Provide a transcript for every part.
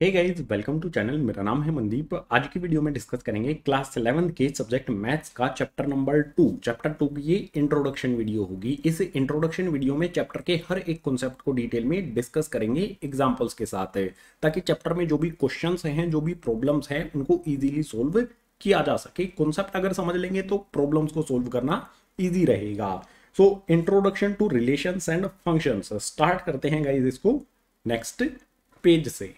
Hey guys, welcome to channel. मेरा नाम है मनदीप। आज की वीडियो में डिस्कस करेंगे क्लास 11 के सब्जेक्ट मैथ्स का चैप्टर नंबर 2। चैप्टर 2 की ये इंट्रोडक्शन वीडियो होगी। इस इंट्रोडक्शन वीडियो में चैप्टर के हर एक कॉन्सेप्ट को डिटेल में डिस्कस करेंगे एग्जांपल्स के साथ, ताकि चैप्टर में जो भी क्वेश्चंस हैं, जो भी प्रॉब्लम्स हैं, उनको इजीली सोल्व किया जा सके। कॉन्सेप्ट अगर समझ लेंगे तो प्रॉब्लम्स को सोल्व करना ईजी रहेगा। So introduction to relations and functions start करते हैं गाइस इसको नेक्स्ट पेज से।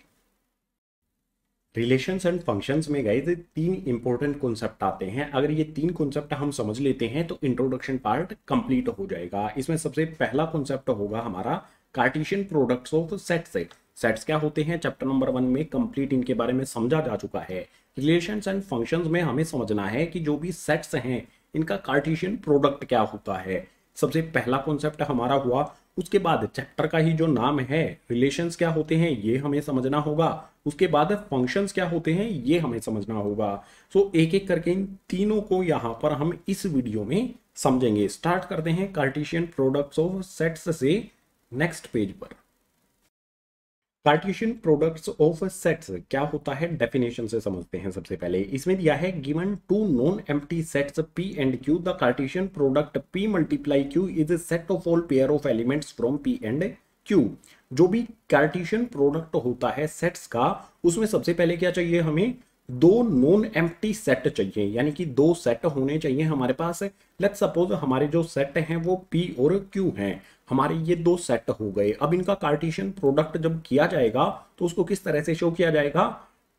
रिलेशंस एंड फंक्शंस में गाइस तीन इंपॉर्टेंट कॉन्सेप्ट आते हैं। अगर ये तीन कॉन्सेप्ट हम समझ लेते हैं तो इंट्रोडक्शन पार्ट कंप्लीट हो जाएगा। इसमें सबसे पहला कॉन्सेप्ट होगा हमारा Cartesian products of sets. Sets क्या होते हैं चैप्टर नंबर 1 में कंप्लीट इनके बारे में समझा जा चुका है। रिलेशंस एंड फंक्शंस में हमें समझना है कि जो भी सेट्स हैं इनका कार्टेशियन प्रोडक्ट क्या होता है। सबसे पहला कॉन्सेप्ट हमारा हुआ। उसके बाद चैप्टर का ही जो नाम है रिलेशंस क्या होते हैं ये हमें समझना होगा। उसके बाद फंक्शंस क्या होते हैं ये हमें समझना होगा। सो एक एक करके इन तीनों को यहां पर हम इस वीडियो में समझेंगे। स्टार्ट करते हैं कार्टेशियन प्रोडक्ट्स ऑफ सेट्स से नेक्स्ट पेज पर। कार्टेशियन प्रोडक्ट्स ऑफ सेट्स क्या होता है डेफिनेशन से समझते हैं। सबसे पहले इसमें दिया है given two non empty sets P and Q the Cartesian product P multiply Q is a set of all pair of elements from P and Q। जो भी कार्टेशियन प्रोडक्ट होता है सेट्स का, उसमें सबसे पहले क्या चाहिए, हमें दो नॉन एम्प्टी सेट चाहिए, यानी कि दो सेट होने चाहिए हमारे पास। लेट्स सपोज हमारे जो सेट हैं वो P और Q हैं। हमारे ये दो सेट हो गए। अब इनका कार्टेशियन प्रोडक्ट जब किया जाएगा तो उसको किस तरह से शो किया जाएगा,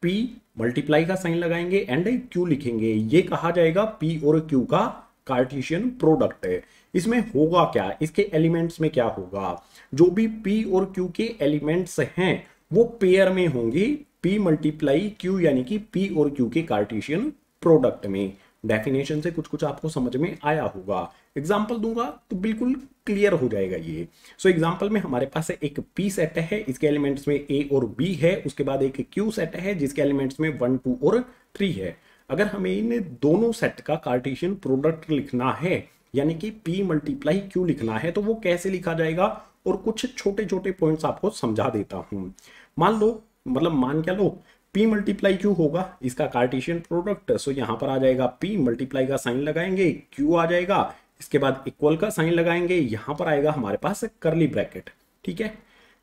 P मल्टीप्लाई का साइन लगाएंगे एंड Q लिखेंगे। ये कहा जाएगा P और Q का कार्टेशियन प्रोडक्ट है। इसमें होगा क्या, इसके एलिमेंट्स में क्या होगा, जो भी P और Q के एलिमेंट्स हैं वो पेयर में होंगे P मल्टीप्लाई Q, यानी कि P और Q के कार्टेशियन प्रोडक्ट में। डेफिनेशन से कुछ कुछ आपको समझ में आया होगा। एग्जाम्पल दूंगा तो बिल्कुल क्लियर हो जाएगा ये। सो एग्जाम्पल में हमारे पास एक P सेट है, इसके एलिमेंट्स में A और B है। उसके बाद एक Q सेट है जिसके एलिमेंट्स में 1, 2 और 3 है। अगर हमें इन दोनों सेट का कार्टेशियन प्रोडक्ट लिखना है, यानी कि P मल्टीप्लाई Q लिखना है, तो वो कैसे लिखा जाएगा, और कुछ छोटे छोटे पॉइंट्स आपको समझा देता हूं। मान लो, मतलब मान क्या लो, P मल्टीप्लाई Q होगा इसका कार्टेशियन प्रोडक्ट। सो यहां पर आ जाएगा P मल्टीप्लाई का साइन लगाएंगे, Q आ जाएगा, इसके बाद इक्वल का साइन लगाएंगे, यहां पर आएगा हमारे पास करली ब्रैकेट। ठीक है,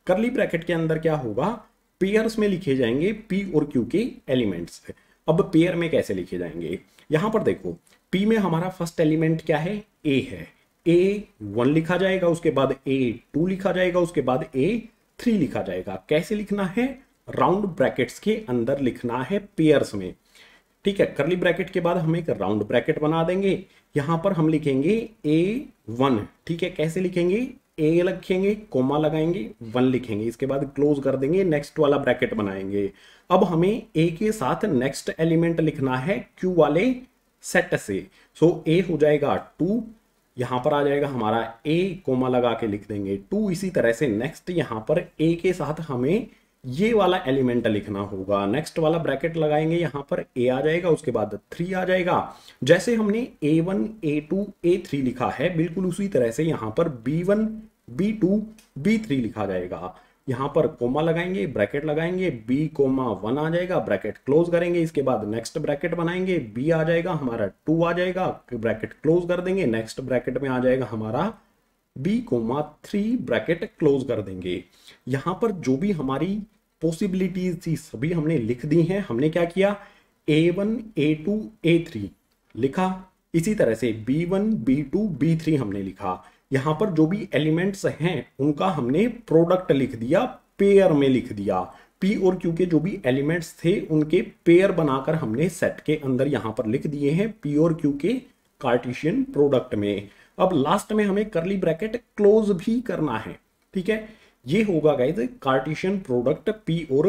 करली ब्रैकेट के अंदर क्या होगा, पेयर्स में लिखे जाएंगे P और Q के एलिमेंट्स। अब पेयर में कैसे लिखे जाएंगे, यहां पर देखो P में हमारा फर्स्ट एलिमेंट क्या है, A है। A1 लिखा जाएगा, उसके बाद A2 लिखा जाएगा, उसके बाद A3 लिखा जाएगा। कैसे लिखना है, राउंड ब्रैकेट्स के अंदर लिखना है पेयर्स में। ठीक है, करली ब्रैकेट के बाद हम एक राउंड ब्रैकेट बना देंगे। यहां पर हम लिखेंगे A1। ठीक है, कैसे लिखेंगे, A लिखेंगे, कोमा लगाएंगे, 1 लिखेंगे, इसके बाद क्लोज कर देंगे, नेक्स्ट वाला ब्रैकेट बनाएंगे। अब हमें A के साथ नेक्स्ट एलिमेंट लिखना है Q वाले सेट से। सो A हो जाएगा 2, यहां पर आ जाएगा हमारा A, कोमा लगा के लिख देंगे 2। इसी तरह से नेक्स्ट यहां पर A के साथ हमें ये वाला एलिमेंट लिखना होगा। नेक्स्ट वाला ब्रैकेट लगाएंगे, यहां पर A आ जाएगा, उसके बाद 3 आ जाएगा। जैसे हमने A1, A2, A3 लिखा है, बिल्कुल उसी तरह से यहां पर B1, B2, B3 लिखा जाएगा। यहां पर कोमा लगाएंगे, ब्रैकेट लगाएंगे, B, 1 आ जाएगा, ब्रैकेट क्लोज करेंगे, इसके बाद नेक्स्ट ब्रैकेट बनाएंगे, B आ जाएगा हमारा, 2 आ जाएगा, ब्रैकेट क्लोज कर देंगे, नेक्स्ट ब्रैकेट में आ जाएगा हमारा B, 3, ब्रैकेट क्लोज कर देंगे। यहां पर जो भी हमारी पॉसिबिलिटीज थी सभी हमने लिख दी हैं। हमने क्या किया, A1, A2, A3 लिखा, इसी तरह से B1, B2, B3 हमने लिखा। यहां पर जो भी एलिमेंट्स हैं उनका हमने प्रोडक्ट लिख दिया, पेयर में लिख दिया। P और Q के जो भी एलिमेंट्स थे उनके पेयर बनाकर हमने सेट के अंदर यहां पर लिख दिए हैं P और Q के कार्टेशियन प्रोडक्ट में। अब लास्ट में हमें करली ब्रैकेट क्लोज भी करना है। ठीक है, ये होगा गाइस कार्टेशियन प्रोडक्ट P और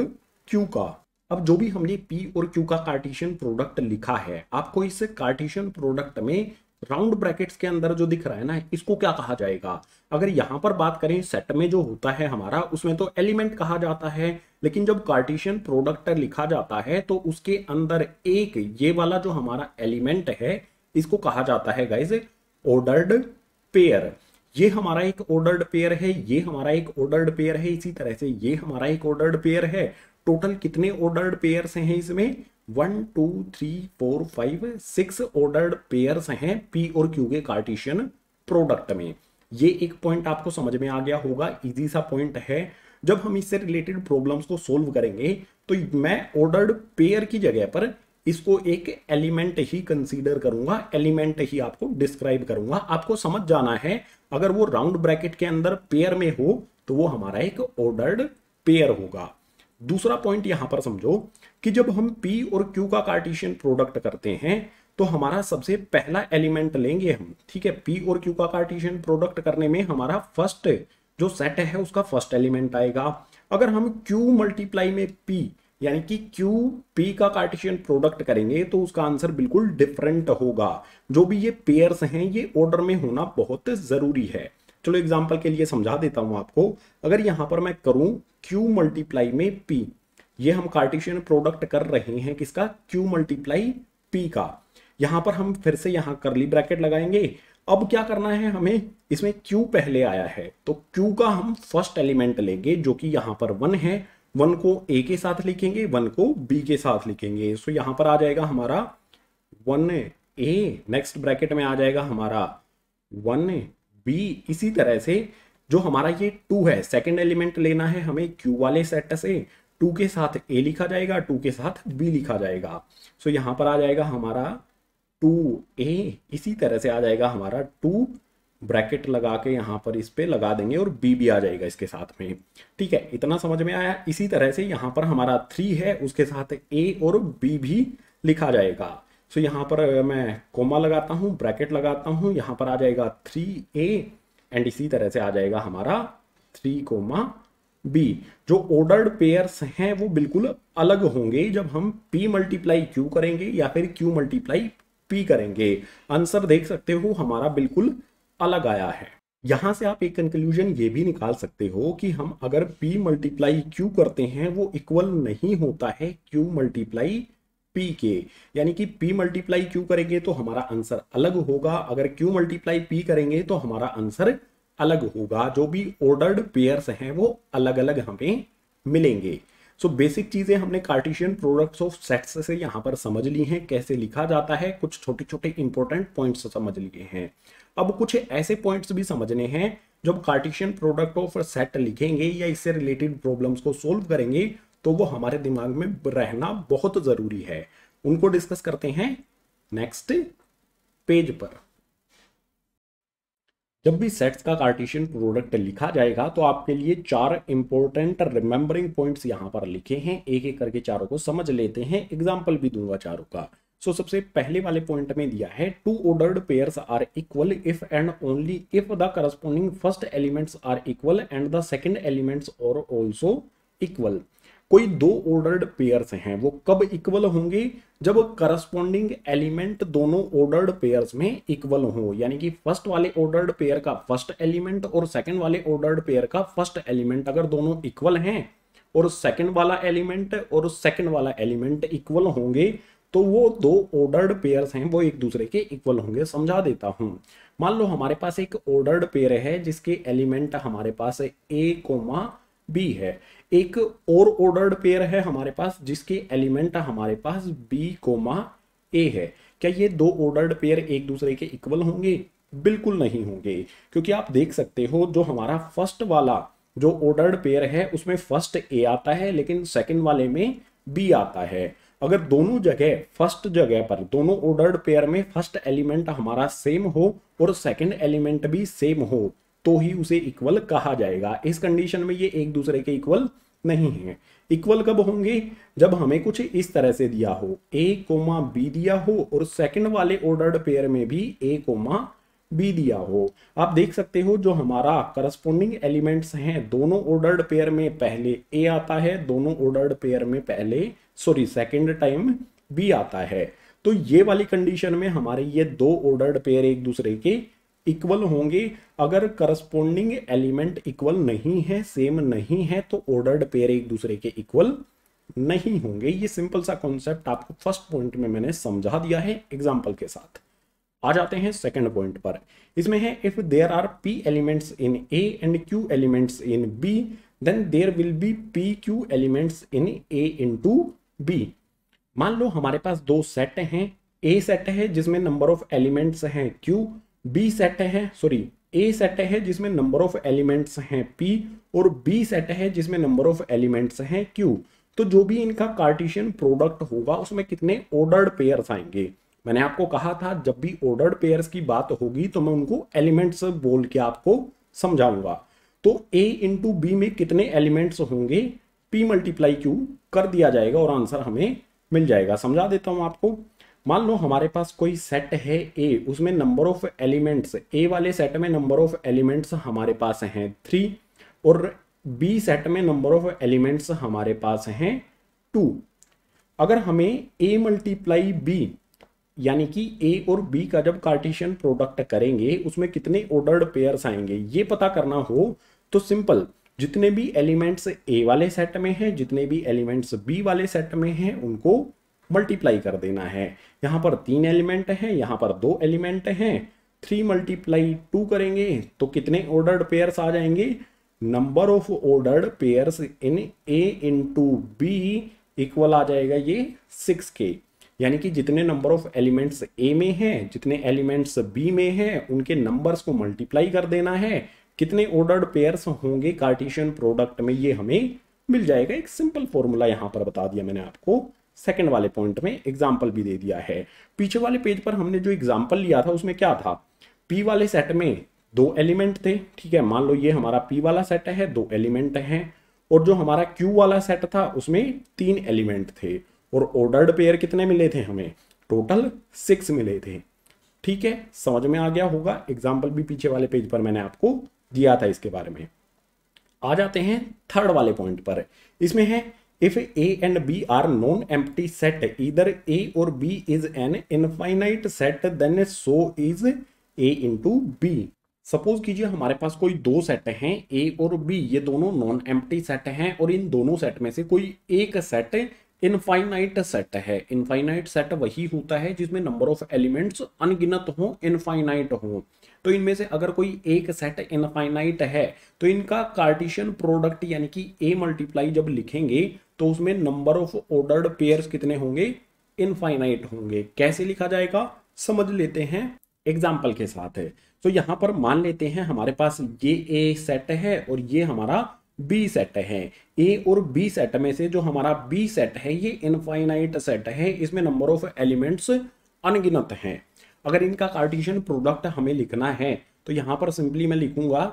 Q का। अब जो भी हमने P और Q का कार्टेशियन प्रोडक्ट लिखा है, आपको इस कार्टेशियन प्रोडक्ट में राउंड ब्रैकेट्स के अंदर जो दिख रहा है ना, इसको क्या कहा जाएगा। अगर यहां पर बात करें सेट में जो होता है हमारा, उसमें तो एलिमेंट कहा जाता है, लेकिन जब कार्टेशियन प्रोडक्ट लिखा जाता है तो उसके अंदर एक ये वाला जो हमारा एलिमेंट है, इसको कहा जाता है गाइस ऑर्डर्ड पेयर। ये हमारा एक ऑर्डर्ड पेयर है, ये हमारा एक ऑर्डर्ड पेयर है, इसी तरह से ये हमारा एक ऑर्डर्ड पेयर है। टोटल कितने ऑर्डर्ड पेयर्स हैं इसमें? 1 2 3 4 5 6 ऑर्डर्ड पेयर्स हैं पी और क्यू के कार्टेशियन प्रोडक्ट में। ये एक पॉइंट आपको समझ में आ गया होगा, इजी सा पॉइंट है। जब हम इससे रिलेटेड प्रॉब्लम्स को सोल्व करेंगे तो मैं ऑर्डर्ड पेयर की जगह पर इसको एक एलिमेंट ही कंसीडर करूंगा, एलिमेंट ही आपको डिस्क्राइब करूंगा। आपको समझ जाना है, अगर वो राउंड ब्रैकेट के अंदर पेयर में हो तो वो हमारा एक ऑर्डर्ड पेयर होगा। दूसरा पॉइंट यहां पर समझो कि जब हम P और Q का कार्टेशियन प्रोडक्ट करते हैं तो हमारा सबसे पहला एलिमेंट लेंगे हम, ठीक है। P और Q का कार्टेशियन प्रोडक्ट करने में हमारा फर्स्ट जो सेट है उसका फर्स्ट एलिमेंट आएगा। अगर हम Q मल्टीप्लाई में P यानी कि Q P का कार्टेशियन प्रोडक्ट करेंगे तो उसका आंसर बिल्कुल डिफरेंट होगा। जो भी ये पेयर्स हैं ये ऑर्डर में होना बहुत जरूरी है। चलो एग्जांपल के लिए समझा देता हूं आपको। अगर यहां पर मैं करूं Q मल्टीप्लाई में P, ये हम कार्टेशियन प्रोडक्ट कर रहे हैं किसका? Q मल्टीप्लाई P का। यहां पर हम फिर से यहां करली ब्रैकेट लगाएंगे। अब क्या करना है हमें, इसमें Q पहले आया है तो Q का हम फर्स्ट एलिमेंट लेंगे जो कि यहां पर 1 है। 1 को A के साथ लिखेंगे, 1 को B के साथ लिखेंगे। सो यहां पर आ जाएगा हमारा 1A, नेक्स्ट ब्रैकेट में आ जाएगा हमारा 1B। इसी तरह से जो हमारा ये 2 है, सेकंड एलिमेंट लेना है हमें Q वाले सेट से। 2 के साथ A लिखा जाएगा, 2 के साथ B लिखा जाएगा। सो यहां पर आ जाएगा हमारा 2A। इसी तरह से आ जाएगा हमारा 2, ब्रैकेट लगा के यहां पर इस पे लगा देंगे और B भी आ जाएगा इसके साथ में, ठीक है। इतना समझ में आया। इसी तरह से यहां पर हमारा 3 है, उसके साथ A और B भी लिखा जाएगा। सो यहां पर मैं कोमा लगाता हूं, ब्रैकेट लगाता हूं, यहां पर आ जाएगा 3A एंड इसी तरह से आ जाएगा हमारा 3, B। जो ऑर्डर्ड पेयर्स हैं वो बिल्कुल अलग होंगे जब हम P मल्टीप्लाई Q करेंगे या फिर Q मल्टीप्लाई P करेंगे। आंसर देख सकते हो हमारा बिल्कुल अलग आया है। यहां से आप एक कंक्लूजन ये भी निकाल सकते हो कि हम अगर P मल्टीप्लाई Q करते हैं वो इक्वल नहीं होता है Q मल्टीप्लाई P के। यानी कि P मल्टीप्लाई Q करेंगे तो हमारा आंसर अलग होगा, अगर Q मल्टीप्लाई P करेंगे तो हमारा आंसर अलग होगा। जो भी ऑर्डर्ड पेयर्स हैं वो अलग अलग हमें मिलेंगे। सो बेसिक चीजें हमने कार्टेशियन प्रोडक्ट्स ऑफ सेट्स से यहाँ पर समझ ली हैं, कैसे लिखा जाता है, कुछ छोटे छोटे इंपॉर्टेंट पॉइंट्स समझ लिए हैं। अब कुछ ऐसे पॉइंट्स भी समझने हैं जब कार्टेशियन प्रोडक्ट ऑफ सेट लिखेंगे या इससे रिलेटेड प्रॉब्लम्स को सोल्व करेंगे तो वो हमारे दिमाग में रहना बहुत जरूरी है। उनको डिस्कस करते हैं नेक्स्ट पेज पर। जब भी सेट्स का कार्टेशियन प्रोडक्ट लिखा जाएगा तो आपके लिए 4 इंपॉर्टेंट रिमेंबरिंग पॉइंट्स यहां पर लिखे हैं, एक एक करके चारों को समझ लेते हैं। एग्जांपल भी दूंगा चारों का। सो सबसे पहले वाले पॉइंट में दिया है 2 ordered pairs are equal if and only if the corresponding first elements are equal and the second elements are also equal. कोई 2 ऑर्डर्ड पेयर्स हैं वो कब इक्वल होंगे? जब करस्पॉन्डिंग एलिमेंट दोनों ऑर्डर्ड पेयर्स में इक्वल हो। यानी कि फर्स्ट वाले ऑर्डर्ड पेयर का फर्स्ट एलिमेंट और सेकंड वाले ऑर्डर्ड पेयर का फर्स्ट एलिमेंट अगर दोनों इक्वल हैं और सेकंड वाला एलिमेंट और सेकंड वाला एलिमेंट इक्वल होंगे तो वो 2 ऑर्डर्ड पेयर्स हैं वो एक दूसरे के इक्वल होंगे। समझा देता हूं। मान लो हमारे पास एक ऑर्डर्ड पेयर है जिसके एलिमेंट हमारे पास A, B है। एक और ऑर्डर्ड पेयर है हमारे पास जिसके एलिमेंट हमारे पास B, A है। क्या ये 2 ऑर्डर्ड पेयर एक दूसरे के इक्वल होंगे? बिल्कुल नहीं होंगे, क्योंकि आप देख सकते हो जो हमारा फर्स्ट वाला जो ऑर्डर्ड पेयर है उसमें फर्स्ट A आता है लेकिन सेकंड वाले में B आता है। अगर दोनों जगह फर्स्ट जगह पर दोनों ऑर्डर्ड पेयर में फर्स्ट एलिमेंट हमारा सेम हो और सेकंड एलिमेंट भी सेम हो तो ही उसे इक्वल कहा जाएगा। इस कंडीशन में ये एक दूसरे के इक्वल नहीं है। इक्वल कब होंगे? जब हमें कुछ इस तरह से दिया हो A, B दिया हो और सेकंड वाले ऑर्डर्ड पेयर में भी A, B दिया हो। आप देख सकते हो जो हमारा करस्पॉन्डिंग एलिमेंट्स हैं दोनों ऑर्डर्ड पेयर में पहले A आता है, दोनों ऑर्डर्ड पेयर में पहले सेकंड टाइम B आता है। तो ये वाली कंडीशन में हमारे ये 2 ऑर्डर्ड पेयर एक दूसरे के इक्वल होंगे। अगर करस्पॉन्डिंग एलिमेंट इक्वल नहीं है, सेम नहीं है तो ऑर्डर्ड पेयर एक दूसरे के इक्वल नहीं होंगे। ये सिंपल सा कॉन्सेप्ट आपको फर्स्ट पॉइंट में मैंने समझा दिया है एग्जांपल के साथ। आ जाते हैं सेकंड पॉइंट पर। इसमें है if there are p elements in a and q elements in b then there will be p q elements in a into b। मान लो हमारे पास दो सेट हैं, a सेट है जिसमें नंबर ऑफ एलिमेंट्स हैं q, b सेट है a set है जिसमें नंबर ऑफ एलिमेंट्स हैं p और b सेट है जिसमें नंबर ऑफ एलिमेंट्स हैं q। तो जो भी इनका कार्टेशियन प्रोडक्ट होगा उसमें कितने ऑर्डर्ड पेयर्स आएंगे। मैंने आपको कहा था जब भी ऑर्डर्ड पेयर्स की बात होगी तो मैं उनको एलिमेंट्स बोल के आपको समझाऊंगा। तो a इंटू बी में कितने एलिमेंट्स होंगे, p मल्टीप्लाई q कर दिया जाएगा और आंसर हमें मिल जाएगा। समझा देता हूं आपको। मान लो हमारे पास कोई सेट है a, उसमें नंबर ऑफ एलिमेंट्स, a वाले सेट में नंबर ऑफ एलिमेंट्स हमारे पास हैं 3 और b सेट में नंबर ऑफ एलिमेंट्स हमारे पास हैं 2। अगर हमें a मल्टीप्लाई b यानी कि a और b का जब कार्टेशियन प्रोडक्ट करेंगे उसमें कितने ऑर्डर्ड पेयर्स आएंगे ये पता करना हो तो सिंपल, जितने भी एलिमेंट्स a वाले सेट में हैं, जितने भी एलिमेंट्स b वाले सेट में हैं, उनको मल्टीप्लाई कर देना है। यहाँ पर 3 एलिमेंट हैं, यहाँ पर 2 एलिमेंट हैं, 3 मल्टीप्लाई 2 करेंगे तो कितने ऑर्डर्ड पेयर्स आ जाएंगे, number of ordered pairs in a into b equal आ जाएगा ये 6k। यानी कि जितने नंबर ऑफ एलिमेंट्स a में हैं, जितने एलिमेंट्स b में हैं, उनके नंबर्स को मल्टीप्लाई कर देना है। कितने ऑर्डर्ड पेयर्स होंगे कार्टेशियन प्रोडक्ट में ये हमें मिल जाएगा। एक सिंपल फॉर्मूला यहां पर बता दिया मैंने आपको, सेकंड वाले पॉइंट में एग्जाम्पल भी दे दिया है। पीछे वाले पेज पर हमने जो एग्जाम्पल लिया था उसमें क्या था, p वाले सेट में 2 एलिमेंट थे, ठीक है। मान लो ये हमारा p वाला सेट है, 2 एलिमेंट हैं, और जो हमारा q वाला सेट था उसमें 3 एलिमेंट थे और ऑर्डर्ड पेयर कितने मिले थे हमें, टोटल 6 मिले थे। ठीक है, समझ में आ गया होगा। एग्जाम्पल भी पीछे वाले पेज पर मैंने आपको दिया था इसके बारे में। आ जाते हैं थर्ड वाले पॉइंट पर। इसमें है if a and b are non empty set, either a और b is an infinite set then so is a into b। Suppose कीजिए हमारे पास कोई दो सेट हैं a और b, ये दोनों नॉन एम्प्टी सेट हैं और इन दोनों सेट में से कोई एक सेट इनफाइनाइट सेट है। इनफाइनाइट सेट वही होता है जिसमें नंबर ऑफ एलिमेंट्स अनगिनत हो, इनफाइनाइट हो। तो इनमें से अगर कोई एक सेट इनफाइनाइट है तो इनका कार्टेशियन प्रोडक्ट यानी कि a मल्टीप्लाई जब लिखेंगे तो उसमें नंबर ऑफ ऑर्डर्ड पेयर्स कितने होंगे, इनफाइनाइट होंगे। कैसे लिखा जाएगा समझ लेते हैं एग्जाम्पल के साथ है। तो यहां पर मान लेते हैं हमारे पास ये a सेट है और ये हमारा b सेट है। a और b सेट में से जो हमारा b सेट है ये इनफाइनाइट सेट है, इसमें नंबर ऑफ एलिमेंट्स अनगिनत हैं। अगर इनका कार्टेशियन प्रोडक्ट हमें लिखना है तो यहां पर सिंपली मैं लिखूंगा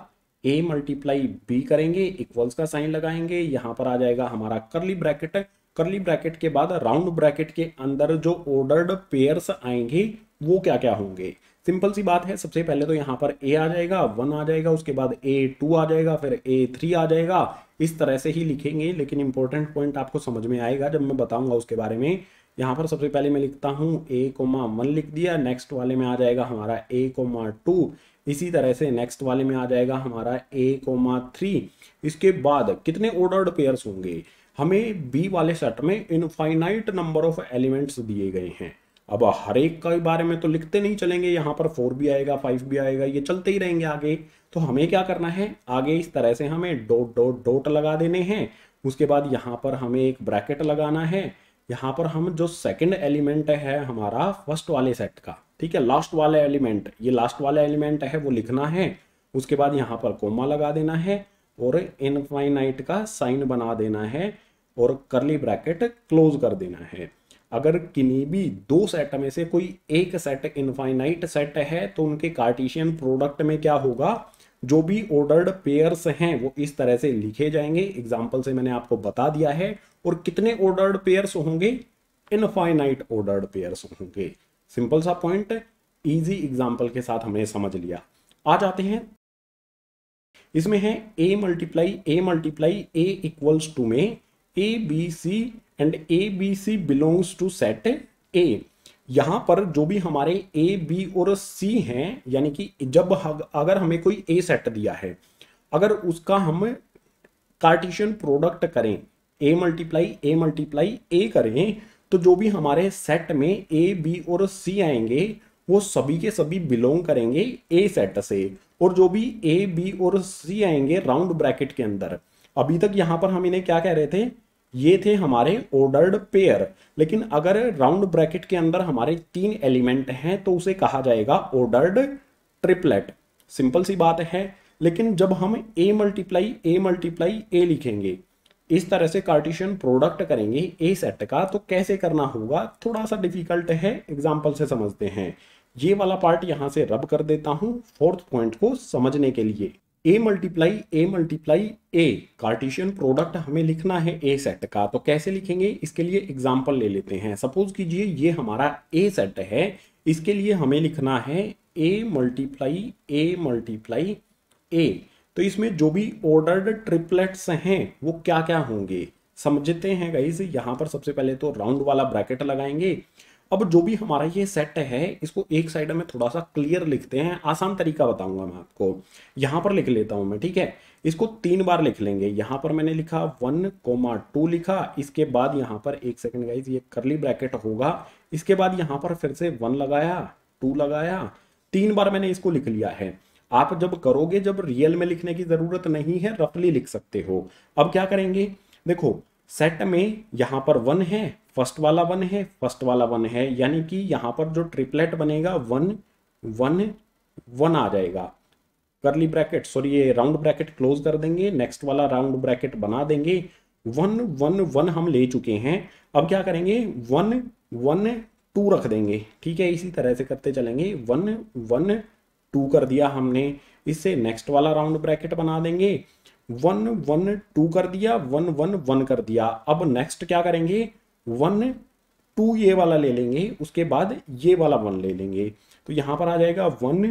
a मल्टीप्लाई b करेंगे, इक्वल्स का साइन लगाएंगे, यहां पर आ जाएगा हमारा करली ब्रैकेट, करली ब्रैकेट के बाद राउंड ब्रैकेट के अंदर जो ऑर्डर्ड पेयर्स आएंगे वो क्या क्या होंगे। सिंपल सी बात है, सबसे पहले तो यहाँ पर a आ जाएगा, 1 आ जाएगा, उसके बाद a2 आ जाएगा, फिर a3 आ जाएगा। इस तरह से ही लिखेंगे, लेकिन इंपॉर्टेंट पॉइंट आपको समझ में आएगा जब मैं बताऊंगा उसके बारे में। यहाँ पर सबसे पहले मैं लिखता हूँ a,1 लिख दिया, नेक्स्ट वाले में आ जाएगा हमारा a,2, इसी तरह से नेक्स्ट वाले में आ जाएगा हमारा a,3। इसके बाद कितने ऑर्डर्ड पेयर्स होंगे, हमें b वाले सेट में इनफाइनाइट नंबर ऑफ एलिमेंट्स दिए गए हैं। अब हर एक के बारे में तो लिखते नहीं चलेंगे, यहाँ पर 4 भी आएगा, 5 भी आएगा, ये चलते ही रहेंगे आगे। तो हमें क्या करना है, आगे इस तरह से हमें डॉट डॉट डॉट लगा देने हैं। उसके बाद यहाँ पर हमें एक ब्रैकेट लगाना है। यहाँ पर हम जो सेकंड एलिमेंट है हमारा फर्स्ट वाले सेट का, ठीक है, लास्ट वाला एलिमेंट, ये लास्ट वाला एलिमेंट है वो लिखना है। उसके बाद यहाँ पर कोमा लगा देना है और इनफाइनाइट का साइन बना देना है और करली ब्रैकेट क्लोज कर देना है। अगर किन्हीं भी दो सेट में से कोई एक सेट इनफाइनाइट सेट है तो उनके कार्टेशियन प्रोडक्ट में क्या होगा, जो भी ऑर्डर्ड पेयर्स हैं वो इस तरह से लिखे जाएंगे। एग्जाम्पल से मैंने आपको बता दिया है। और कितने ऑर्डर्ड पेयर्स होंगे, इनफाइनाइट ऑर्डर्ड पेयर्स होंगे। सिंपल सा पॉइंट, इजी एग्जाम्पल के साथ हमने समझ लिया। आ जाते हैं इसमें है a multiply a equals to में a b c and a b c belongs to set a। यहां पर जो भी हमारे a b और c हैं, यानी कि जब अगर हमें कोई a सेट दिया है, अगर उसका हम कार्टेशियन प्रोडक्ट करें a मल्टीप्लाई a करें तो जो भी हमारे सेट में a b और c आएंगे वो सभी के सभी बिलोंग करेंगे ए सेट से, और जो भी ए बी और सी आएंगे राउंड ब्रैकेट के अंदर, अभी तक यहां पर हम इन्हें क्या कह रहे थे, ये थे हमारे ऑर्डर्ड पेयर, लेकिन अगर राउंड ब्रैकेट के अंदर हमारे 3 एलिमेंट हैं तो उसे कहा जाएगा ऑर्डर्ड ट्रिपलेट। सिंपल सी बात है। लेकिन जब हम ए मल्टीप्लाई ए लिखेंगे, इस तरह से कार्टेशियन प्रोडक्ट करेंगे ए सेट का, तो कैसे करना होगा, थोड़ा सा डिफिकल्ट है, एग्जांपल से समझते हैं। ये वाला पार्ट यहां से रब कर देता हूं फोर्थ पॉइंट को समझने के लिए। A multiply A Cartesian product हमें लिखना है ए सेट का, तो कैसे लिखेंगे, इसके लिए एग्जांपल ले लेते हैं। सपोज कीजिए ये हमारा ए सेट है, इसके लिए हमें लिखना है ए मल्टीप्लाई ए। तो इसमें जो भी ऑर्डर्ड ट्रिपलेट्स हैं वो क्या क्या होंगे समझते हैं गाइस। यहां पर सबसे पहले तो राउंड वाला ब्रैकेट लगाएंगे। अब जो भी हमारा ये सेट है इसको एक साइड में थोड़ा सा क्लियर लिखते हैं, आसान तरीका बताऊंगा मैं आपको। यहां पर लिख लेता हूं मैं, ठीक है। इसको 3 बार लिख लेंगे। यहां पर मैंने लिखा 1,2 लिखा, इसके बाद यहां पर एक सेकंड गाइस ये करली ब्रैकेट होगा, इसके बाद यहां पर फिर से 1 लगाया, 2 लगाया, 3 बार मैंने इसको लिख लिया है। आप जब करोगे, जब रियल में लिखने की जरूरत नहीं है, रफली लिख सकते हो। अब क्या करेंगे, देखो सेट में यहां पर 1 है, फर्स्ट वाला 1 है, फर्स्ट वाला 1 है, यानी कि यहां पर जो ट्रिपलेट बनेगा 1 1 1 आ जाएगा। करली ब्रैकेट सॉरी ये राउंड ब्रैकेट क्लोज कर देंगे, नेक्स्ट वाला राउंड ब्रैकेट बना देंगे। 1 1 1 हम ले चुके हैं। अब क्या करेंगे, 1 1 2 रख देंगे, ठीक है। इसी तरह से करते चलेंगे, 1 1 2 कर दिया हमने। इससे नेक्स्ट वाला राउंड ब्रैकेट बना देंगे, 1 1 2 कर दिया, 1 1 1 कर दिया। अब नेक्स्ट क्या करेंगे, 1 2 ये वाला ले लेंगे, उसके बाद ये वाला 1 ले लेंगे। तो यहां पर आ जाएगा 1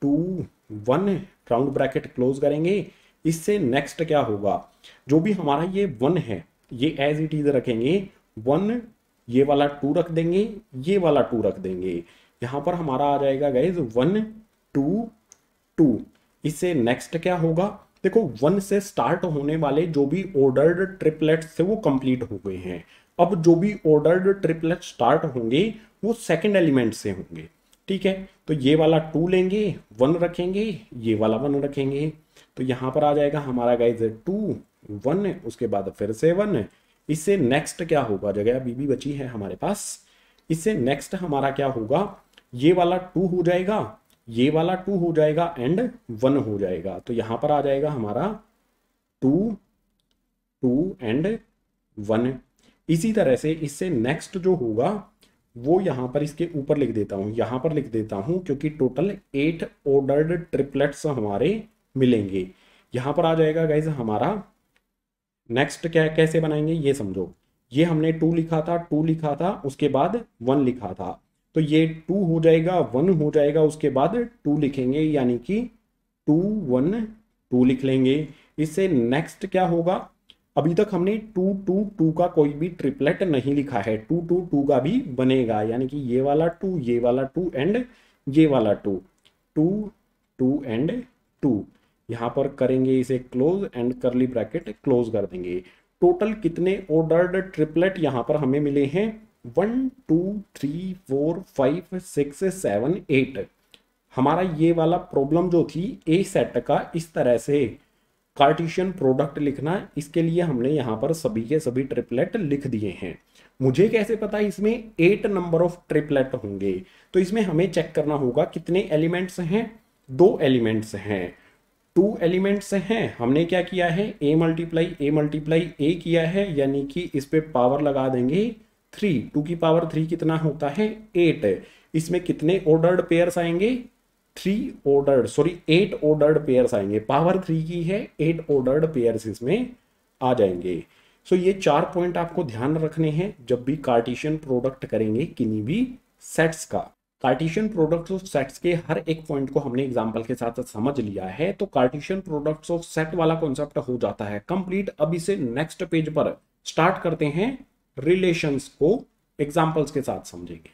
2 1, राउंड ब्रैकेट क्लोज करेंगे। इससे नेक्स्ट क्या होगा, जो भी हमारा ये 1 है ये एज इट इज रखेंगे, 1 ये वाला 2 रख देंगे, ये वाला 2 रख देंगे। यहां पर हमारा आ जाएगा गाइज 1 2 2। इससे नेक्स्ट क्या होगा, देखो 1 से स्टार्ट होने वाले जो भी ऑर्डर्ड ट्रिपलेट्स थे वो कंप्लीट हो गए हैं। अब जो भी ऑर्डर्ड ट्रिपलेट स्टार्ट होंगे वो सेकंड एलिमेंट से होंगे, ठीक है। तो ये वाला 2 लेंगे, 1 रखेंगे, ये वाला 1 रखेंगे। तो यहां पर आ जाएगा हमारा गाइज 2 1, उसके बाद फिर से 1। इससे नेक्स्ट क्या होगा, जगह अभी भी बची है हमारे पास। इससे नेक्स्ट हमारा क्या होगा, ये वाला 2 हो जाएगा, ये वाला 2 हो जाएगा एंड 1 हो जाएगा। तो यहां पर आ जाएगा हमारा 2 2 एंड 1। इसी तरह से इससे नेक्स्ट जो होगा वो यहां पर इसके ऊपर लिख देता हूं, यहां पर लिख देता हूं, क्योंकि टोटल 8 ऑर्डर्ड ट्रिपलेट्स हमारे मिलेंगे। यहां पर आ जाएगा गाइज हमारा नेक्स्ट क्या कैसे बनाएंगे ये समझो। ये हमने 2 लिखा था, 2 लिखा था, उसके बाद 1 लिखा था। तो ये 2 हो जाएगा, 1 हो जाएगा, उसके बाद 2 लिखेंगे, यानी कि 2 1 2 लिख लेंगे। इससे नेक्स्ट क्या होगा, अभी तक हमने 2 2 2 का कोई भी ट्रिपलेट नहीं लिखा है, 2 2 2 का भी बनेगा, यानी कि ये वाला 2 ये वाला 2 एंड ये वाला 2 2 2 एंड 2। यहां पर करेंगे इसे क्लोज एंड करली ब्रैकेट क्लोज कर देंगे। टोटल कितने ऑर्डर्ड ट्रिपलेट यहां पर हमें मिले हैं, 1 2 3 4 5 6 7 8। हमारा ये वाला प्रॉब्लम जो थी ए सेट का इस तरह से कार्टेशियन प्रोडक्ट लिखना, इसके लिए हमने यहाँ पर सभी के सभी ट्रिपलेट लिख दिए हैं। मुझे कैसे पता इसमें 8 नंबर ऑफ ट्रिपलेट होंगे, तो इसमें हमें चेक करना होगा कितने एलिमेंट्स हैं, 2 एलिमेंट्स हैं, 2 एलिमेंट्स हैं। हमने क्या किया है, ए मल्टीप्लाई ए किया है, यानी कि इस पे पावर लगा देंगे 3, 2 की पावर 3 कितना होता है 8। इसमें कितने ऑर्डर्ड पेयर्स आएंगे, 8 ऑर्डर्ड पेयर्स आएंगे। पावर 3 की है, 8 ऑर्डर्ड पेयर्स इसमें आ जाएंगे। सो ये 4 पॉइंट आपको ध्यान रखने हैं जब भी कार्टेशियन प्रोडक्ट करेंगे किन्हीं भी सेट्स का। कार्टेशियन प्रोडक्ट्स ऑफ सेट्स के हर एक पॉइंट को हमने एग्जांपल के साथ समझ लिया है, तो कार्टेशियन प्रोडक्ट्स ऑफ सेट वाला कॉन्सेप्ट हो जाता है कंप्लीट। अब इसे नेक्स्ट पेज पर स्टार्ट करते हैं, रिलेशंस को एग्जांपल्स के साथ समझेंगे।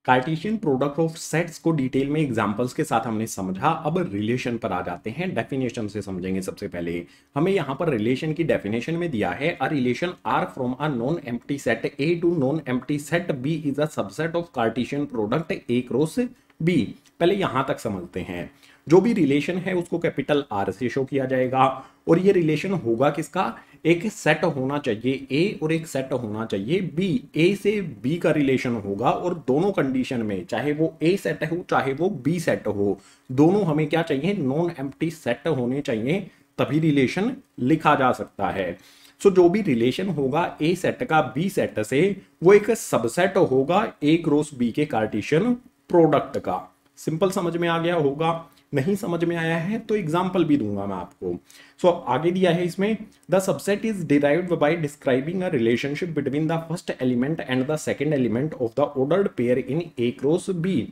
कार्टेशियन प्रोडक्ट ऑफ सेट्स को डिटेल में एग्जांपल्स के साथ हमने समझा। अब रिलेशन पर आ जाते हैं, डेफिनेशन से समझेंगे। सबसे पहले हमें यहाँ पर रिलेशन की डेफिनेशन में दिया है, a relation R from a non empty set A to non empty set B is a subset of Cartesian product A cross B. पहले यहां तक समझते हैं। जो भी रिलेशन है उसको कैपिटल आर से शो किया जाएगा, और ये रिलेशन होगा किसका, एक सेट होना चाहिए ए और एक सेट होना चाहिए बी। ए से बी का रिलेशन होगा, और दोनों कंडीशन में, चाहे वो ए सेट हो चाहे वो बी सेट हो, दोनों हमें क्या चाहिए, नॉन एम्प्टी सेट होने चाहिए, तभी रिलेशन लिखा जा सकता है। सो जो भी रिलेशन होगा ए सेट का बी सेट से, वो एक सबसेट होगा ए क्रॉस बी के कार्टेशियन प्रोडक्ट का। सिंपल समझ में आ गया होगा। नहीं समझ में आया है तो एग्जांपल भी दूंगा मैं आपको। सो आगे दिया है इसमें, the subset is derived by describing a relationship between the first element and the second element of the ordered pair in A cross B.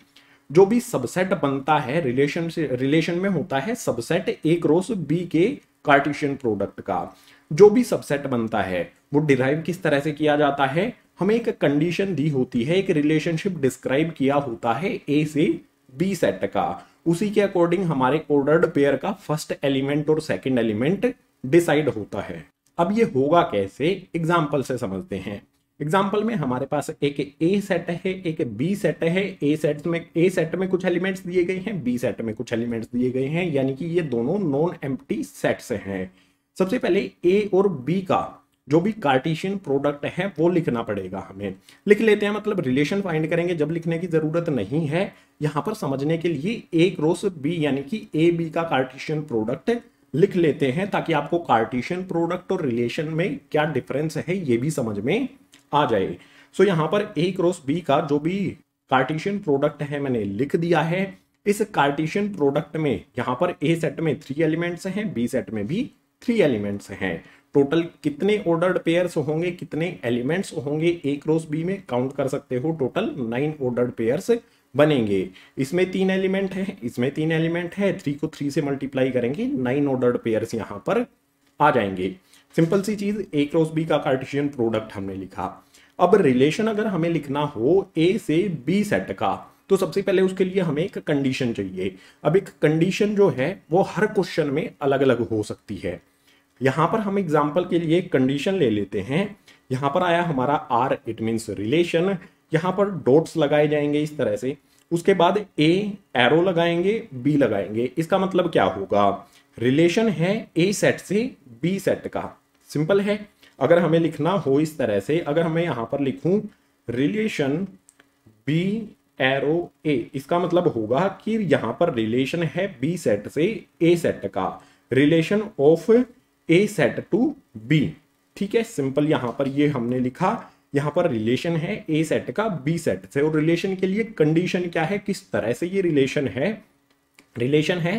जो भी सबसेट बनता है रिलेशन में होता है सबसेट ए क्रॉस बी के कार्टेशियन प्रोडक्ट का। जो भी सबसेट बनता है वो डिराइव किस तरह से किया जाता है, हमें एक कंडीशन दी होती है, एक रिलेशनशिप डिस्क्राइब किया होता है ए से बी सेट का, उसी के अकॉर्डिंग हमारे ऑर्डर्ड पेयर का फर्स्ट एलिमेंट और सेकंड एलिमेंट डिसाइड होता है। अब ये होगा कैसे, एग्जांपल से समझते हैं। एग्जांपल में हमारे पास एक ए सेट है, एक बी सेट है। ए सेट में कुछ एलिमेंट्स दिए गए हैं, बी सेट में कुछ एलिमेंट्स दिए गए हैं, यानी कि ये दोनों नॉन एम्प्टी सेट्स हैं। सबसे पहले ए और बी का जो भी कार्टेशियन प्रोडक्ट है वो लिखना पड़ेगा हमें। लिख लेते हैं, मतलब रिलेशन फाइंड करेंगे जब लिखने की जरूरत नहीं है। यहां पर समझने के लिए ए क्रॉस बी यानी कि ए बी का कार्टेशियन प्रोडक्ट लिख लेते हैं, ताकि आपको कार्टेशियन प्रोडक्ट और रिलेशन में क्या डिफरेंस है ये भी समझ में आ जाए। सो यहां पर ए क्रॉस बी का जो भी कार्टेशियन प्रोडक्ट है मैंने लिख दिया है। इस कार्टेशियन प्रोडक्ट में यहां पर ए सेट में 3 एलिमेंट्स हैं, बी सेट में भी 3 एलिमेंट्स हैं। टोटल कितने ऑर्डर्ड पेयर्स होंगे, कितने एलिमेंट्स होंगे ए क्रॉस बी में, काउंट कर सकते हो। टोटल 9 ऑर्डर्ड पेयर्स बनेंगे। इसमें 3 एलिमेंट है, इसमें 3 एलिमेंट है, 3 को 3 से मल्टीप्लाई करेंगे, 9 ऑर्डर्ड पेयर्स यहां पर आ जाएंगे। सिंपल सी चीज, ए क्रॉस बी का कार्टेशियन प्रोडक्ट हमने लिखा। अब रिलेशन अगर हमें लिखना हो ए से बी सेट का, तो सबसे पहले उसके लिए हमें एक कंडीशन चाहिए। अब एक कंडीशन जो है वो हर क्वेश्चन में अलग अलग हो सकती है। यहां पर हम एग्जांपल के लिए कंडीशन ले लेते हैं। यहां पर आया हमारा आर, इट मींस रिलेशन। यहां पर डॉट्स लगाए जाएंगे इस तरह से, उसके बाद ए एरो लगाएंगे, बी लगाएंगे। इसका मतलब क्या होगा, रिलेशन है ए सेट से बी सेट का। सिंपल है। अगर हमें लिखना हो इस तरह से, अगर हमें यहां पर लिखूं रिलेशन बी एरो ए, इसका मतलब होगा कि यहां पर रिलेशन है बी सेट से ए सेट का, relation of A set to B. ठीक है, सिंपल। यहां पर ये हमने लिखा, यहां पर रिलेशन है ए सेट का बी सेट से, और रिलेशन के लिए कंडीशन क्या है, किस तरह से ये रिलेशन है। रिलेशन है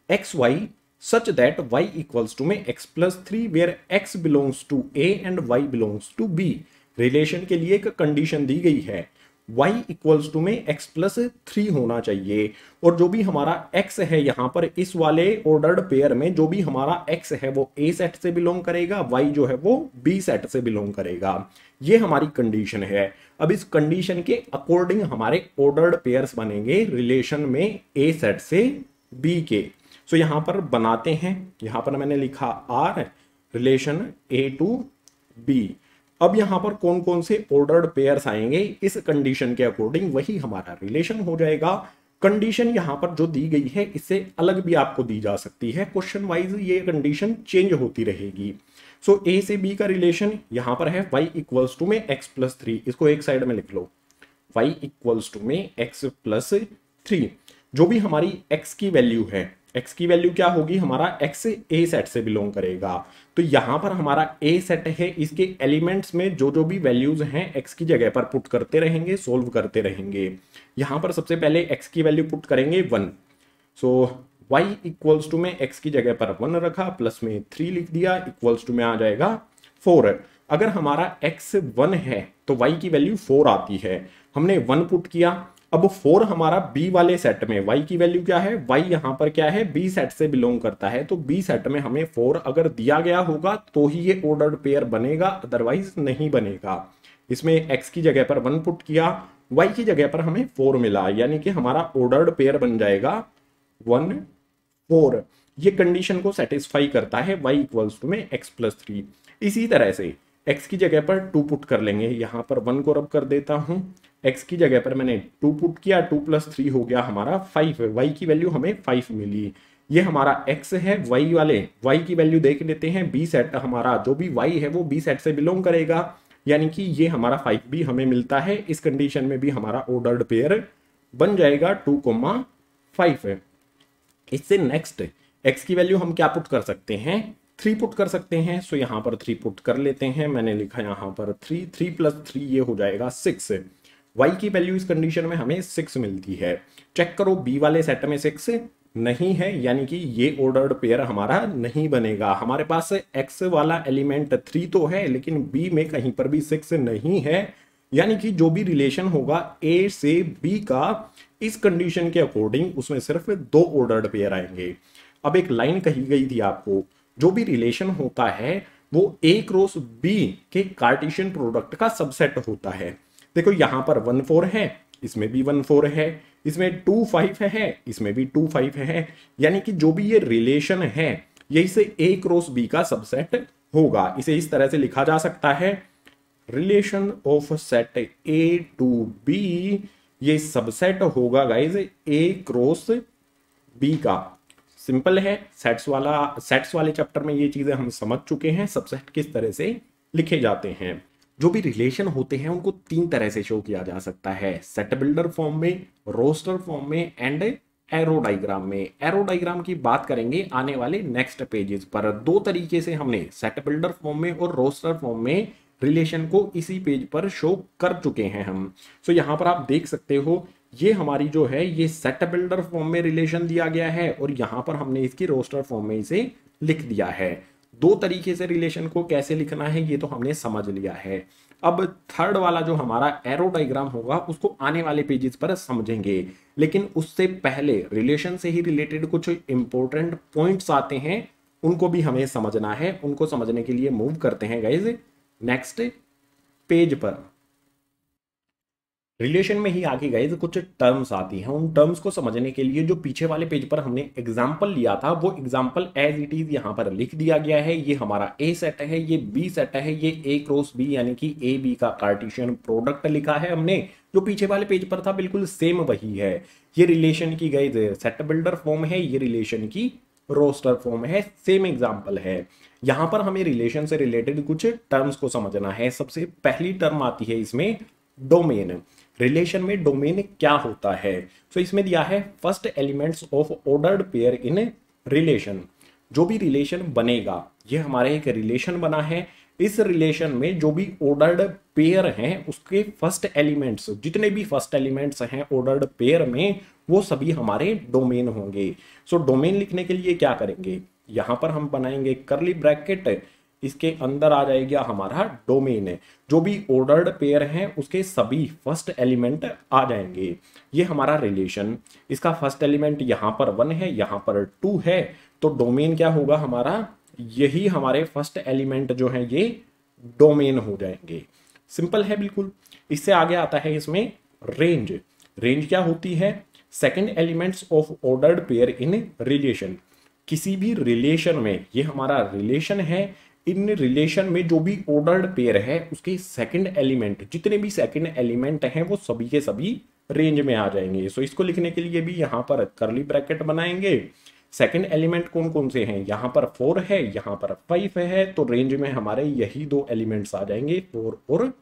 x y such that y equals to में x+3 where x belongs to A and y belongs to B. Relation के लिए एक कंडीशन दी गई है, y इक्वल्स टू में x+3 होना चाहिए, और जो भी हमारा x है यहाँ पर इस वाले ऑर्डर्ड पेयर में, जो भी हमारा x है वो a सेट से बिलोंग करेगा, y जो है वो b सेट से बिलोंग करेगा। ये हमारी कंडीशन है। अब इस कंडीशन के अकॉर्डिंग हमारे ऑर्डर्ड पेयर्स बनेंगे रिलेशन में a सेट से b के। सो यहाँ पर बनाते हैं, यहाँ पर मैंने लिखा r relation a to b। अब यहां पर कौन कौन से ऑर्डर्ड पेयर्स आएंगे इस कंडीशन के अकॉर्डिंग, वही हमारा रिलेशन हो जाएगा। कंडीशन यहां पर जो दी गई है इससे अलग भी आपको दी जा सकती है, क्वेश्चन वाइज ये कंडीशन चेंज होती रहेगी। सो ए से बी का रिलेशन यहां पर है y इक्वल्स टू में x+3, इसको एक साइड में लिख लो, y इक्वल्स टू में x+3। जो भी हमारी x की वैल्यू है, x की वैल्यू क्या होगी, हमारा x a सेट से बिलोंग करेगा। तो यहां पर हमारा a सेट है, इसके एलिमेंट्स में जो जो भी वैल्यूज हैं x की जगह पर पुट करते रहेंगे, सोल्व करते रहेंगे। यहां पर सबसे पहले x की वैल्यू पुट करेंगे 1। सो y इक्वल्स टू में x की जगह पर 1 रखा, प्लस में 3 लिख दिया, इक्वल्स टू में आ जाएगा 4। अगर हमारा x 1 है तो y की वैल्यू 4 आती है, हमने 1 पुट किया। अब 4 हमारा बी वाले सेट में, y की वैल्यू क्या है, y यहां पर क्या है, बी सेट से बिलोंग करता है, तो बी सेट में हमें 4 अगर दिया गया होगा तो ही ये ऑर्डर्ड पेयर बनेगा, अदरवाइज नहीं बनेगा। इसमें x की जगह पर 1 पुट किया, y की जगह पर हमें 4 मिला, यानी कि हमारा ऑर्डर्ड पेयर बन जाएगा 1 4। ये कंडीशन को सेटिस्फाई करता है y इक्वल्स टू में x+3। इसी तरह से x की जगह पर 2 पुट कर लेंगे, यहां पर 1 को रब कर देता हूं, x की जगह पर मैंने 2 पुट किया, 2 + 3 हो गया हमारा 5, y की वैल्यू हमें 5 मिली। ये हमारा x है, y की वैल्यू देख लेते हैं, b सेट हमारा जो भी y है वो b सेट से बिलोंग करेगा, यानी कि ये हमारा 5 भी हमें मिलता है। इस कंडीशन में भी हमारा ऑर्डर्ड पेयर बन जाएगा 2,5 है। इससे नेक्स्ट x की वैल्यू हम क्या पुट कर सकते हैं, 3 पुट कर सकते हैं। सो यहां पर 3 पुट कर लेते हैं, मैंने लिखा यहां पर 3, 3 + 3 ये हो जाएगा 6। y की वैल्यू इस कंडीशन में हमें 6 मिलती है। चेक करो b वाले सेट में 6 नहीं है, यानी कि ये ऑर्डर्ड पेयर हमारा नहीं बनेगा। हमारे पास x वाला एलिमेंट 3 तो है, लेकिन b में कहीं पर भी 6 नहीं है, यानी कि जो भी रिलेशन होगा a से b का इस कंडीशन के अकॉर्डिंग उसमें सिर्फ 2 ऑर्डर्ड पेयर आएंगे। अब एक लाइन कही गई थी आपको, जो भी रिलेशन होता है वो a क्रॉस b के कार्टेशियन प्रोडक्ट का सबसेट होता है। देखो यहां पर 1 4 है, इसमें भी 1 4 है, इसमें 2 5 है, इसमें भी 2 5 है, यानी कि जो भी ये रिलेशन है यही से a क्रॉस b का सबसेट होगा। इसे इस तरह से लिखा जा सकता है, relation of set a to b, ये सबसेट होगा गाइज a क्रॉस b का। सिंपल है, सेट्स वाले चैप्टर में ये चीजें हम समझ चुके हैं, सबसेट किस तरह से लिखे जाते हैं। जो भी रिलेशन होते हैं उनको 3 तरह से शो किया जा सकता है, सेट बिल्डर फॉर्म में, रोस्टर फॉर्म में एंड एरो डायग्राम में। एरो डायग्राम की बात करेंगे आने वाले नेक्स्ट पेजेस पर। 2 तरीके से हमने सेट बिल्डर फॉर्म में और रोस्टर फॉर्म में रिलेशन को इसी पेज पर शो कर चुके हैं हम। सो यहां पर आप देख सकते हो, ये हमारी जो है ये सेट बिल्डर फॉर्म में रिलेशन दिया गया है और यहां पर हमने इसकी रोस्टर फॉर्म में इसे लिख दिया है। 2 तरीके से रिलेशन को कैसे लिखना है ये तो हमने समझ लिया है। अब थर्ड वाला जो हमारा एरो डायग्राम होगा उसको आने वाले पेजेस पर समझेंगे, लेकिन उससे पहले रिलेशन से ही रिलेटेड कुछ इंपॉर्टेंट पॉइंट्स आते हैं, उनको भी हमें समझना है। उनको समझने के लिए मूव करते हैं गाइज नेक्स्ट पेज पर। रिलेशन में ही आगे गाइज कुछ टर्म्स आती हैं, उन टर्म्स को समझने के लिए जो पीछे वाले पेज पर हमने एग्जाम्पल लिया था वो एग्जाम्पल एज इट इज यहाँ पर लिख दिया गया है। ये हमारा ए सेट है, ये बी सेट है, ये ए क्रॉस बी यानी कि ए बी का कार्टेशियन प्रोडक्ट लिखा है हमने, जो पीछे वाले पेज पर था बिल्कुल सेम वही है। ये रिलेशन की गाइज सेट बिल्डर फॉर्म है, ये रिलेशन की रोस्टर फॉर्म है, सेम एग्जाम्पल है। यहां पर हमें रिलेशन से रिलेटेड कुछ टर्म्स को समझना है। सबसे पहली टर्म आती है इसमें डोमेन। रिलेशन में डोमेन क्या होता है, सो इसमें दिया है first elements of ordered pair in relation. जो भी रिलेशन बनेगा, ये हमारे एक रिलेशन बना है, इस रिलेशन में जो भी ऑर्डर्ड पेयर हैं उसके फर्स्ट एलिमेंट्स, जितने भी फर्स्ट एलिमेंट्स हैं ऑर्डर्ड पेयर में वो सभी हमारे डोमेन होंगे। सो डोमेन लिखने के लिए क्या करेंगे, यहां पर हम बनाएंगे करली ब्रैकेट, इसके अंदर आ जाएगा हमारा डोमेन है, जो भी ऑर्डर्ड पेयर हैं उसके सभी फर्स्ट एलिमेंट आ जाएंगे। ये हमारा रिलेशन, इसका फर्स्ट एलिमेंट यहां पर 1 है, यहां पर 2 है, तो डोमेन क्या होगा हमारा, यही हमारे फर्स्ट एलिमेंट जो है ये डोमेन हो जाएंगे। सिंपल है बिल्कुल। इससे आगे आता है इसमें रेंज। रेंज क्या होती है, second elements of ordered pair in relation. किसी भी रिलेशन में, ये हमारा रिलेशन है, इन रिलेशन में जो भी ऑर्डर्ड पेयर है उसके सेकंड एलिमेंट, जितने भी सेकंड एलिमेंट हैं वो सभी के सभी रेंज में आ जाएंगे। सो इसको लिखने के लिए भी यहाँ पर करली ब्रैकेट बनाएंगे। सेकंड एलिमेंट कौन कौन से हैं, यहाँ पर 4 है, यहाँ पर 5 है, तो रेंज में हमारे यही 2 एलिमेंट्स आ जाएंगे, 4 और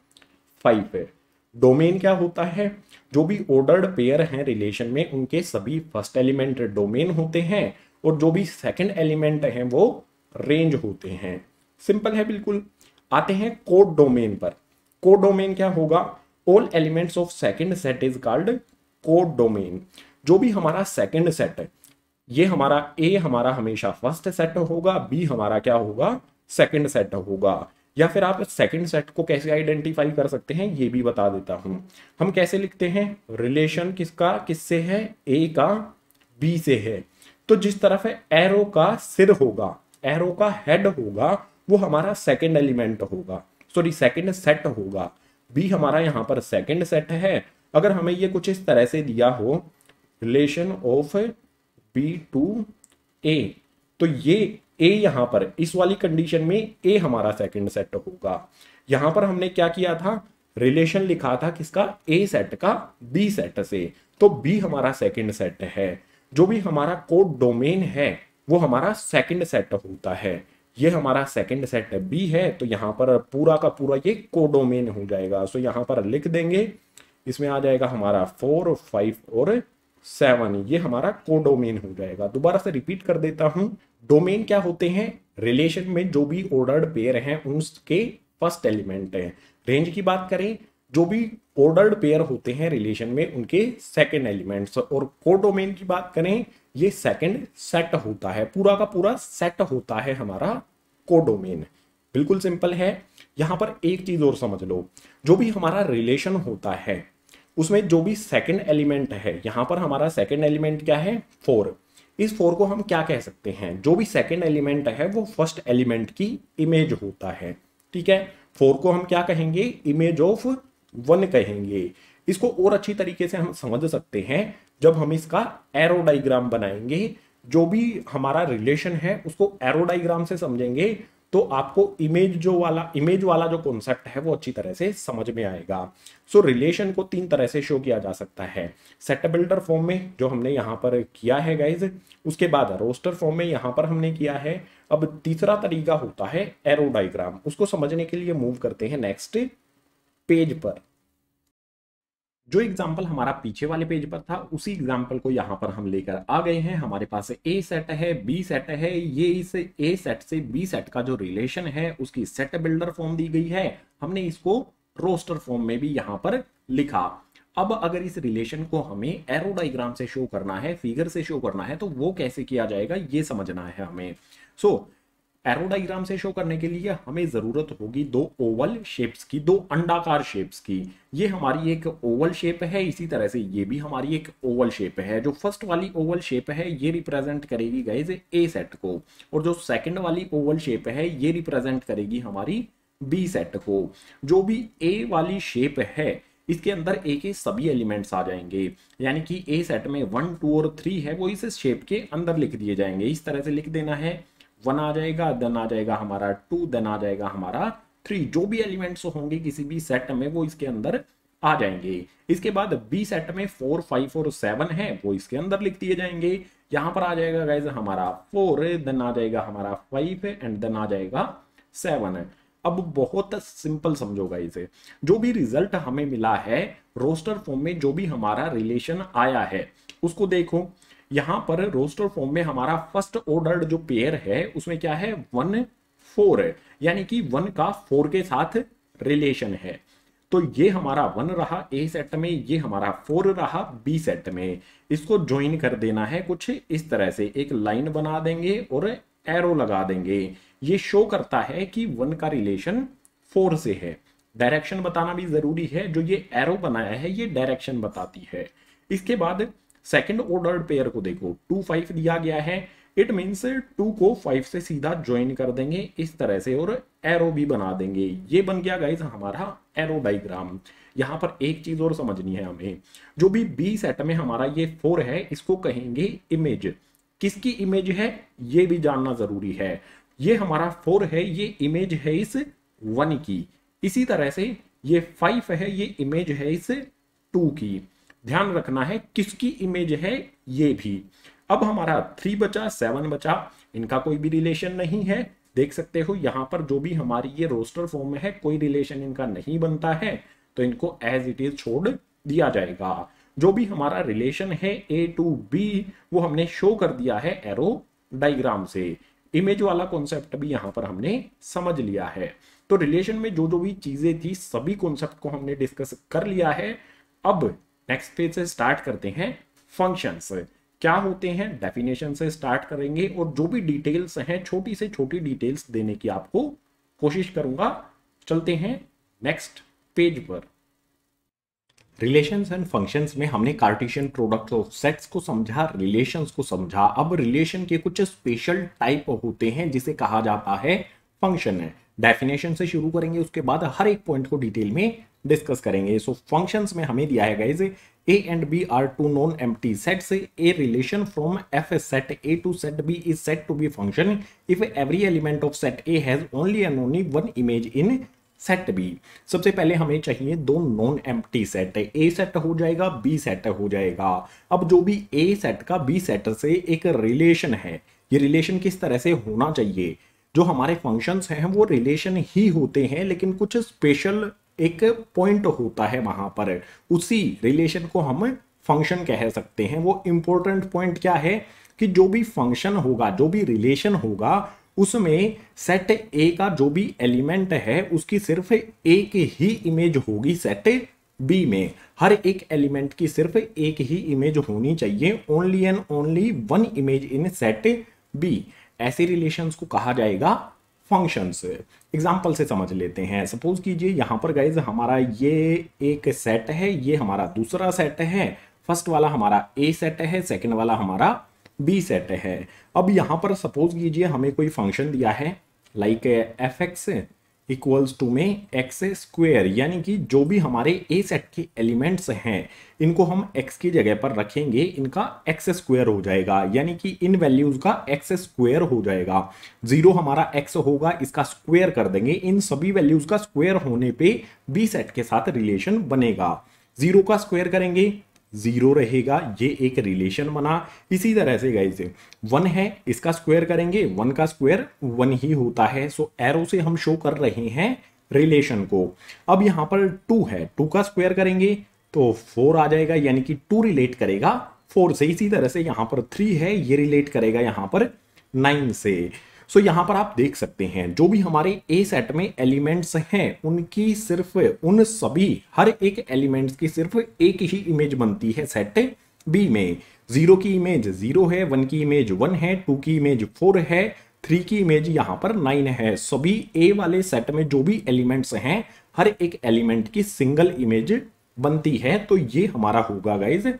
5 है। डोमेन क्या होता है, जो भी ऑर्डर्ड पेयर हैं रिलेशन में उनके सभी फर्स्ट एलिमेंट डोमेन होते हैं और जो भी सेकंड एलिमेंट हैं वो रेंज होते हैं। सिंपल है बिल्कुल। आते हैं कोड डोमेन पर। कोड डोमेन क्या होगा, all elements of second set is called code domain. जो भी हमारा सेकंड सेट है, ये हमारा ए हमारा हमेशा फर्स्ट सेट होगा, बी हमारा क्या होगा सेकंड सेट होगा। या फिर आप सेकंड सेट को कैसे आइडेंटिफाई कर सकते हैं ये भी बता देता हूं। हम कैसे लिखते हैं, रिलेशन किसका किससे है, ए का बी से है, तो जिस तरफ है एरो का सिर होगा, एरो का हेड होगा, वो हमारा सेकंड एलिमेंट होगा, सॉरी सेकंड सेट होगा। बी हमारा यहाँ पर सेकंड सेट है, अगर हमें ये कुछ इस तरह से दिया हो, रिलेशन ऑफ बी टू ए, तो ये ए यहां पर इस वाली कंडीशन में ए हमारा सेकंड सेट होगा। यहां पर हमने क्या किया था, रिलेशन लिखा था किसका, ए सेट का बी सेट से, तो बी हमारा सेकंड सेट है। जो भी हमारा कोड डोमेन है वो हमारा सेकंड सेट होता है। ये हमारा सेकंड सेट बी है, तो यहां पर पूरा का पूरा ये कोडोमेन हो जाएगा। सो यहां पर लिख देंगे, इसमें आ जाएगा हमारा 4, 5 और 7, ये हमारा कोडोमेन हो जाएगा। दोबारा से रिपीट कर देता हूं, डोमेन क्या होते हैं, रिलेशन में जो भी ऑर्डर्ड पेयर हैं उसके फर्स्ट एलिमेंट है। रेंज की बात करें, जो भी ऑर्डर्ड पेयर होते हैं रिलेशन में उनके सेकंड एलिमेंट्स। और कोडोमेन की बात करें, ये सेकंड सेट होता है, पूरा का पूरा सेट होता है हमारा कोडोमेन। बिल्कुल सिंपल है। यहां पर एक चीज और समझ लो, जो भी हमारा रिलेशन होता है उसमें जो भी सेकंड एलिमेंट है, यहां पर हमारा सेकंड एलिमेंट क्या है, 4। इस 4 को हम क्या कह सकते हैं, जो भी सेकंड एलिमेंट है वो फर्स्ट एलिमेंट की इमेज होता है। ठीक है, 4 को हम क्या कहेंगे, इमेज ऑफ 1 कहेंगे। इसको और अच्छी तरीके से हम समझ सकते हैं जब हम इसका एरो डायग्राम बनाएंगे। जो भी हमारा रिलेशन है उसको एरो डायग्राम से समझेंगे तो आपको इमेज वाला जो कॉन्सेप्ट है वो अच्छी तरह से समझ में आएगा। सो रिलेशन को 3 तरह से शो किया जा सकता है। सेट बिल्डर फॉर्म में जो हमने यहाँ पर किया है गाइज, उसके बाद रोस्टर फॉर्म में यहाँ पर हमने किया है। अब तीसरा तरीका होता है एरो डायग्राम। उसको समझने के लिए मूव करते हैं नेक्स्ट पेज पर। जो एग्जाम्पल हमारा पीछे वाले पेज पर था उसी एग्जाम्पल को यहाँ पर हम लेकर आ गए हैं। हमारे पास ए सेट है, बी सेट है। ये इस ए सेट से बी सेट का जो रिलेशन है उसकी सेट बिल्डर फॉर्म दी गई है। हमने इसको रोस्टर फॉर्म में भी यहाँ पर लिखा। अब अगर इस रिलेशन को हमें एरो डायग्राम से शो करना है, फिगर से शो करना है, तो वो कैसे किया जाएगा ये समझना है हमें। सो एरो डायग्राम से शो करने के लिए हमें जरूरत होगी 2 ओवल शेप्स की, 2 अंडाकार शेप्स की। ये हमारी एक ओवल शेप है, इसी तरह से ये भी हमारी एक ओवल शेप है। जो फर्स्ट वाली ओवल शेप है ये रिप्रेजेंट करेगी गाइस ए सेट को, और जो सेकंड वाली ओवल शेप है ये रिप्रेजेंट करेगी हमारी बी सेट को। जो भी ए वाली शेप है इसके अंदर ए के सभी एलिमेंट्स आ जाएंगे, यानी कि ए सेट में 1, 2 और 3 है वो इस शेप के अंदर लिख दिए जाएंगे। इस तरह से लिख देना है, 1 आ जाएगा, देन आ जाएगा हमारा 2, देन आ जाएगा हमारा 3। जो भी एलिमेंट्स होंगे किसी भी सेट में वो इसके अंदर आ जाएंगे। इसके बाद बी सेट में 4, 5 और 7 है वो इसके अंदर लिख दिए जाएंगे। यहां पर आ जाएगा गाइज हमारा 4, देन आ जाएगा हमारा 5 एंड देन आ जाएगा 7। अब बहुत सिंपल समझोगा इसे, जो भी रिजल्ट हमें मिला है रोस्टर फॉर्म में, जो भी हमारा रिलेशन आया है उसको देखो। यहां पर रोस्टर फॉर्म में हमारा फर्स्ट ऑर्डर जो पेयर है उसमें क्या है, 1, 4 है, यानी कि 1 का 4 के साथ रिलेशन है। तो ये हमारा 1 रहा ए सेट में, ये हमारा 4 रहा बी सेट में। इसको ज्वाइन कर देना है कुछ इस तरह से, एक लाइन बना देंगे और एरो लगा देंगे। ये शो करता है कि 1 का रिलेशन 4 से है। डायरेक्शन बताना भी जरूरी है, जो ये एरो बनाया है ये डायरेक्शन बताती है। इसके बाद सेकंड ऑर्डर्ड पेयर को देखो, 2, 5 दिया गया है, इट मीन्स 2 को 5 से सीधा ज्वाइन कर देंगे इस तरह से और एरो भी बना देंगे। ये बन गया गाइस हमारा एरो डायग्राम। यहां पर एक चीज और समझनी है हमें, जो भी बी सेट में हमारा ये 4 है इसको कहेंगे इमेज। किसकी इमेज है ये भी जानना जरूरी है। ये हमारा 4 है, ये इमेज है इस 1 की। इसी तरह से ये 5 है, ये इमेज है इस 2 की। ध्यान रखना है किसकी इमेज है ये भी। अब हमारा 3 बचा, 7 बचा, इनका कोई भी रिलेशन नहीं है। देख सकते हो यहां पर जो भी हमारी ये रोस्टर फॉर्म में है कोई रिलेशन इनका नहीं बनता है, तो इनको एज इट इज छोड़ दिया जाएगा। जो भी हमारा रिलेशन है ए टू बी वो हमने शो कर दिया है एरो डायग्राम से। इमेज वाला कॉन्सेप्ट भी यहां पर हमने समझ लिया है। तो रिलेशन में जो जो भी चीजें थी सभी कॉन्सेप्ट को हमने डिस्कस कर लिया है। अब नेक्स्ट पेज से स्टार्ट करते हैं फंक्शंस क्या होते हैं, डेफिनेशन से स्टार्ट करेंगे और जो भी डिटेल्स हैं छोटी से छोटी डिटेल्स देने की आपको कोशिश करूंगा। चलते हैं नेक्स्ट पेज पर। रिलेशंस एंड फंक्शंस में हमने कार्टेशियन प्रोडक्ट ऑफ सेट्स को समझा, रिलेशंस को समझा। अब रिलेशन के कुछ स्पेशल टाइप होते हैं जिसे कहा जाता है फंक्शन है। डेफिनेशन से शुरू करेंगे, उसके बाद हर एक पॉइंट को डिटेल में डिस्कस करेंगे। सो फंक्शंस में हमें दिया है guys A and B are two non-empty sets. A relation from F set A to set B is said to be function if every element of set A has only and only one image in set B. सबसे पहले हमें चाहिए दो non empty set, A set हो जाएगा, B set हो जाएगा। अब जो भी A सेट का B सेट से एक रिलेशन है, ये रिलेशन किस तरह से होना चाहिए? जो हमारे फंक्शंस हैं वो रिलेशन ही होते हैं, लेकिन कुछ स्पेशल एक पॉइंट होता है वहां पर, उसी रिलेशन को हम फंक्शन कह सकते हैं। वो इंपॉर्टेंट पॉइंट क्या है कि जो भी फंक्शन होगा, जो भी रिलेशन होगा, उसमें सेट ए का जो भी एलिमेंट है उसकी सिर्फ एक ही इमेज होगी सेट बी में। हर एक एलिमेंट की सिर्फ एक ही इमेज होनी चाहिए, only and only one image in set B. ऐसे रिलेशंस को कहा जाएगा फंक्शंस। एग्जाम्पल से समझ लेते हैं। सपोज कीजिए यहां पर गाइज हमारा ये एक सेट है, ये हमारा दूसरा सेट है। फर्स्ट वाला हमारा ए सेट है, सेकंड वाला हमारा बी सेट है। अब यहां पर सपोज कीजिए हमें कोई फंक्शन दिया है like f x equals to में एक्स स्क्वेयर, यानी कि जो भी हमारे ए सेट के एलिमेंट्स हैं इनको हम एक्स की जगह पर रखेंगे, इनका एक्स स्क्वेयर हो जाएगा, यानी कि इन वैल्यूज का एक्स स्क्वेयर हो जाएगा। जीरो हमारा एक्स होगा, इसका स्क्वेयर कर देंगे, इन सभी वैल्यूज का स्क्वेयर होने पे बी सेट के साथ रिलेशन बनेगा। जीरो का स्क्वेयर करेंगे, जीरो रहेगा, ये एक रिलेशन बना। इसी तरह से गाइस वन है, इसका स्क्वायर करेंगे, वन का स्क्वायर वन ही होता है। सो एरो से हम शो कर रहे हैं रिलेशन को। अब यहां पर टू है, टू का स्क्वायर करेंगे तो फोर आ जाएगा, यानी कि टू रिलेट करेगा फोर से। इसी तरह से यहां पर थ्री है, ये रिलेट करेगा यहां पर नाइन से। सो यहां पर आप देख सकते हैं जो भी हमारे ए सेट में एलिमेंट्स हैं उनकी सिर्फ उन सभी हर एक एलिमेंट्स की सिर्फ एक ही इमेज बनती है सेट बी में। जीरो की इमेज जीरो है, वन की इमेज वन है, टू की इमेज फोर है, थ्री की इमेज यहां पर नाइन है। सभी ए वाले सेट में जो भी एलिमेंट्स हैं हर एक एलिमेंट की सिंगल इमेज बनती है। तो ये हमारा होगा गाइज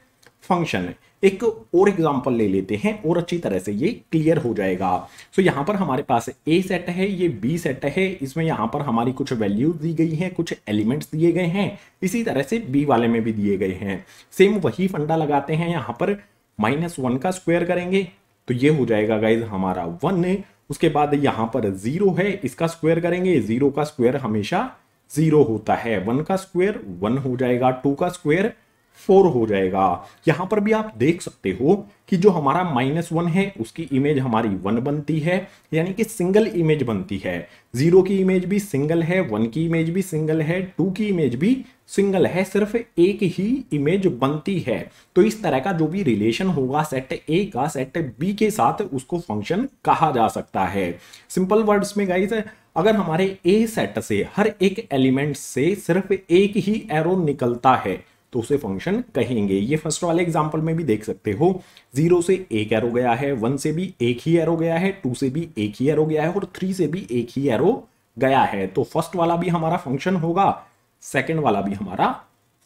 फंक्शन। एक और एग्जांपल ले लेते हैं और अच्छी तरह से ये क्लियर हो जाएगा। सो यहां पर हमारे पास ए सेट है, ये बी सेट है, इसमें यहां पर हमारी कुछ वैल्यूज दी गई हैं, कुछ एलिमेंट्स दिए गए हैं, इसी तरह से बी वाले में भी दिए गए हैं। सेम वही फंडा लगाते हैं, यहां पर माइनस वन का स्क्वायर करेंगे तो ये हो जाएगा गाइज हमारा वन। उसके बाद यहां पर जीरो है, इसका स्क्वायर करेंगे, जीरो का स्क्वायर हमेशा जीरो होता है, वन का स्क्वायर वन हो जाएगा, टू का स्क्वायर फोर हो जाएगा। यहां पर भी आप देख सकते हो कि जो हमारा माइनस वन है उसकी इमेज हमारी वन बनती है, यानी कि सिंगल इमेज बनती है। जीरो की इमेज भी सिंगल है, वन की इमेज भी सिंगल है, टू की इमेज भी सिंगल है, सिर्फ एक ही इमेज बनती है। तो इस तरह का जो भी रिलेशन होगा सेट ए का सेट बी के साथ उसको फंक्शन कहा जा सकता है। सिंपल वर्ड्स में गाइस अगर हमारे ए सेट से हर एक एलिमेंट से सिर्फ एक ही एरो निकलता है तो उसे फंक्शन कहेंगे। ये फर्स्ट वाले एग्जांपल में भी देख सकते हो, जीरो से एक एरो गया है, वन से भी एक ही एरो गया है, टू से भी एक ही एरो गया है और थ्री से भी एक ही एरो गया है। तो फर्स्ट वाला भी हमारा फंक्शन होगा, सेकंड वाला भी हमारा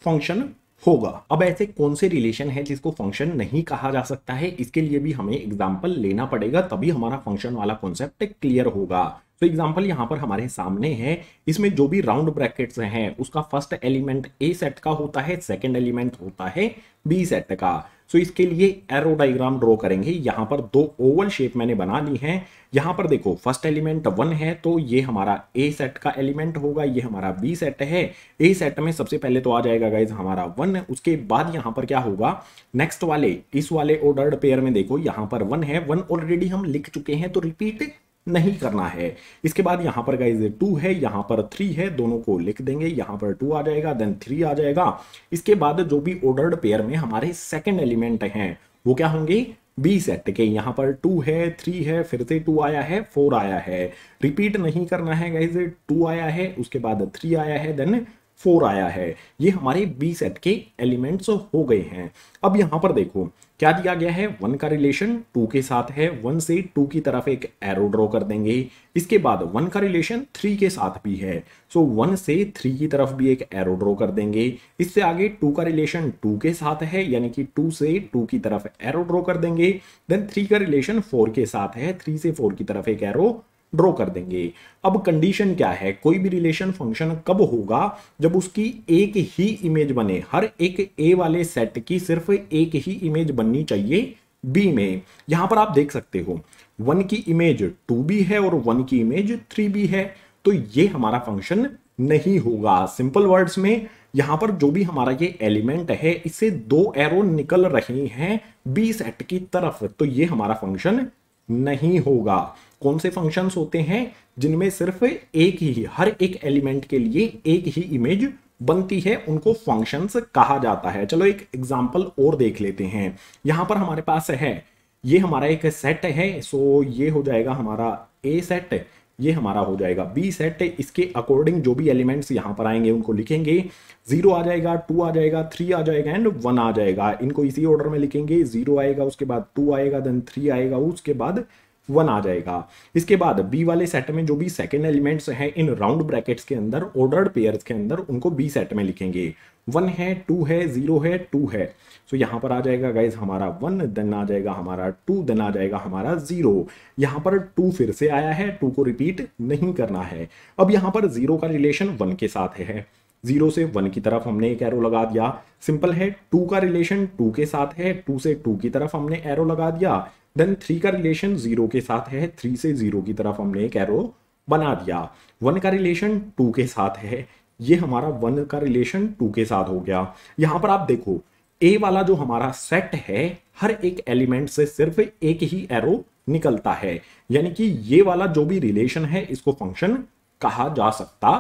फंक्शन होगा। अब ऐसे कौन से रिलेशन है जिसको फंक्शन नहीं कहा जा सकता है, इसके लिए भी हमें एग्जाम्पल लेना पड़ेगा, तभी हमारा फंक्शन वाला कॉन्सेप्ट क्लियर होगा। तो एग्जाम्पल यहां पर हमारे सामने है, इसमें जो भी राउंड ब्रैकेट्स हैं उसका फर्स्ट एलिमेंट ए सेट का होता है, सेकंड एलिमेंट होता है बी सेट का। सो इसके लिए एरो डायग्राम ड्रॉ करेंगे। यहां पर दो ओवल शेप मैंने बना ली हैं। यहां पर देखो फर्स्ट एलिमेंट वन है तो ये हमारा ए सेट का एलिमेंट होगा, ये हमारा बी सेट है। ए सेट में सबसे पहले तो आ जाएगा गाइज हमारा वन, उसके बाद यहां पर क्या होगा नेक्स्ट वाले इस वाले ऑर्डर्ड पेयर में देखो यहां पर वन है, वन ऑलरेडी हम लिख चुके हैं तो रिपीट नहीं करना है। इसके बाद यहां पर गाइज टू है, यहां पर थ्री है, दोनों को लिख देंगे, यहां पर टू आ जाएगा देन थ्री आ जाएगा। इसके बाद जो भी ऑर्डर्ड पेयर में हमारे सेकंड एलिमेंट हैं वो क्या होंगे बी सेट के। यहां पर टू है, थ्री है, फिर से टू आया है, फोर आया है, रिपीट नहीं करना है गाइज। टू आया है, उसके बाद थ्री आया है, देन फोर आया है। ये हमारे बी सेट के एलिमेंट्स हो गए हैं। अब यहां पर देखो क्या दिया गया है, वन का रिलेशन टू के साथ है, वन से टू की तरफ एक एरो ड्रॉ कर देंगे। इसके बाद वन का रिलेशन थ्री के साथ भी है, सो वन से थ्री की तरफ भी एक एरो ड्रॉ कर देंगे। इससे आगे टू का रिलेशन टू के साथ है, यानी कि टू से टू की तरफ एरो ड्रॉ कर देंगे। देन थ्री का रिलेशन फोर के साथ है, थ्री से फोर की तरफ एक एरो ड्रॉ कर देंगे। अब कंडीशन क्या है, कोई भी रिलेशन फंक्शन कब होगा, जब उसकी एक ही इमेज बने, हर एक ए वाले सेट की सिर्फ एक ही इमेज बननी चाहिए बी में। यहां पर आप देख सकते हो 1 की इमेज 2b है और 1 की इमेज 3b है, तो ये हमारा फंक्शन नहीं होगा। सिंपल वर्ड्स में यहां पर जो भी हमारा ये एलिमेंट है इससे 2 एरो निकल रहे हैं बी सेट की तरफ, तो ये हमारा फंक्शन नहीं होगा। कौन से फंक्शंस होते हैं जिनमें सिर्फ एक ही, हर एक एलिमेंट के लिए एक ही इमेज बनती है, उनको फंक्शंस कहा जाता है। चलो एक एग्जांपल और देख लेते हैं। यहां पर हमारे पास है, ये हमारा एक सेट है, सो ये हो जाएगा हमारा ए सेट, ये हमारा हो जाएगा बी सेट। इसके अकॉर्डिंग जो भी एलिमेंट्स यहां पर आएंगे उनको लिखेंगे, 0 आ जाएगा, 2 आ जाएगा, 3 आ जाएगा एंड 1 आ जाएगा। इनको इसी ऑर्डर में लिखेंगे, 0 आएगा, उसके बाद 2 आएगा, देन 3 आएगा, उसके बाद 1 आ जाएगा। इसके बाद बी वाले सेट में जो भी सेकंड एलिमेंट्स हैं इन राउंड ब्रैकेट्स के अंदर, ऑर्डर्ड पेयर्स के अंदर, उनको बी सेट में लिखेंगे। 1 है, 2 है, 0 है, 2 है, तो यहां पर आ जाएगा गाइज हमारा 1, देन आ जाएगा हमारा 2, देन आ जाएगा हमारा 0। यहां पर 2 फिर से आया है, 2 को रिपीट नहीं करना है। अब यहां पर 0 का रिलेशन 1 के साथ है, 0 से 1 की तरफ हमने एक एरो लगा दिया। सिंपल है। 2 का रिलेशन 2 के साथ है, 2 से 2 की तरफ हमने एरो लगा दिया। देन 3 का रिलेशन 0 के साथ है, 3 से 0 की तरफ हमने एक एरो बना दिया। 1 का रिलेशन 2 के साथ है, ये हमारा 1 का रिलेशन 2 के साथ हो गया। यहां पर आप देखो ए वाला जो हमारा सेट है, हर एक एलिमेंट से सिर्फ एक ही एरो निकलता है, यानी कि ये वाला जो भी रिलेशन है इसको फंक्शन कहा जा सकता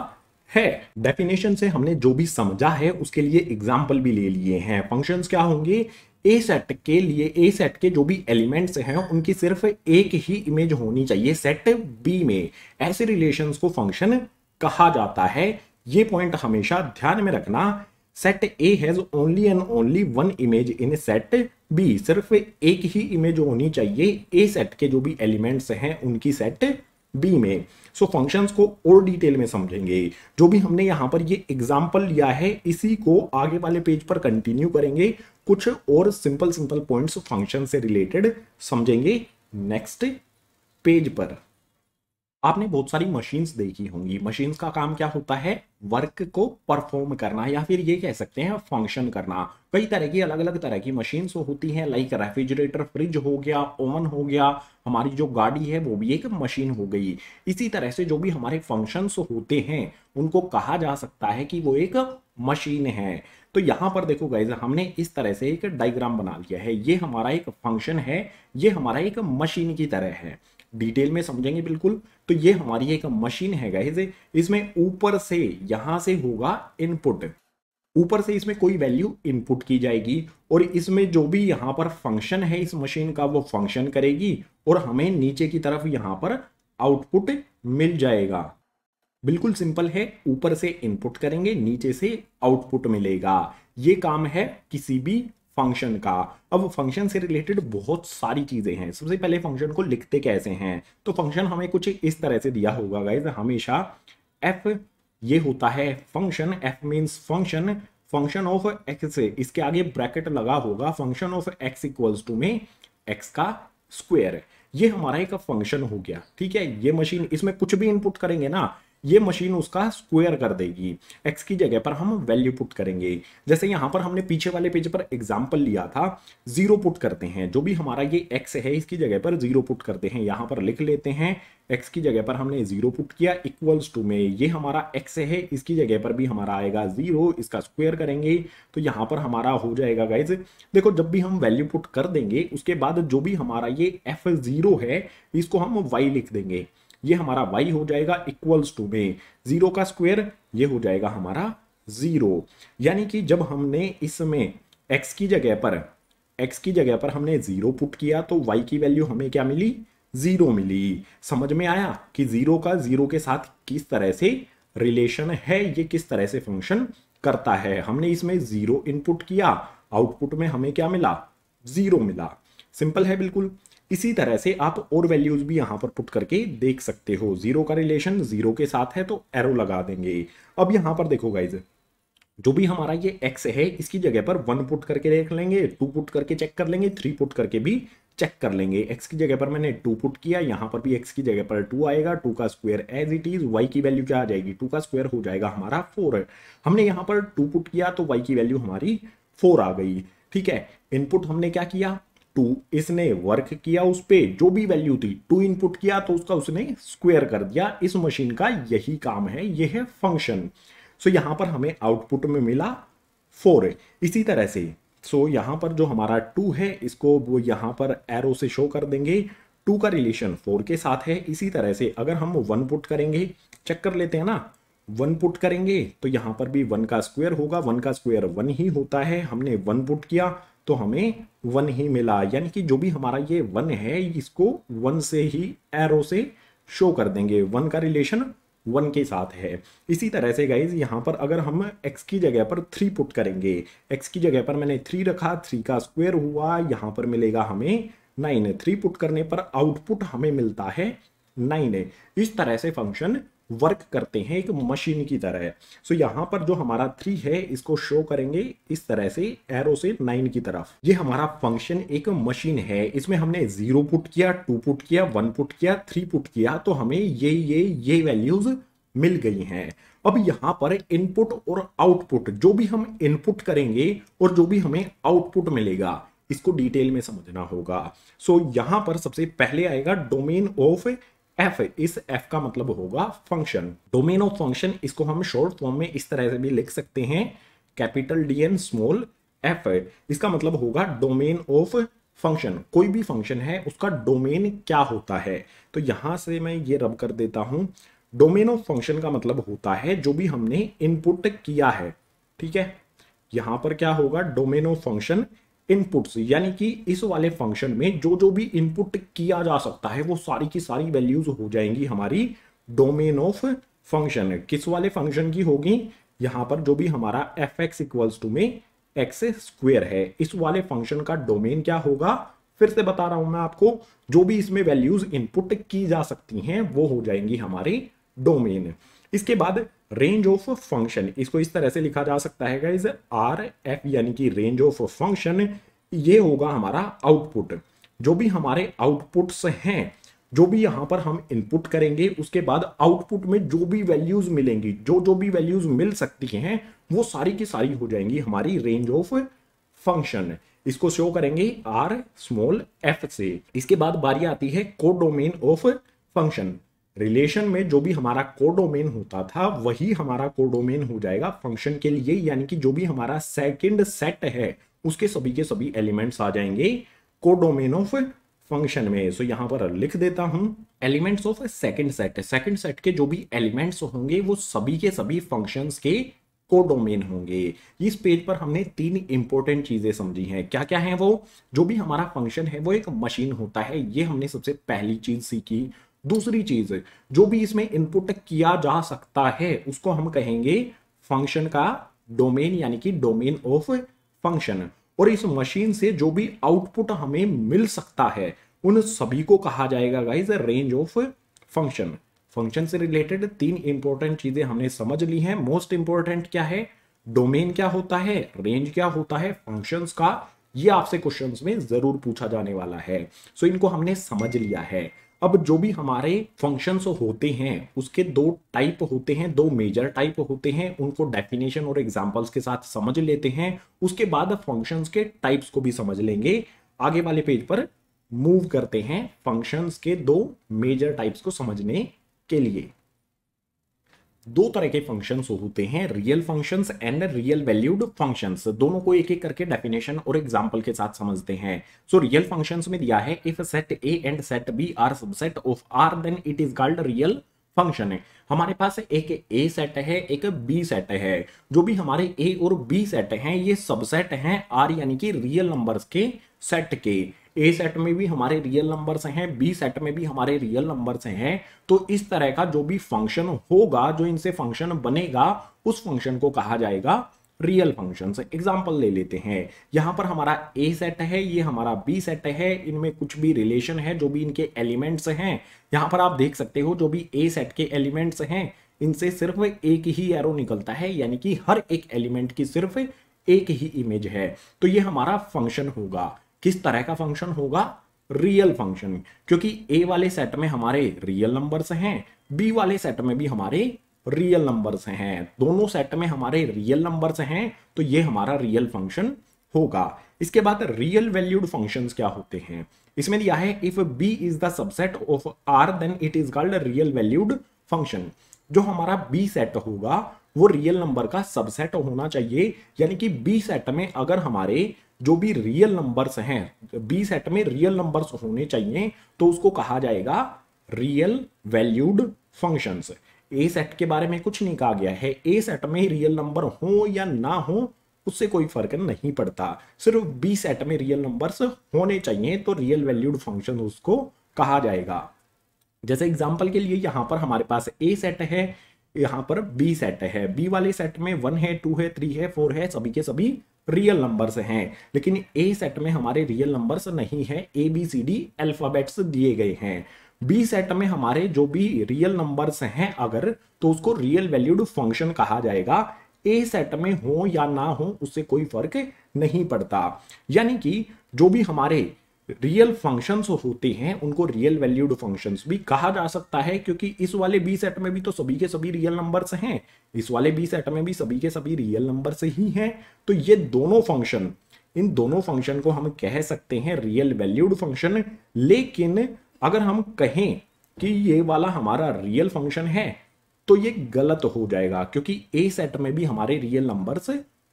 है। डेफिनेशन से हमने जो भी समझा है उसके लिए एग्जाम्पल भी ले लिए हैं। फंक्शंस क्या होंगे, ए सेट के लिए, ए सेट के जो भी एलिमेंट्स हैं उनकी सिर्फ एक ही इमेज होनी चाहिए सेट बी में, ऐसे रिलेशंस को फंक्शन कहा जाता है। ये पॉइंट हमेशा ध्यान में रखना। Set A has only and only 1 image in set B, सिर्फ एक ही इमेज होनी चाहिए ए सेट के जो भी एलिमेंट्स हैं उनकी सेट बी में। सो फंक्शंस को और डिटेल में समझेंगे। जो भी हमने यहां पर ये एग्जांपल लिया है इसी को आगे वाले पेज पर कंटिन्यू करेंगे, कुछ और सिंपल सिंपल पॉइंट्स फंक्शन से रिलेटेड समझेंगे नेक्स्ट पेज पर। आपने बहुत सारी मशीन्स देखी होंगी। मशीन्स का काम क्या होता है, वर्क को परफॉर्म करना, या फिर ये कह सकते हैं फंक्शन करना। कई तरह की अलग अलग तरह की मशीन्स होती हैं, लाइक रेफ्रिजरेटर, फ्रिज हो गया, ओवन हो गया, हमारी जो गाड़ी है वो भी एक मशीन हो गई। इसी तरह से जो भी हमारे फंक्शंस होते हैं उनको कहा जा सकता है कि वो एक मशीन है। तो यहां पर देखो गाइज, हमने इस तरह से एक डायग्राम बना लिया है। ये हमारा एक फंक्शन है, ये हमारा एक मशीन की तरह है। डिटेल में समझेंगे बिल्कुल। तो ये हमारी एक मशीन है गाइज, इसमें ऊपर से यहां से होगा इनपुट, ऊपर से इसमें कोई वैल्यू इनपुट की जाएगी और इसमें जो भी यहां पर फंक्शन है इस मशीन का वो फंक्शन करेगी और हमें नीचे की तरफ यहां पर आउटपुट मिल जाएगा। बिल्कुल सिंपल है, ऊपर से इनपुट करेंगे, नीचे से आउटपुट मिलेगा। ये काम है किसी भी फंक्शन का। अब फंक्शन से रिलेटेड बहुत सारी चीजें हैं। सबसे पहले फंक्शन को लिखते कैसे हैं, तो फंक्शन हमें कुछ इस तरह से दिया होगा गाइस, हमेशा एफ ये होता है function, f means function, function of x से इसके आगे ब्रैकेट लगा होगा, function of x equals to में एक्स का स्क्वायर। ये हमारा एक फंक्शन हो गया, ठीक है। ये मशीन, इसमें कुछ भी इनपुट करेंगे ना, ये मशीन उसका स्क्वायर कर देगी। एक्स की जगह पर हम वैल्यू पुट करेंगे। जैसे यहां पर हमने पीछे वाले पेज पर एग्जांपल लिया था, 0 पुट करते हैं। जो भी हमारा ये एक्स है इसकी जगह पर 0 पुट करते हैं। यहां पर लिख लेते हैं एक्स की जगह पर हमने 0 पुट किया, इक्वल्स टू में ये हमारा एक्स है, इसकी जगह पर भी हमारा आएगा 0, इसका स्क्वायर करेंगे तो यहां पर हमारा हो जाएगा गाइज। देखो जब भी हम वैल्यू पुट कर देंगे उसके बाद जो भी हमारा ये f0 है इसको हम y लिख देंगे। ये हमारा y हो जाएगा इक्वल्स टू में 0 का स्क्वायर, ये हो जाएगा हमारा 0। यानी कि जब हमने इसमें x की जगह पर हमने 0 पुट किया तो y की वैल्यू हमें क्या मिली, 0 मिली। समझ में आया कि 0 का 0 के साथ किस तरह से रिलेशन है, ये किस तरह से फंक्शन करता है। हमने इसमें 0 इनपुट किया, आउटपुट में हमें क्या मिला, 0 मिला। सिंपल है बिल्कुल। इसी तरह से आप और वैल्यूज भी यहां पर पुट करके देख सकते हो। 0 का रिलेशन 0 के साथ है तो एरो लगा देंगे। अब यहां पर देखो गाइज, जो भी हमारा ये x है इसकी जगह पर 1 पुट करके देख लेंगे, 2 पुट करके चेक कर लेंगे, 3 पुट करके भी चेक कर लेंगे। x की जगह पर मैंने 2 पुट किया, यहाँ पर भी x की जगह पर 2 आएगा, 2 का square as it is, y की वैल्यू क्या आ जाएगी, 2 का स्क्वायर हो जाएगा हमारा 4। हमने यहाँ पर 2 पुट किया तो y की वैल्यू हमारी 4 आ गई। ठीक है, इनपुट हमने क्या किया 2, इसने वर्क किया उस पे, जो भी वैल्यू थी 2 इनपुट किया तो उसका उसने स्क्वायर कर दिया। इस मशीन का यही काम है, यह है फंक्शन। सो यहां पर हमें आउटपुट में मिला 4। इसी तरह से यहां पर जो हमारा 2 है इसको वो यहां पर एरो से शो कर देंगे, 2 का रिलेशन 4 के साथ है। इसी तरह से अगर हम 1 पुट करेंगे, चेक कर लेते हैं ना, 1 पुट करेंगे तो यहां पर भी 1 का स्क्वायर होगा, 1 का स्क्वायर 1 ही होता है। हमने 1 पुट किया तो हमें 1 ही मिला, यानी कि जो भी हमारा ये 1 है इसको 1 से ही एरो से शो कर देंगे, 1 का रिलेशन 1 के साथ है। इसी तरह से गाइज यहाँ पर अगर हम x की जगह पर 3 पुट करेंगे, x की जगह पर मैंने 3 रखा, 3 का स्क्वायर हुआ, यहाँ पर मिलेगा हमें 9। 3 पुट करने पर आउटपुट हमें मिलता है 9। इस तरह से फंक्शन वर्क करते हैं एक मशीन की तरह। सो यहाँ पर जो हमारा 3 है इसको शो करेंगे इस तरह से एरो से 9 की तरफ। ये हमारा फंक्शन एक मशीन है, इसमें हमने 0 पुट किया, 2 पुट किया, 1 पुट किया, 3 पुट किया तो हमें ये वैल्यूज मिल गई हैं। अब यहाँ पर इनपुट और आउटपुट, जो भी हम इनपुट करेंगे और जो भी हमें आउटपुट मिलेगा इसको डिटेल में समझना होगा। सो यहाँ पर सबसे पहले आएगा डोमेन ऑफ f। इस f का मतलब होगा फंक्शन। डोमेन ऑफ फंक्शन इसको हम शॉर्ट फॉर्म में इस तरह से भी लिख सकते हैं, कैपिटल DN स्मॉल f। इसका मतलब होगा डोमेन ऑफ फंक्शन। कोई भी फंक्शन है उसका डोमेन क्या होता है, तो यहां से मैं ये रब कर देता हूं। डोमेन ऑफ फंक्शन का मतलब होता है जो भी हमने इनपुट किया है। ठीक है, यहां पर क्या होगा डोमेन ऑफ फंक्शन इनपुट्स, यानी कि इस वाले फंक्शन में जो भी इनपुट किया जा सकता है वो सारी की सारी वैल्यूज हो जाएंगी हमारी डोमेन ऑफ फंक्शन। किस वाले फंक्शन की होगी, यहां पर जो भी हमारा fx इक्वल्स टू में x स्क्वायर है, इस वाले फंक्शन का डोमेन क्या होगा, फिर से बता रहा हूं मैं आपको, जो भी इसमें वैल्यूज इनपुट की जा सकती हैं वो हो जाएंगी हमारे डोमेन। इसके बाद रेंज ऑफ फंक्शन, इसको इस तरह से लिखा जा सकता है गाइस RF, यानी कि रेंज ऑफ फंक्शन। ये होगा हमारा आउटपुट। जो भी हमारे आउटपुट्स हैं, जो भी यहां पर हम इनपुट करेंगे उसके बाद आउटपुट में जो भी वैल्यूज मिलेंगी, जो भी वैल्यूज मिल सकती हैं वो सारी की सारी हो जाएंगी हमारी रेंज ऑफ फंक्शन। इसको शो करेंगे R स्मॉल f से। इसके बाद बारी आती है कोडोमेन ऑफ फंक्शन। रिलेशन में जो भी हमारा कोडोमेन होता था वही हमारा कोडोमेन हो जाएगा फंक्शन के लिए, यानी कि जो भी हमारा सेकंड सेट है उसके सभी के सभी एलिमेंट्स आ जाएंगे कोडोमेन ऑफ फंक्शन में। सो यहां पर लिख देता हूं elements of second set. Second set के जो भी एलिमेंट्स होंगे वो सभी के सभी फंक्शंस के कोडोमेन होंगे। इस पेज पर हमने 3 इंपॉर्टेंट चीजें समझी हैं। क्या क्या है वो, जो भी हमारा फंक्शन है वो एक मशीन होता है, ये हमने सबसे पहली चीज सीखी। दूसरी चीज, जो भी इसमें इनपुट किया जा सकता है उसको हम कहेंगे फंक्शन का डोमेन, यानी कि डोमेन ऑफ फंक्शन। और इस मशीन से जो भी आउटपुट हमें मिल सकता है उन सभी को कहा जाएगा guys range of function. Function से रिलेटेड 3 इंपॉर्टेंट चीजें हमने समझ ली हैं। मोस्ट इंपॉर्टेंट क्या है, डोमेन क्या होता है, रेंज क्या होता है फंक्शंस का, ये आपसे क्वेश्चंस में जरूर पूछा जाने वाला है। सो इनको हमने समझ लिया है। अब जो भी हमारे फंक्शंस होते हैं उसके 2 टाइप होते हैं, 2 मेजर टाइप होते हैं, उनको डेफिनेशन और एग्जांपल्स के साथ समझ लेते हैं। उसके बाद फंक्शंस के टाइप्स को भी समझ लेंगे। आगे वाले पेज पर मूव करते हैं फंक्शंस के 2 मेजर टाइप्स को समझने के लिए। 2 तरह के फंक्शंस होते हैं, real functions and real valued functions. दोनों को एक एक करके डेफिनेशन और एग्जांपल के साथ समझते हैं। सो रियल फंक्शंस में दिया है if set A and set B are subset of R then it is called real function. हमारे पास एक A सेट है, एक B सेट है। जो भी हमारे A और B सेट हैं ये सबसेट हैं R यानी कि रियल नंबर्स के सेट के। A सेट में भी हमारे रियल नंबर्स हैं, B सेट में भी हमारे रियल नंबर्स हैं। तो इस तरह का जो भी फंक्शन होगा, जो इनसे फंक्शन बनेगा, उस फंक्शन को कहा जाएगा रियल फंक्शंस। एग्जांपल ले लेते हैं। यहां पर हमारा A सेट है, ये हमारा B सेट है, इनमें कुछ भी रिलेशन है, जो भी इनके एलिमेंट्स हैं यहां पर आप देख सकते हो। जो भी A सेट के एलिमेंट्स हैं इनसे सिर्फ एक ही एरो निकलता है, यानी कि हर एक एलिमेंट की सिर्फ एक ही इमेज है। तो ये हमारा फंक्शन होगा। किस तरह का फंक्शन होगा, रियल फंक्शन, क्योंकि ए वाले सेट में हमारे रियल नंबर्स हैं, बी वाले सेट में भी हमारे रियल नंबर्स हैं, दोनों सेट में हमारे रियल नंबर्स हैं, तो ये हमारा रियल फंक्शन होगा। इसके बाद रियल वैल्यूड फंक्शंस क्या होते हैं, इसमें दिया है if B is the subset of R then it is called real valued function. जो हमारा बी सेट होगा वो रियल नंबर का सबसेट होना चाहिए, यानी कि बी सेट में अगर हमारे जो भी रियल नंबर्स हैं, बी सेट में रियल नंबर्स होने चाहिए, तो उसको कहा जाएगा रियल वैल्यूड फंक्शंस। ए सेट के बारे में कुछ नहीं कहा गया है, ए सेट में रियल नंबर हो या ना हो उससे कोई फर्क नहीं पड़ता, सिर्फ बी सेट में रियल नंबर्स होने चाहिए तो रियल वैल्यूड फंक्शन उसको कहा जाएगा। जैसे एग्जांपल के लिए यहां पर हमारे पास ए सेट है, यहां पर बी सेट है, बी वाले सेट में 1 है, 2 है, 3 है, 4 है, सभी के सभी रियल नंबर्स हैं, लेकिन ए सेट में हमारे रियल नंबर्स नहीं है, A B C D alphabets दिए गए हैं। बी सेट में हमारे जो भी रियल नंबर्स हैं अगर, तो उसको रियल वैल्यूड फंक्शन कहा जाएगा। ए सेट में हो या ना हो उससे कोई फर्क नहीं पड़ता, यानी कि जो भी हमारे रियल फंक्शंस होते हैं उनको रियल वैल्यूड फंक्शंस भी कहा जा सकता है, क्योंकि इस वाले बी सेट में भी तो सभी के सभी रियल नंबर्स हैं, इस वाले बी सेट में भी सभी के सभी रियल नंबर्स ही हैं, तो ये दोनों फंक्शन, इन दोनों फंक्शन को हम कह सकते हैं रियल वैल्यूड फंक्शन। लेकिन अगर हम कहें कि ये वाला हमारा रियल फंक्शन है तो ये गलत हो जाएगा, क्योंकि ए सेट में भी हमारे रियल नंबर्स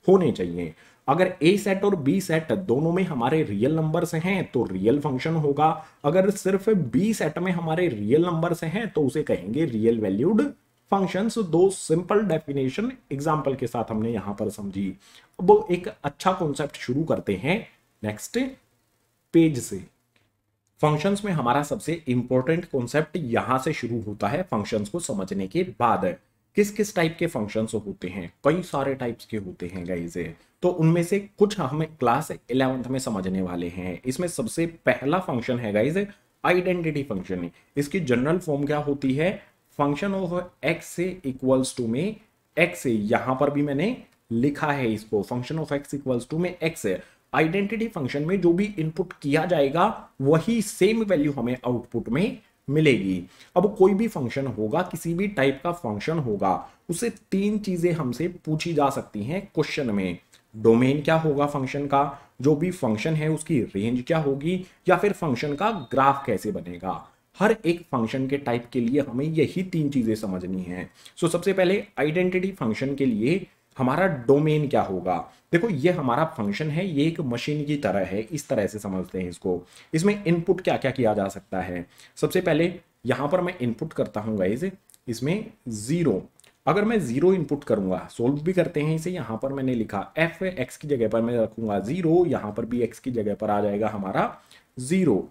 होने चाहिए। अगर ए सेट और बी सेट दोनों में हमारे रियल नंबर्स हैं तो रियल फंक्शन होगा, अगर सिर्फ बी सेट में हमारे रियल नंबर्स हैं तो उसे कहेंगे रियल वैल्यूड फंक्शंस। दो सिंपल डेफिनेशन एग्जांपल के साथ हमने यहां पर समझी। अब एक अच्छा कॉन्सेप्ट शुरू करते हैं नेक्स्ट पेज से। फंक्शंस में हमारा सबसे इंपॉर्टेंट कॉन्सेप्ट यहां से शुरू होता है। फंक्शंस को समझने के बाद किस किस टाइप के फंक्शंस होते हैं, कई सारे टाइप्स के होते हैं गाइस, तो उनमें से कुछ हमें क्लास 11th में समझने वाले हैं। इसमें सबसे पहला फंक्शन है गाइस आइडेंटिटी फंक्शन। इसकी जनरल फॉर्म क्या होती है, फंक्शन ऑफ एक्स से इक्वल्स टू में एक्स, यहां पर भी मैंने लिखा है इसको, function of x equals to में एक्स। आइडेंटिटी फंक्शन में जो भी इनपुट किया जाएगा वही सेम वैल्यू हमें आउटपुट में मिलेगी। अब कोई भी फंक्शन होगा, किसी भी टाइप का फंक्शन होगा, उससे तीन चीजें हमसे पूछी जा सकती हैं क्वेश्चन में। डोमेन क्या होगा फंक्शन का, जो भी फंक्शन है उसकी रेंज क्या होगी, या फिर फंक्शन का ग्राफ कैसे बनेगा। हर एक फंक्शन के टाइप के लिए हमें यही तीन चीजें समझनी है। सो सबसे पहले आइडेंटिटी फंक्शन के लिए हमारा डोमेन क्या होगा। देखो ये हमारा फंक्शन है, ये एक मशीन की तरह है, इस तरह से समझते हैं इसको। इसमें इनपुट क्या क्या किया जा सकता है, सबसे पहले यहां पर मैं इनपुट करता हूं गाइस, इसमें 0। अगर मैं 0 इनपुट करूंगा, सोल्व भी करते हैं इसे, यहां पर मैंने लिखा f, x की जगह पर मैं रखूंगा 0, यहां पर भी x की जगह पर आ जाएगा हमारा 0।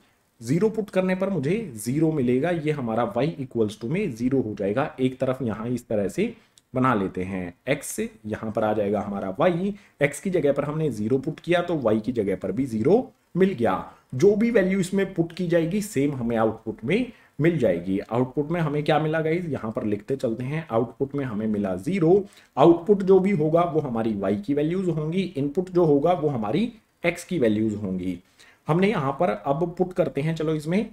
0 पुट करने पर मुझे 0 मिलेगा, ये हमारा y इक्वल्स टू में 0 हो जाएगा। एक तरफ यहां इस तरह से बना लेते हैं, x यहां पर आ जाएगा हमारा y, x की जगह पर हमने 0 पुट किया तो y की जगह पर भी 0 मिल गया। जो भी वैल्यू इसमें पुट की जाएगी सेम हमें आउटपुट में मिल जाएगी। आउटपुट में हमें क्या मिला गाइस, यहां पर लिखते चलते हैं। आउटपुट में हमें मिला 0। आउटपुट जो भी होगा वो हमारी y की वैल्यूज होंगी, इनपुट जो होगा वो हमारी x की वैल्यूज होंगी। हमने यहां पर अब पुट करते हैं, चलो इसमें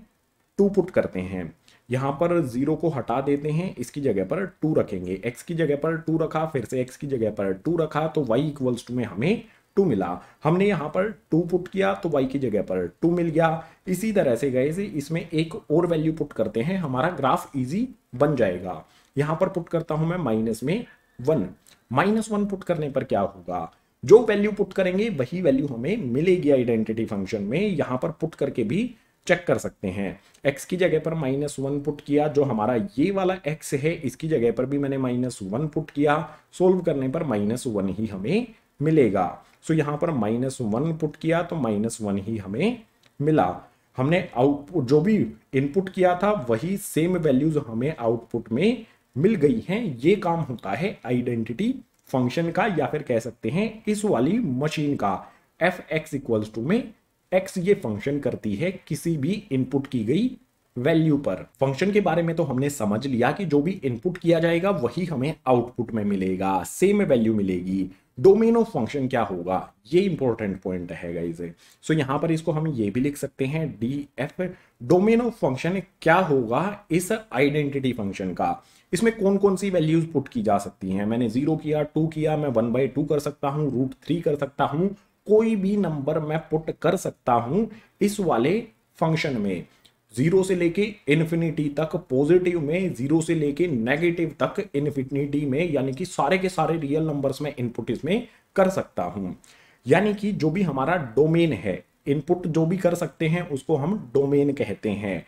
2 पुट करते हैं। यहां पर 0 को हटा देते हैं, इसकी जगह पर 2 रखेंगे, x की जगह पर 2 रखा, फिर से x की जगह पर 2 रखा, तो y इक्वल्स टू में हमें 2 मिला। हमने यहां पर 2 पुट किया तो y की जगह पर 2 मिल गया। इसी तरह से गाइस इसमें एक और वैल्यू पुट करते हैं, हमारा ग्राफ इजी बन जाएगा। यहां पर पुट करता हूं मैं माइनस में 1। -1 पुट करने पर क्या होगा, जो वैल्यू पुट करेंगे वही वैल्यू हमें मिलेगी आइडेंटिटी फंक्शन में। यहां पर पुट करके भी चेक कर सकते हैं। x की जगह पर -1 पुट किया, जो हमारा ये वाला x है इसकी जगह पर भी मैंने -1 पुट किया, सोल्व करने पर -1 ही हमें मिलेगा। सो यहां पर -1 पुट किया तो -1 ही हमें मिला। हमने आउटपुट जो भी इनपुट किया था वही सेम वैल्यूज हमें आउटपुट में मिल गई हैं। ये काम होता है आइडेंटिटी फंक्शन का, या फिर कह सकते हैं इस वाली मशीन का। f(x) इक्वल्स टू में x ये फंक्शन करती है किसी भी इनपुट की गई वैल्यू पर। फंक्शन के बारे में तो हमने समझ लिया कि जो भी इनपुट किया जाएगा वही हमें आउटपुट में मिलेगा, सेम वैल्यू मिलेगी। डोमेन ऑफ फंक्शन क्या होगा, ये इंपॉर्टेंट पॉइंट है गाइस। सो यहां पर इसको हम ये भी लिख सकते हैं DF। डोमेन ऑफ फंक्शन क्या होगा इस आइडेंटिटी फंक्शन का, इसमें कौन कौन सी वैल्यूज पुट की जा सकती हैं। मैंने 0 किया, 2 किया, मैं 1/2 कर सकता हूं, √3 कर सकता हूं, कोई भी नंबर मैं पुट कर सकता हूं इस वाले फंक्शन में। 0 से लेके इन्फिनिटी तक पॉजिटिव में, 0 से लेके नेगेटिव तक इन्फिनिटी में, यानी कि सारे के सारे रियल नंबर्स में इनपुट इसमें कर सकता हूं। यानी कि जो भी हमारा डोमेन है, इनपुट जो भी कर सकते हैं उसको हम डोमेन कहते हैं।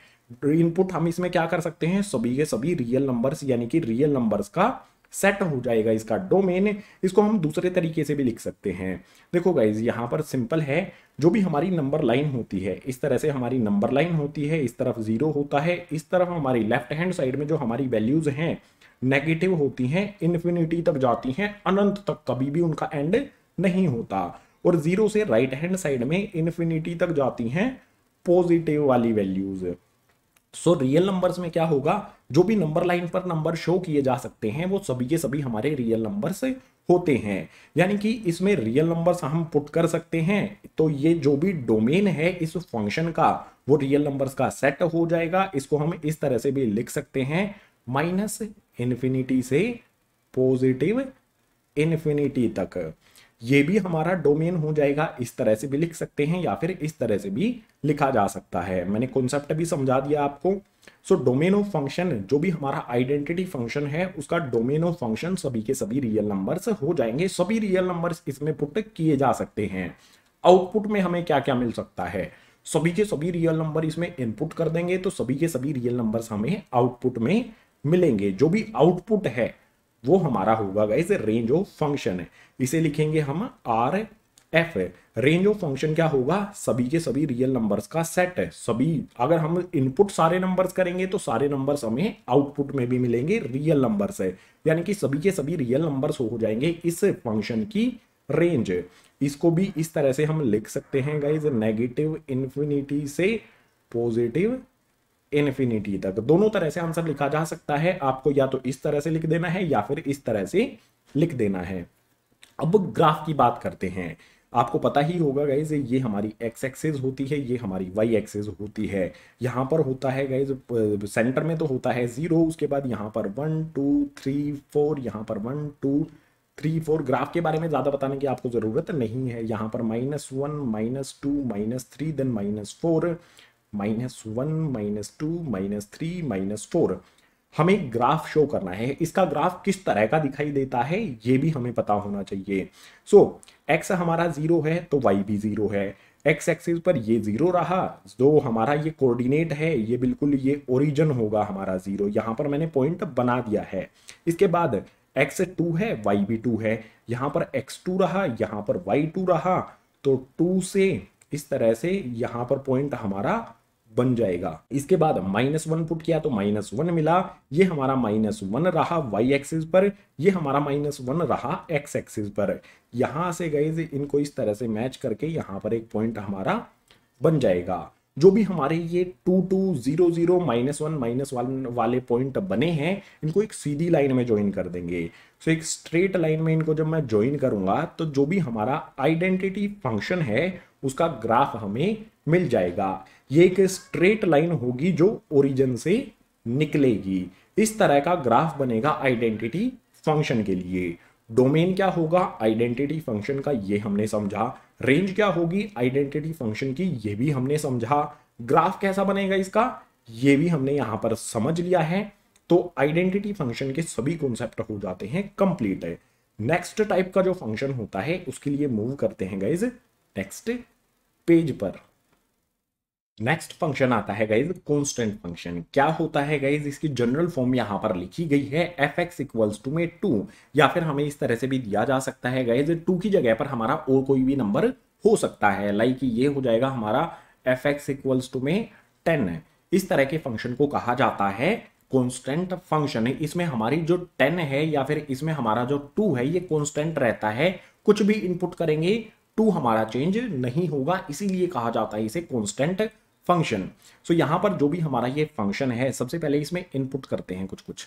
इनपुट हम इसमें क्या कर सकते हैं, सभी के सभी रियल नंबर्स, यानी कि रियल नंबर्स का सेट हो जाएगा इसका डोमेन। इसको हम दूसरे तरीके से भी लिख सकते हैं। देखो गाइज यहां पर सिंपल है, जो भी हमारी नंबर लाइन होती है, इस तरह से हमारी नंबर लाइन होती है, इस तरफ 0 होता है, इस तरफ हमारी लेफ्ट हैंड साइड में जो हमारी वैल्यूज हैं नेगेटिव होती हैं, इन्फिनिटी तक जाती हैं, अनंत तक, कभी भी उनका एंड नहीं होता। और 0 से राइट हैंड साइड में इन्फिनिटी तक जाती हैं पॉजिटिव वाली वैल्यूज। सो रियल नंबर्स में क्या होगा, जो भी नंबर लाइन पर नंबर शो किए जा सकते हैं वो सभी के सभी हमारे रियल नंबर्स होते हैं। यानी कि इसमें रियल नंबर्स हम पुट कर सकते हैं, तो ये जो भी डोमेन है इस फंक्शन का वो रियल नंबर्स का सेट हो जाएगा। इसको हम इस तरह से भी लिख सकते हैं, माइनस इन्फिनिटी से पॉजिटिव इन्फिनिटी तक, ये भी हमारा डोमेन हो जाएगा। इस तरह से भी लिख सकते हैं या फिर इस तरह से भी लिखा जा सकता है। मैंने कॉन्सेप्ट भी समझा दिया आपको। सो डोमेन ऑफ फंक्शन, जो भी हमारा आइडेंटिटी फंक्शन है उसका डोमेन ऑफ फंक्शन सभी के सभी रियल नंबर्स हो जाएंगे, सभी रियल नंबर्स इसमें पुट किए जा सकते हैं। आउटपुट में हमें क्या क्या मिल सकता है, सभी के सभी रियल नंबर इसमें इनपुट कर देंगे तो सभी के सभी रियल नंबर्स हमें आउटपुट में मिलेंगे। जो भी आउटपुट है वो हमारा होगा गाइस रेंज ऑफ फंक्शन है, इसे लिखेंगे हम RF। रेंज ऑफ फंक्शन क्या होगा, सभी के सभी रियल नंबर्स का सेट है। सभी, अगर हम इनपुट सारे नंबर्स करेंगे तो सारे नंबर्स हमें आउटपुट में भी मिलेंगे रियल नंबर्स है, यानी कि सभी के सभी रियल नंबर्स हो जाएंगे इस फंक्शन की रेंज। इसको भी इस तरह से हम लिख सकते हैं गाइस, नेगेटिव इन्फिनिटी से पॉजिटिव इन्फिनिटी तक, दोनों तरह से आंसर लिखा जा सकता है। आपको या तो इस तरह से लिख देना है या फिर इस तरह से लिख देना है। अब ग्राफ की बात करते हैं। आपको पता ही होगा गाइज, ये हमारी एक्स एक्सिस होती है, ये हमारी वाई एक्सिस होती है। यहाँ पर होता है गाइज, सेंटर में तो होता है 0, उसके बाद यहाँ पर 1 2 3 4, यहाँ पर 1 2 3 4। ग्राफ के बारे में ज्यादा बताने की आपको जरूरत नहीं है। यहाँ पर -1 -2 -3 देन -4 -1 -2 -3 -4। हमें ग्राफ शो करना है, इसका ग्राफ किस तरह का दिखाई देता है ये भी हमें पता होना चाहिए। सो x हमारा 0 है तो y भी 0 है, x एक्सिस पर ये 0 रहा, जो हमारा ये कोऑर्डिनेट है ये बिल्कुल ये ओरिजिन होगा हमारा 0, यहां पर मैंने पॉइंट बना दिया है। इसके बाद x 2 है, y भी 2 है, यहां पर x2 रहा, यहां पर y2 रहा, तो 2 से इस तरह से यहां पर पॉइंट हमारा बन जाएगा। इसके बाद -1 पुट किया तो -1 मिला, ये हमारा -1 रहा y एक्सिस पर, ये हमारा -1 रहा x एक्सिस पर। यहां से गाइस इनको इस तरह से मैच करके यहां पर एक पॉइंट हमारा बन जाएगा। जो भी हमारे ये 2 2 0 0 -1 -1 वाले पॉइंट बने हैं, इनको एक सीधी लाइन में ज्वाइन कर देंगे। सो एक स्ट्रेट लाइन में इनको जब मैं ज्वाइन करूंगा तो जो भी हमारा आइडेंटिटी फंक्शन है उसका ग्राफ हमें मिल जाएगा। ये एक स्ट्रेट लाइन होगी जो ओरिजिन से निकलेगी। इस तरह का ग्राफ बनेगा आइडेंटिटी फंक्शन के लिए। डोमेन क्या होगा आइडेंटिटी फंक्शन का, ये हमने समझा। रेंज क्या होगी आइडेंटिटी फंक्शन की, ये भी हमने समझा। ग्राफ कैसा बनेगा इसका, ये भी हमने यहां पर समझ लिया है। तो आइडेंटिटी फंक्शन के सभी कॉन्सेप्ट हो जाते हैं कंप्लीट है। नेक्स्ट टाइप का जो फंक्शन होता है उसके लिए मूव करते हैं गाइज नेक्स्ट पेज पर। नेक्स्ट फंक्शन आता है गाइज कांस्टेंट फंक्शन। क्या होता है गाइज, इसकी जनरल फॉर्म यहां पर लिखी गई है fx इक्वल्स टू में 2, या फिर हमें इस तरह से भी दिया जा सकता है गाइज 2 की जगह पर हमारा और कोई भी नंबर हो सकता है, लाइक ये हो जाएगा हमारा fx इक्वल्स टू में 10। इस तरह के फंक्शन को कहा जाता है कांस्टेंट फंक्शन। इसमें हमारी जो 10 है या फिर इसमें हमारा जो 2 है ये कांस्टेंट रहता है, कुछ भी इनपुट करेंगे 2 हमारा चेंज नहीं होगा, इसीलिए कहा जाता है इसे कांस्टेंट फंक्शन। सो यहां पर जो भी हमारा ये फंक्शन है, सबसे पहले इसमें इनपुट करते हैं कुछ।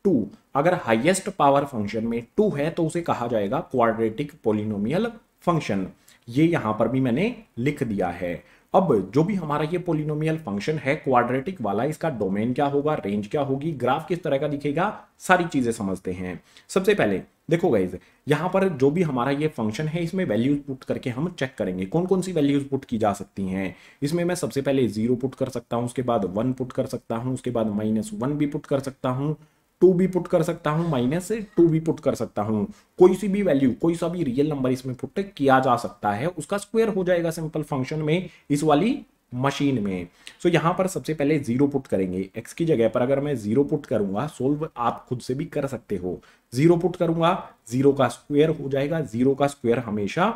टू, अगर हाईएस्ट पावर फंक्शन में टू है तो उसे कहा जाएगा क्वाड्रेटिक पोलिनोमियल फंक्शन। ये यहां पर भी मैंने लिख दिया है। अब जो भी हमारा ये पोलिनोमियल फंक्शन है क्वाड्रेटिक वाला, इसका डोमेन क्या होगा, रेंज क्या होगी, ग्राफ किस तरह का दिखेगा, सारी चीजें समझते हैं। सबसे पहले देखो गाइज, यहां पर जो भी हमारा ये फंक्शन है इसमें वैल्यूज पुट करके हम चेक करेंगे कौन कौन सी वैल्यूज पुट की जा सकती हैं। इसमें मैं सबसे पहले 0 पुट कर सकता हूं, उसके बाद 1 पुट कर सकता हूं, उसके बाद -1 भी पुट कर सकता हूं, 2 भी पुट कर सकता हूं, -2 भी पुट कर सकता हूं। कोई सी भी वैल्यू, कोई सा भी रियल नंबर इसमें पुट किया जा सकता है, उसका स्क्वायर हो जाएगा सिंपल फंक्शन में, इस वाली मशीन में। सो यहां पर सबसे पहले 0 पुट करेंगे। x की जगह पर अगर मैं 0 पुट करूंगा, सोल्व आप खुद से भी कर सकते हो, 0 पुट करूंगा 0 का स्क्वायर हो जाएगा, 0 का स्क्वायर हमेशा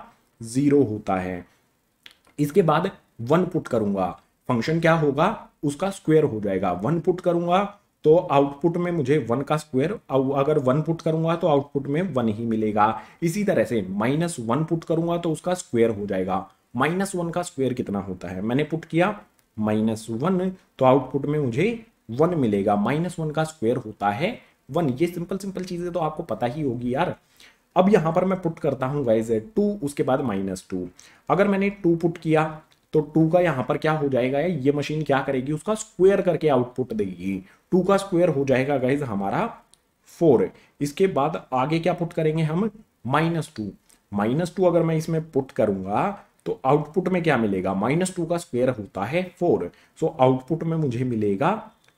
0 होता है। इसके बाद 1 पुट करूंगा, फंक्शन क्या होगा, उसका स्क्वायर हो जाएगा। 1 पुट करूंगा तो आउटपुट में मुझे 1 का स्क्वायर, अगर 1 पुट करूंगा तो आउटपुट में 1 ही मिलेगा। इसी तरह से -1 पुट करूंगा तो उसका स्क्वायर हो जाएगा। -1 का स्क्वायर कितना होता है, मैंने पुट किया -1 तो आउटपुट में मुझे 1 मिलेगा। -1 का स्क्वायर होता है 1। ये सिंपल सिंपल चीजें तो आपको पता ही होगी यार। अब यहां पर मैं पुट करता हूं गाइस 2, उसके बाद -2। अगर मैंने 2 पुट किया तो 2 का यहां पर क्या हो जाएगा, ये मशीन क्या करेगी, उसका स्क्वायर करके आउटपुट देगी। 2 का स्क्वायर हो जाएगा गाइस हमारा 4। इसके बाद आगे क्या पुट करेंगे हम, -2। -2 अगर मैं इसमें पुट करूंगा तो आउटपुट में क्या मिलेगा, -2 का स्क्वायर होता है 4। सो आउटपुट में मुझे मिलेगा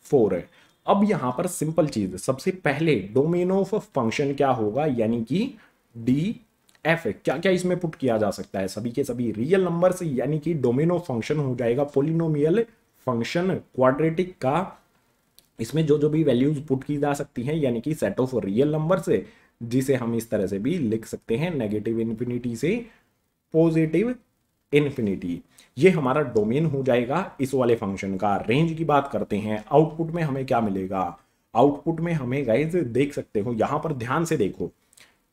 4। अब यहां पर सिंपल चीज, सबसे पहले डोमेन ऑफ फंक्शन क्या होगा, यानी कि DF। क्या क्या इसमें पुट किया जा सकता है, सभी के सभी रियल नंबर्स, यानी कि डोमेन ऑफ फंक्शन हो जाएगा पोलिनोमियल फंक्शन क्वाड्रेटिक का। इसमें जो जो भी वैल्यूज पुट की जा सकती हैं, यानी कि सेट ऑफ रियल नंबर्स, जिसे हम इस तरह से भी लिख सकते हैं, नेगेटिव इन्फिनिटी से पॉजिटिव इन्फिनिटी, ये हमारा डोमेन हो जाएगा इस वाले फंक्शन का। रेंज की बात करते हैं, आउटपुट में हमें क्या मिलेगा, आउटपुट में हमें गाइज देख सकते हो, यहां पर ध्यान से देखो,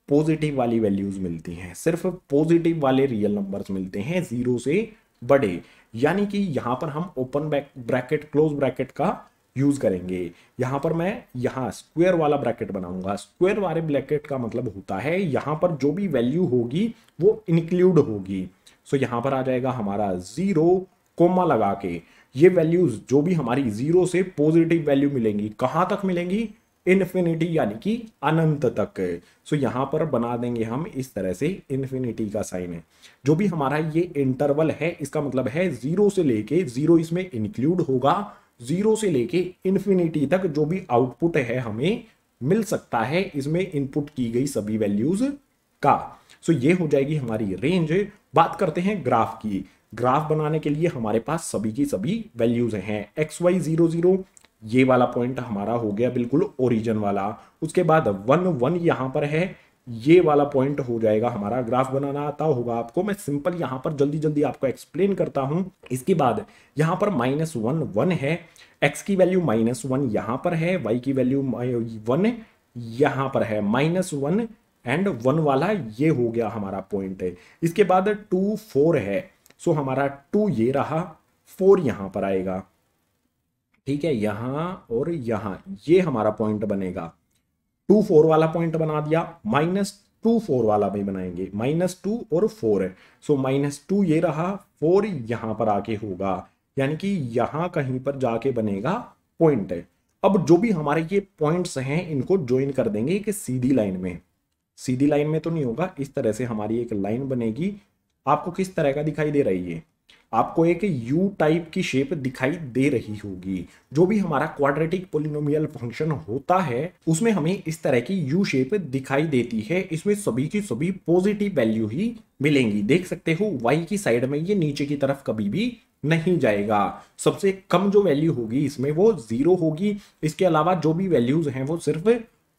पॉजिटिव वाली वैल्यूज मिलती हैं, सिर्फ पॉजिटिव वाले रियल नंबर्स मिलते हैं 0 से बड़े। यानी कि यहां पर हम ओपन ब्रैकेट क्लोज ब्रैकेट का यूज करेंगे। यहां पर मैं यहां स्क्वायर वाला ब्रैकेट बनाऊंगा। स्क्वायर वाले ब्रैकेट का मतलब होता है यहां पर जो भी वैल्यू होगी वो इंक्लूड होगी। सो यहां पर आ जाएगा हमारा 0 कोमा लगा के, ये वैल्यूज जो भी हमारी 0 से पॉजिटिव वैल्यू मिलेंगी, कहां तक मिलेंगी, इन्फिनिटी, यानी कि अनंत तक। सो यहां पर बना देंगे हम इस तरह से इन्फिनिटी का साइन है। जो भी हमारा ये इंटरवल है, इसका मतलब है 0 से लेके 0 इसमें इंक्लूड होगा, 0 से लेके इन्फिनिटी तक जो भी आउटपुट है हमें मिल सकता है इसमें इनपुट की गई सभी वैल्यूज का। सो ये हो जाएगी हमारी रेंज। बात करते हैं ग्राफ की। ग्राफ बनाने के लिए हमारे पास सभी की सभी वैल्यूज हैं। XY 0 0, ये वाला पॉइंट हमारा हो गया बिल्कुल ओरिजिन वाला। उसके बाद 1 1 यहां पर है, ये वाला पॉइंट हो जाएगा हमारा। ग्राफ बनाना आता होगा आपको, मैं सिंपल यहां पर जल्दी जल्दी आपको एक्सप्लेन करता हूं। इसके बाद यहां पर -1 1 है, x की वैल्यू -1 यहां पर है, y की वैल्यू 1 यहां पर है, -1 एंड 1 वाला ये हो गया हमारा पॉइंट है। इसके बाद 2 4 है, सो हमारा 2 ये रहा, 4 यहां पर आएगा, ठीक है, यहां और यहां ये हमारा पॉइंट बनेगा। 2 4 वाला पॉइंट बना दिया, -2 4 वाला भी बनाएंगे, -2 और 4 है। सो -2 ये रहा, 4 यहां पर आके होगा, यानी कि यहां कहीं पर जाके बनेगा पॉइंट है। अब जो भी हमारे ये पॉइंट्स हैं इनको ज्वाइन कर देंगे एक सीधी लाइन में। सीधी लाइन में तो नहीं होगा, इस तरह से हमारी एक लाइन बनेगी। आपको किस तरह का दिखाई दे रही है, आपको एक यू टाइप की शेप दिखाई दे रही होगी। जो भी हमारा क्वाड्रेटिक पोलिनोमियल फंक्शन होता है उसमें हमें इस तरह की यू शेप दिखाई देती है। इसमें सभी की सभी पॉजिटिव वैल्यू ही मिलेंगी। देख सकते हो y की साइड में ये नीचे की तरफ कभी भी नहीं जाएगा। सबसे कम जो वैल्यू होगी इसमें वो 0 होगी। इसके अलावा जो भी वैल्यूज हैं वो सिर्फ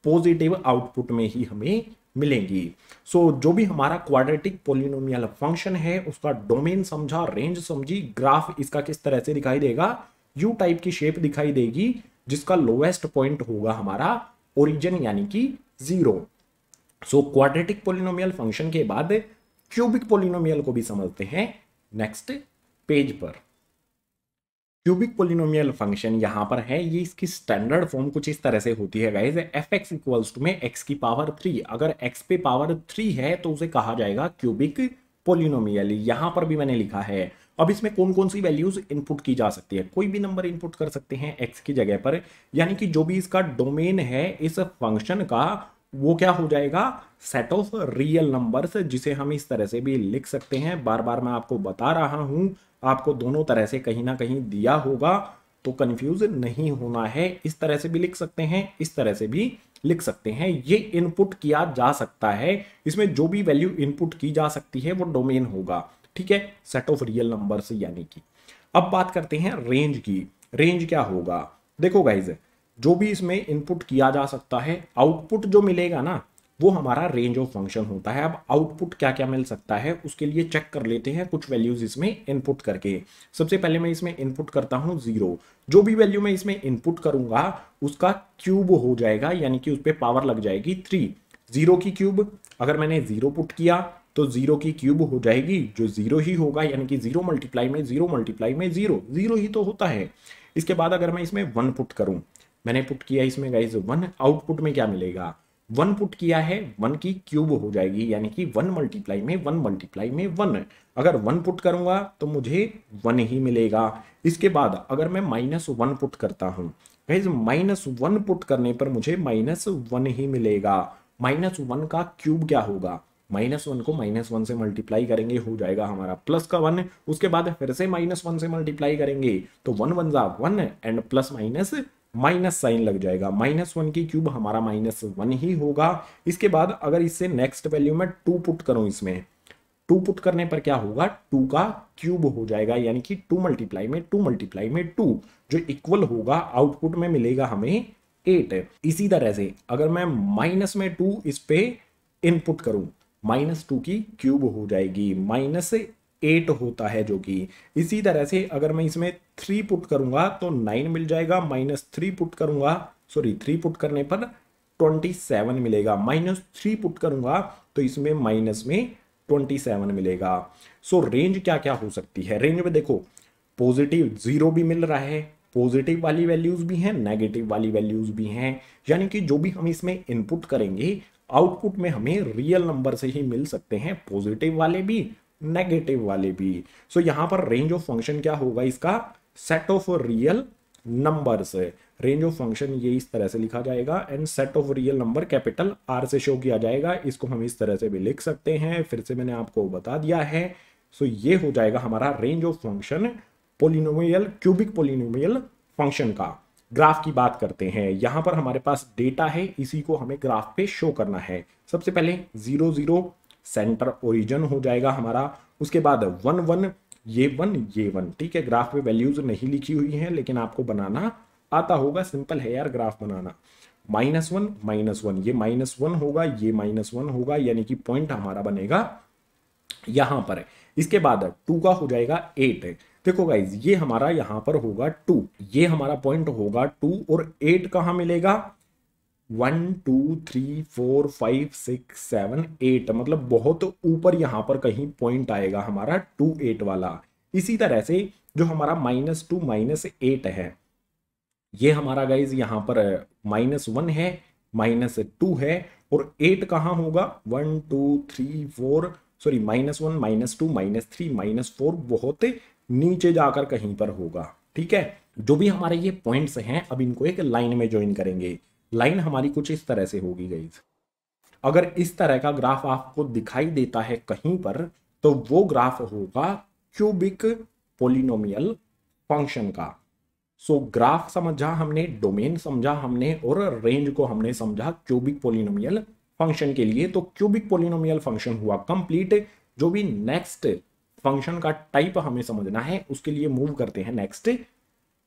पॉजिटिव आउटपुट में ही हमें मिलेंगी। सो जो भी हमारा क्वाड्रेटिक पोलिनोमियल फंक्शन है उसका डोमेन समझा, रेंज समझी, ग्राफ इसका किस तरह से दिखाई देगा, यू टाइप की शेप दिखाई देगी जिसका लोएस्ट पॉइंट होगा हमारा ओरिजिन यानी कि 0। सो क्वाड्रेटिक पोलिनोमियल फंक्शन के बाद क्यूबिक पोलिनोमियल को भी समझते हैं नेक्स्ट पेज पर। क्यूबिक पोलिनोमियल फंक्शन यहाँ पर है, ये इसकी स्टैंडर्ड फॉर्म कुछ इस तरह से होती है guys, f x equals to में एक्स की पावर 3, अगर एक्स पे पावर 3 है तो उसे कहा जाएगा क्यूबिक पोलिनोमियल। यहाँ पर भी मैंने लिखा है। अब इसमें कौन कौन सी वैल्यूज इनपुट की जा सकती है, कोई भी नंबर इनपुट कर सकते हैं एक्स की जगह पर, यानी कि जो भी इसका डोमेन है इस फंक्शन का वो क्या हो जाएगा, सेट ऑफ रियल नंबर्स, जिसे हम इस तरह से भी लिख सकते हैं। बार बार मैं आपको बता रहा हूं, आपको दोनों तरह से कहीं ना कहीं दिया होगा तो कंफ्यूज नहीं होना है। इस तरह से भी लिख सकते हैं, इस तरह से भी लिख सकते हैं, ये इनपुट किया जा सकता है। इसमें जो भी वैल्यू इनपुट की जा सकती है वो डोमेन होगा, ठीक है, सेट ऑफ रियल नंबर्स यानी कि। अब बात करते हैं रेंज की। रेंज क्या होगा, देखो गाइज, जो भी इसमें इनपुट किया जा सकता है, आउटपुट जो मिलेगा ना वो हमारा रेंज ऑफ फंक्शन होता है। अब आउटपुट क्या क्या मिल सकता है उसके लिए चेक कर लेते हैं कुछ वैल्यूज इसमें इनपुट करके। सबसे पहले मैं इसमें इनपुट करता हूं 0। जो भी वैल्यू मैं इसमें इनपुट करूंगा उसका क्यूब हो जाएगा, यानी कि उस पर पावर लग जाएगी 3। 0 की क्यूब, अगर मैंने 0 पुट किया तो 0 की क्यूब हो जाएगी जो 0 ही होगा, यानी कि 0 मल्टीप्लाई में 0 मल्टीप्लाई में 0, 0 ही तो होता है। इसके बाद अगर मैं इसमें 1 पुट करूं, मैंने पुट किया इसमें गाइस 1, आउटपुट में क्या मिलेगा, 1 पुट किया है 1 की क्यूब हो जाएगी, यानी कि 1 मल्टीप्लाई में 1 मल्टीप्लाई में 1। अगर 1 पुट करूंगा तो मुझे 1 ही मिलेगा। इसके बाद अगर मैं -1 पुट करता हूं गाइस, -1 पुट करने पर मुझे -1 ही मिलेगा। -1 का क्यूब क्या होगा, -1 को -1 से मल्टीप्लाई करेंगे हो जाएगा हमारा प्लस का 1। उसके बाद फिर से -1 से मल्टीप्लाई करेंगे तो 1 1 जा 1 and plus minus minus sign लग जाएगा। -1 की क्यूब हमारा -1 ही होगा। इसके बाद अगर इससे नेक्स्ट वैल्यू में 2 पुट करूं, इसमें 2 पुट करने पर क्या होगा, 2 का क्यूब हो जाएगा, यानी कि 2 मल्टीप्लाई में 2 मल्टीप्लाई में 2, जो इक्वल होगा आउटपुट में मिलेगा हमें 8। इसी तरह से अगर मैं माइनस में 2 इस पे इनपुट करूं, -2 की क्यूब हो जाएगी, -8 होता है जो कि। इसी तरह से अगर मैं इसमें 3 पुट करूंगा तो 9 मिल जाएगा, -3 पुट करूंगा, सॉरी 3 पुट करने पर 27 मिलेगा, -3 पुट करूंगा तो इसमें माइनस में 27 मिलेगा। सो रेंज क्या क्या हो सकती है, रेंज में देखो पॉजिटिव 0 भी मिल रहा है, पॉजिटिव वाली वैल्यूज भी हैं, नेगेटिव वाली वैल्यूज भी हैं, यानी कि जो भी हम इसमें इनपुट करेंगे आउटपुट में हमें रियल नंबर से ही मिल सकते हैं, पॉजिटिव वाले भी नेगेटिव वाले भी। सो यहां पर रेंज ऑफ फंक्शन क्या होगा इसका, set of real numbers. Range of function ये इस तरह से लिखा जाएगा and set of real number capital R से शो किया जाएगा। इसको हम इस तरह से भी लिख सकते हैं, फिर से मैंने आपको बता दिया है। सो ये हो जाएगा हमारा range of function polynomial, cubic polynomial function का। ग्राफ की बात करते हैं, यहां पर हमारे पास डेटा है, इसी को हमें ग्राफ पे शो करना है। सबसे पहले 0 0 सेंटर ओरिजिन हो जाएगा हमारा, उसके बाद 1 1 ये 1 ये 1, ठीक है। ग्राफ पे वैल्यूज नहीं लिखी हुई हैं लेकिन आपको बनाना आता होगा, सिंपल है यार ग्राफ बनाना। -1 -1 ये -1 होगा, ये -1 होगा, यानी कि पॉइंट हमारा बनेगा यहां पर। इसके बाद 2 का हो जाएगा 8। देखो गाइज ये हमारा यहां पर होगा 2, ये हमारा पॉइंट होगा 2, और 8 कहां मिलेगा, 1 2 3 4 5 6 7 8, मतलब बहुत ऊपर यहां पर कहीं पॉइंट आएगा हमारा 2 8 वाला। इसी तरह से जो हमारा -2 -8 है, ये हमारा गाइज यहां पर -1 है, -2 है, और 8 कहां होगा, 1 2 3 4, सॉरी -1 -2 -3 -4, बहुत नीचे जाकर कहीं पर होगा, ठीक है। जो भी हमारे ये पॉइंट्स हैं अब इनको एक लाइन में ज्वाइन करेंगे। लाइन हमारी कुछ इस तरह से होगी गाइज। अगर इस तरह का ग्राफ आपको दिखाई देता है कहीं पर तो वो ग्राफ होगा क्यूबिक पोलिनोमियल फंक्शन का। सो ग्राफ समझा हमने, डोमेन समझा हमने, और रेंज को हमने समझा क्यूबिक पोलिनोमियल फंक्शन के लिए। तो क्यूबिक पोलिनोमियल फंक्शन हुआ कंप्लीट। जो भी नेक्स्ट फंक्शन का टाइप हमें समझना है उसके लिए मूव करते हैं नेक्स्ट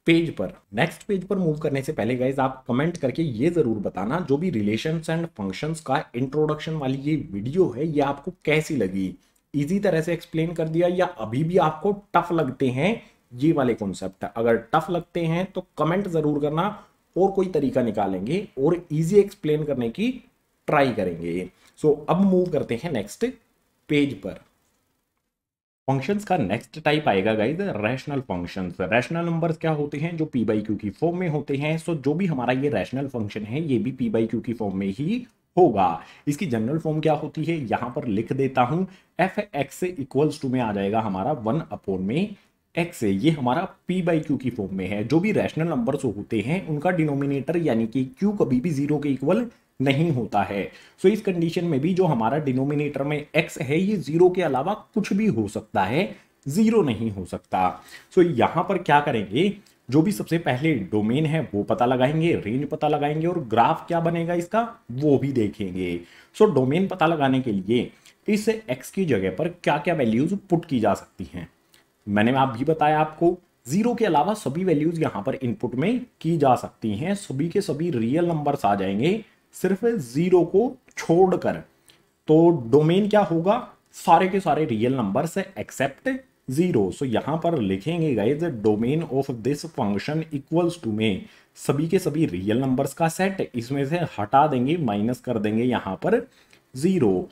पेज पर। नेक्स्ट पेज पर मूव करने से पहले गाइज आप कमेंट करके ये जरूर बताना जो भी रिलेशंस एंड फंक्शंस का इंट्रोडक्शन वाली ये वीडियो है ये आपको कैसी लगी। इजी तरह से एक्सप्लेन कर दिया या अभी भी आपको टफ लगते हैं ये वाले कॉन्सेप्ट। अगर टफ लगते हैं तो कमेंट जरूर करना और कोई तरीका निकालेंगे और इजी एक्सप्लेन करने की ट्राई करेंगे। सो अब मूव करते हैं नेक्स्ट पेज पर। फंक्शंस का नेक्स्ट टाइप आएगा guys rational functions. Rational numbers क्या होते हैं, जो पी बाई क्यू की फॉर्म में होते हैं। सो जो भी हमारा ये रैशनल फंक्शन है ये भी पी बाई क्यू की फॉर्म में ही होगा। इसकी जनरल फॉर्म क्या होती है, यहां पर लिख देता हूं, एफ एक्स इक्वल्स टू में आ जाएगा हमारा 1 में एक्स। ये हमारा पी बाई क्यू की फॉर्म में है। जो भी रैशनल नंबर्स होते हैं उनका डिनोमिनेटर यानी कि क्यू कभी भी जीरो के इक्वल नहीं होता है। सो इस कंडीशन में भी जो हमारा डिनोमिनेटर में x है ये जीरो के अलावा कुछ भी हो सकता है, जीरो नहीं हो सकता। सो यहां पर क्या करेंगे, जो भी सबसे पहले डोमेन है वो पता लगाएंगे, रेंज पता लगाएंगे और ग्राफ क्या बनेगा इसका वो भी देखेंगे। सो डोमेन पता लगाने के लिए इस x की जगह पर क्या क्या वैल्यूज पुट की जा सकती हैं, मैंने आप भी बताया आपको, जीरो के अलावा सभी वैल्यूज यहां पर इनपुट में की जा सकती हैं। सभी के सभी रियल नंबर्स आ जाएंगे सिर्फ जीरो को छोड़कर। तो डोमेन क्या होगा, सारे के सारे real numbers except zero. So यहां पर लिखेंगे guys domain of this function equals to में सभी के सभी रियल नंबर्स का सेट, इसमें से हटा देंगे, माइनस कर देंगे यहां पर जीरो।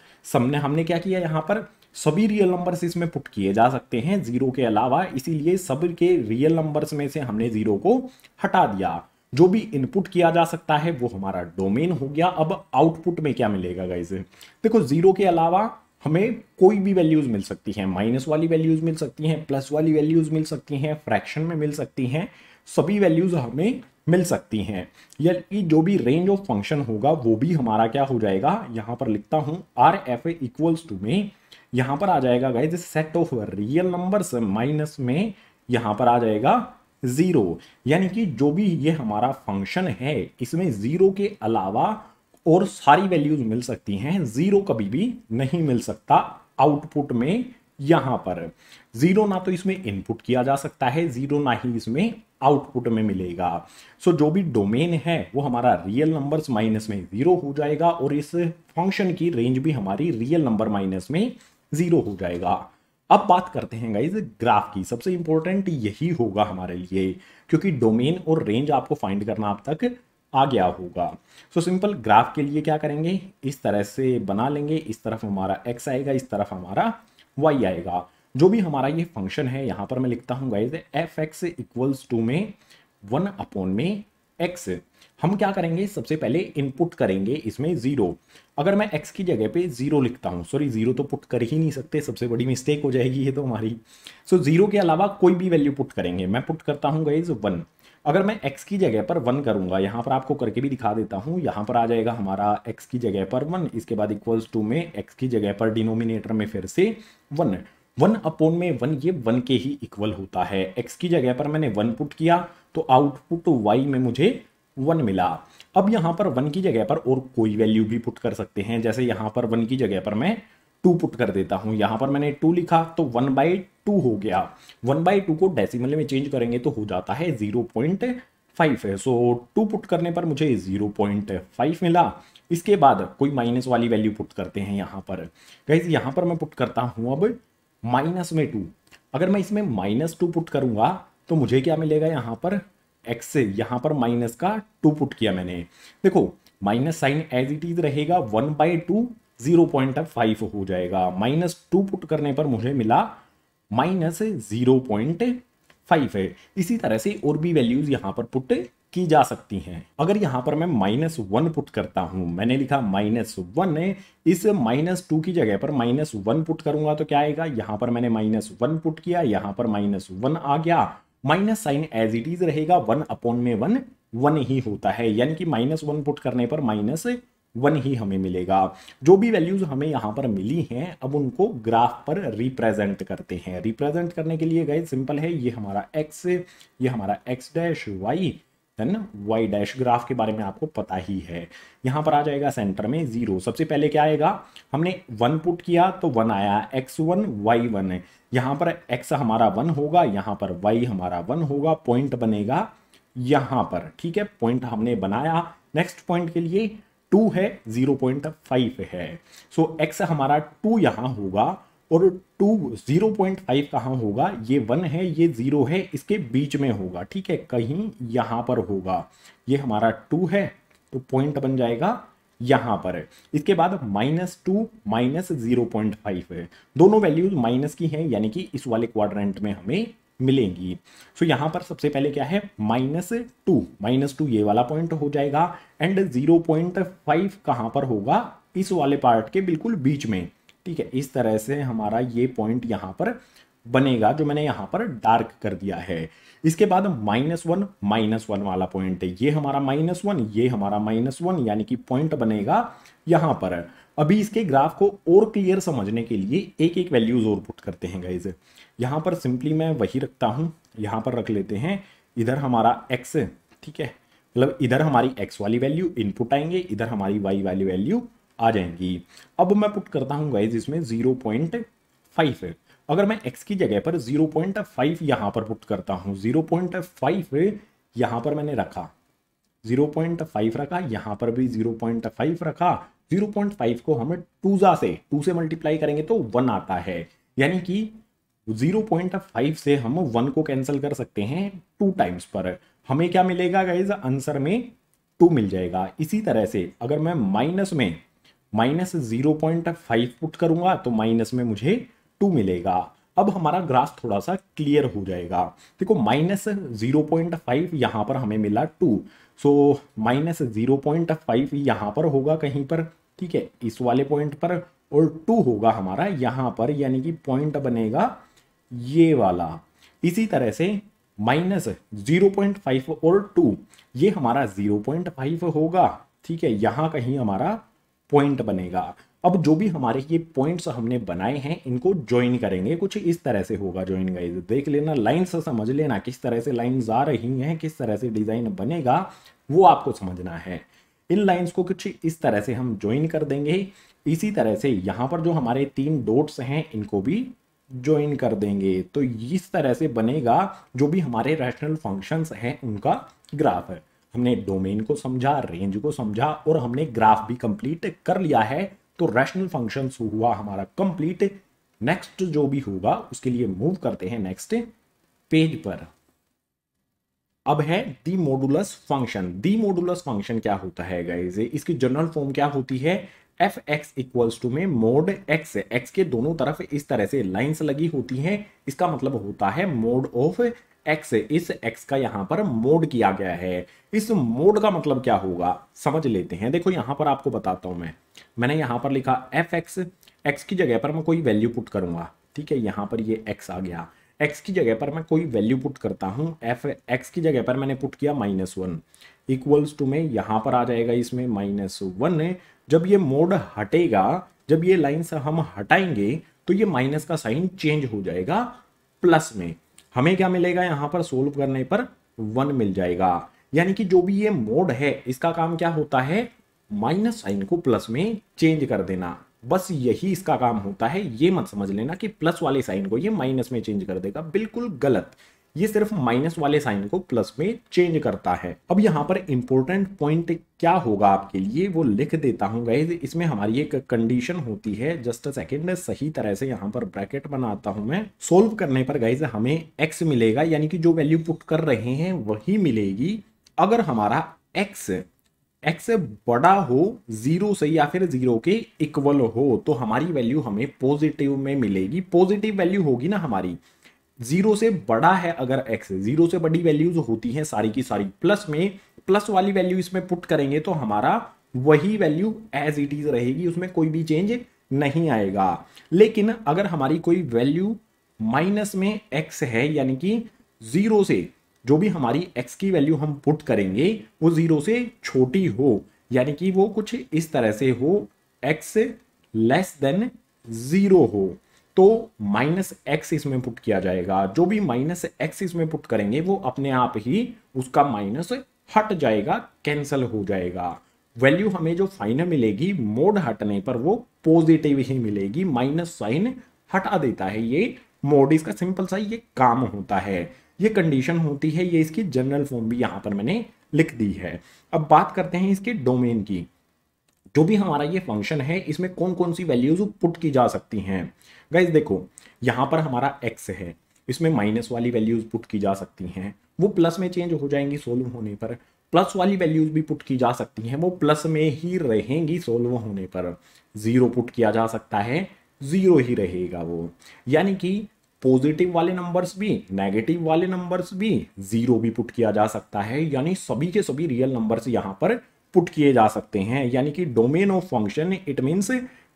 हमने क्या किया, यहां पर सभी रियल नंबर्स इसमें पुट किए जा सकते हैं जीरो के अलावा, इसीलिए सब के रियल नंबर्स में से हमने जीरो को हटा दिया। जो भी इनपुट किया जा सकता है वो हमारा डोमेन हो गया। अब आउटपुट में क्या मिलेगा गाइस, देखो जीरो के अलावा हमें कोई भी वैल्यूज मिल सकती हैं, माइनस वाली वैल्यूज मिल सकती हैं, प्लस वाली वैल्यूज मिल सकती हैं, फ्रैक्शन में मिल सकती हैं, सभी वैल्यूज हमें मिल सकती हैं। यानी जो भी रेंज ऑफ फंक्शन होगा वो भी हमारा क्या हो जाएगा, यहां पर लिखता हूं आर एफ इक्वल्स टू में यहां पर आ जाएगा guys set of real numbers minus में यहां पर आ जाएगा जीरो। यानी कि जो भी ये हमारा फंक्शन है इसमें जीरो के अलावा और सारी वैल्यूज मिल सकती हैं, जीरो कभी भी नहीं मिल सकता आउटपुट में। यहां पर जीरो ना तो इसमें इनपुट किया जा सकता है, जीरो ना ही इसमें आउटपुट में मिलेगा। सो जो भी डोमेन है वो हमारा रियल नंबर्स माइनस में जीरो हो जाएगा और इस फंक्शन की रेंज भी हमारी रियल नंबर माइनस में जीरो हो जाएगा। अब बात करते हैं गाइस ग्राफ की। सबसे इंपॉर्टेंट यही होगा हमारे लिए, क्योंकि डोमेन और रेंज आपको फाइंड करना अब तक आ गया होगा। सो सिंपल ग्राफ के लिए क्या करेंगे, इस तरह से बना लेंगे, इस तरफ हमारा x आएगा, इस तरफ हमारा y आएगा। जो भी हमारा ये फंक्शन है यहां पर मैं लिखता हूं guys f x equals to में 1 में x। हम क्या करेंगे, सबसे पहले इनपुट करेंगे इसमें जीरो। अगर मैं x की जगह पे जीरो लिखता हूं, सॉरी जीरो तो पुट कर ही नहीं सकते, सबसे बड़ी मिस्टेक हो जाएगी ये तो हमारी। सो जीरो के अलावा कोई भी वैल्यू पुट करेंगे, मैं पुट करता हूं गाइस 1। अगर मैं x की जगह पर 1 करूंगा, यहां पर आपको करके भी दिखा देता हूं, यहां पर आ जाएगा हमारा x की जगह पर 1, इसके बाद इक्वल्स टू में x की जगह पर डिनोमिनेटर में फिर से 1। 1/1 ये 1 के ही इक्वल होता है। x की जगह पर मैंने 1 पुट किया तो आउटपुट y में मुझे 1 मिला। अब यहां पर 1 की जगह पर और कोई वैल्यू भी पुट कर सकते हैं, जैसे यहां पर 1 की जगह पर मैं 2 पुट कर देता हूं। यहां पर मैंने 2 लिखा तो 1/2 हो गया। 1/2 को डेसिमल में चेंज करेंगे तो हो जाता है 0.5 है। सो 2 पुट करने पर मुझे 0.5 मिला। इसके बाद कोई माइनस वाली वैल्यू पुट करते हैं यहां पर। गाइस यहां पर मैं पुट करता हूं अब -2। अगर मैं इसमें -2 पुट करूंगा तो मुझे क्या मिलेगा, यहां पर x से यहां पर माइनस का 2 पुट किया मैंने, देखो minus sign as it is रहेगा, 1/2 0.5 हो जाएगा। -2 पुट करने पर मुझे मिला -0.5 है। इसी तरह से और भी वैल्यूज यहां पर पुट की जा सकती हैं। अगर यहां पर मैं -1 पुट करता हूं, मैंने लिखा -1, इस -2 की जगह पर -1 पुट करूंगा तो क्या आएगा, यहां पर मैंने -1 पुट किया, यहां पर -1 आ गया, minus sign as it is रहेगा, 1/1 1 ही होता है। यानी कि -1 पुट करने पर -1 ही हमें मिलेगा। जो भी वैल्यूज हमें यहां पर मिली हैं अब उनको ग्राफ पर रिप्रेजेंट करते हैं। रिप्रेजेंट करने के लिए गाइस सिंपल है, ये हमारा x, ये हमारा x dash y, then y dash. Graph के बारे में आपको पता ही है। यहां पर आ जाएगा सेंटर में 0। सबसे पहले क्या आएगा, हमने 1 पुट किया तो 1 आया, x1 y1। यहां पर x हमारा 1 होगा, यहां पर y हमारा 1 होगा, पॉइंट बनेगा यहां पर, ठीक है, पॉइंट हमने बनाया। नेक्स्ट पॉइंट के लिए 2 है, 0.5 है। सो x हमारा 2 यहां होगा और 2 0.5 कहां होगा, ये 1 है, ये 0 है, इसके बीच में होगा, ठीक है, कहीं यहां पर होगा। ये हमारा 2 है तो पॉइंट बन जाएगा यहाँ पर। इसके बाद -2 -0.5 है, दोनों वैल्यूज माइनस की हैं, यानी कि इस वाले क्वाड्रेंट में हमें मिलेंगी। सो यहाँ पर सबसे पहले क्या है, -2 ये वाला पॉइंट हो जाएगा, एंड 0.5 कहाँ पर होगा, इस वाले पार्ट के बिल्कुल बीच में। ठीक है, इस तरह से हमारा ये पॉइंट यहाँ पर बनेगा, जो मैंने यहाँ पर डार्क कर दिया है। इसके बाद -1 वाला पॉइंट है, ये हमारा -1, ये हमारा -1, यानी कि पॉइंट बनेगा यहाँ पर। अभी इसके ग्राफ को और क्लियर समझने के लिए एक एक वैल्यूज और पुट करते हैं गाइज। यहाँ पर सिंपली मैं वही रखता हूँ, यहाँ पर रख लेते हैं इधर हमारा x, ठीक है, मतलब इधर हमारी x वाली वैल्यू इनपुट आएंगे, इधर हमारी y वाली वैल्यू आ जाएंगी। अब मैं पुट करता हूँ गाइज इसमें 0.5 है। अगर मैं x की जगह पर 0.5 यहाँ पर पुट करता हूँ, 0.5 यहाँ पर मैंने रखा, 0.5 रखा, यहाँ पर भी 0.5 रखा। 0.5 को हम 2 से मल्टीप्लाई करेंगे तो 1 आता है, यानी कि 0.5 से हम 1 को कैंसिल कर सकते हैं 2 टाइम्स पर। हमें क्या मिलेगा गाइज, आंसर में 2 मिल जाएगा। इसी तरह से अगर मैं -0.5 पुट करूंगा तो माइनस में मुझे 2 मिलेगा। अब हमारा ग्राफ थोड़ा सा क्लियर हो जाएगा। देखो -0.5 यहाँ पर हमें मिला 2, सो -0.5 यहाँ पर होगा कहीं पर, ठीक है, इस वाले पॉइंट पर, और 2 होगा हमारा यहाँ पर, यानी कि पॉइंट बनेगा ये वाला। इसी तरह से -0.5 और 2 ये हमारा 0.5 होगा, ठीक है, यहाँ कहीं हमारा पॉइंट बनेगा। अब जो भी हमारे ये पॉइंट्स हमने बनाए हैं इनको ज्वाइन करेंगे, कुछ इस तरह से होगा ज्वाइन गाइस। देख लेना, लाइन से समझ लेना किस तरह से लाइंस आ रही हैं, किस तरह से डिजाइन बनेगा वो आपको समझना है। इन लाइंस को कुछ इस तरह से हम ज्वाइन कर देंगे। इसी तरह से यहाँ पर जो हमारे 3 डॉट्स हैं इनको भी ज्वाइन कर देंगे, तो इस तरह से बनेगा जो भी हमारे रैशनल फंक्शंस हैं उनका ग्राफ है। हमने डोमेन को समझा, रेंज को समझा, और हमने ग्राफ भी कंप्लीट कर लिया है। तो रैशनल फंक्शंस हुआ हमारा कंप्लीट। नेक्स्ट जो भी होगा उसके लिए मूव करते हैं नेक्स्ट पेज पर। अब है दी मॉडुलस फंक्शन। दी मॉडुलस फंक्शन क्या होता है गाइस, इसकी जनरल फॉर्म क्या होती है, एफ एक्स इक्वल्स टू में मोड एक्स। एक्स के दोनों तरफ इस तरह से लाइंस लगी होती हैं, इसका मतलब होता है मोड ऑफ एक्स। इस एक्स का यहां पर मोड किया गया है। इस मोड का मतलब क्या होगा समझ लेते हैं। देखो यहां पर आपको बताता हूं मैंने यहां पर लिखा एफ एक्स, एक्स की जगह पर मैं कोई वैल्यू पुट करूंगा, ठीक है, यहां पर ये एक्स आ गया। एक्स की जगह पर मैं कोई वैल्यू पुट करता हूं, एफ एक्स की जगह पर मैंने पुट किया -1 इक्वल्स टू में यहां पर आ जाएगा इसमें -1। जब ये मोड हटेगा, जब ये लाइन से हम हटाएंगे तो ये माइनस का साइन चेंज हो जाएगा प्लस में। हमें क्या मिलेगा यहां पर सोल्व करने पर 1 मिल जाएगा। यानी कि जो भी ये मोड है इसका काम क्या होता है, माइनस साइन को प्लस में चेंज कर देना, बस यही इसका काम होता है। ये मत समझ लेना कि प्लस वाले साइन को ये माइनस में चेंज कर देगा, बिल्कुल गलत। ये सिर्फ माइनस वाले साइन को प्लस में चेंज करता है। अब यहाँ पर इंपॉर्टेंट पॉइंट क्या होगा आपके लिए वो लिख देता हूं गाइस। इसमें हमारी एक कंडीशन होती है, जस्ट अ सेकंड, सही तरह से यहाँ पर ब्रैकेट बनाता हूं मैं। सोल्व करने पर गाइस हमें x मिलेगा, यानी कि जो वैल्यू पुट कर रहे हैं वही मिलेगी। अगर हमारा x बड़ा हो 0 से या फिर 0 के इक्वल हो तो हमारी वैल्यू हमें पॉजिटिव में मिलेगी। पॉजिटिव वैल्यू होगी ना हमारी, 0 से बड़ा है अगर x, 0 से बड़ी वैल्यूज होती हैं सारी की सारी प्लस में, प्लस वाली वैल्यू इसमें पुट करेंगे तो हमारा वही वैल्यू एज इट इज रहेगी, उसमें कोई भी चेंज नहीं आएगा। लेकिन अगर हमारी कोई वैल्यू माइनस में x है, यानी कि 0 से जो भी हमारी x की वैल्यू हम पुट करेंगे वो 0 से छोटी हो, यानी कि वो कुछ इस तरह से हो, x लेस देन 0 हो, तो -x इसमें पुट किया जाएगा। जो भी -x इसमें पुट करेंगे वो अपने आप ही उसका माइनस हट जाएगा, कैंसल हो जाएगा। वैल्यू हमें जो फाइनल मिलेगी मोड हटने पर वो पॉजिटिव ही मिलेगी, माइनस साइन हटा देता है ये मोड। इसका सिंपल सा ये काम होता है, ये कंडीशन होती है, ये इसकी जनरल फॉर्म भी यहां पर मैंने लिख दी है। अब बात करते हैं इसके डोमेन की। जो भी हमारा ये फंक्शन है इसमें कौन कौन सी वैल्यूज पुट की जा सकती हैं गाइज। देखो यहां पर हमारा x है, इसमें माइनस वाली वैल्यूज पुट की जा सकती हैं, वो प्लस में चेंज हो जाएंगी सोल्व होने पर। प्लस वाली वैल्यूज भी पुट की जा सकती हैं, वो प्लस में ही रहेंगी सोल्व होने पर। जीरो पुट किया जा सकता है, जीरो ही रहेगा वो। यानी कि पॉजिटिव वाले नंबर्स भी, नेगेटिव वाले नंबर्स भी, जीरो भी पुट किया जा सकता है, यानी सभी के सभी रियल नंबर्स यहां पर पुट किए जा सकते हैं। यानी कि domain of function it means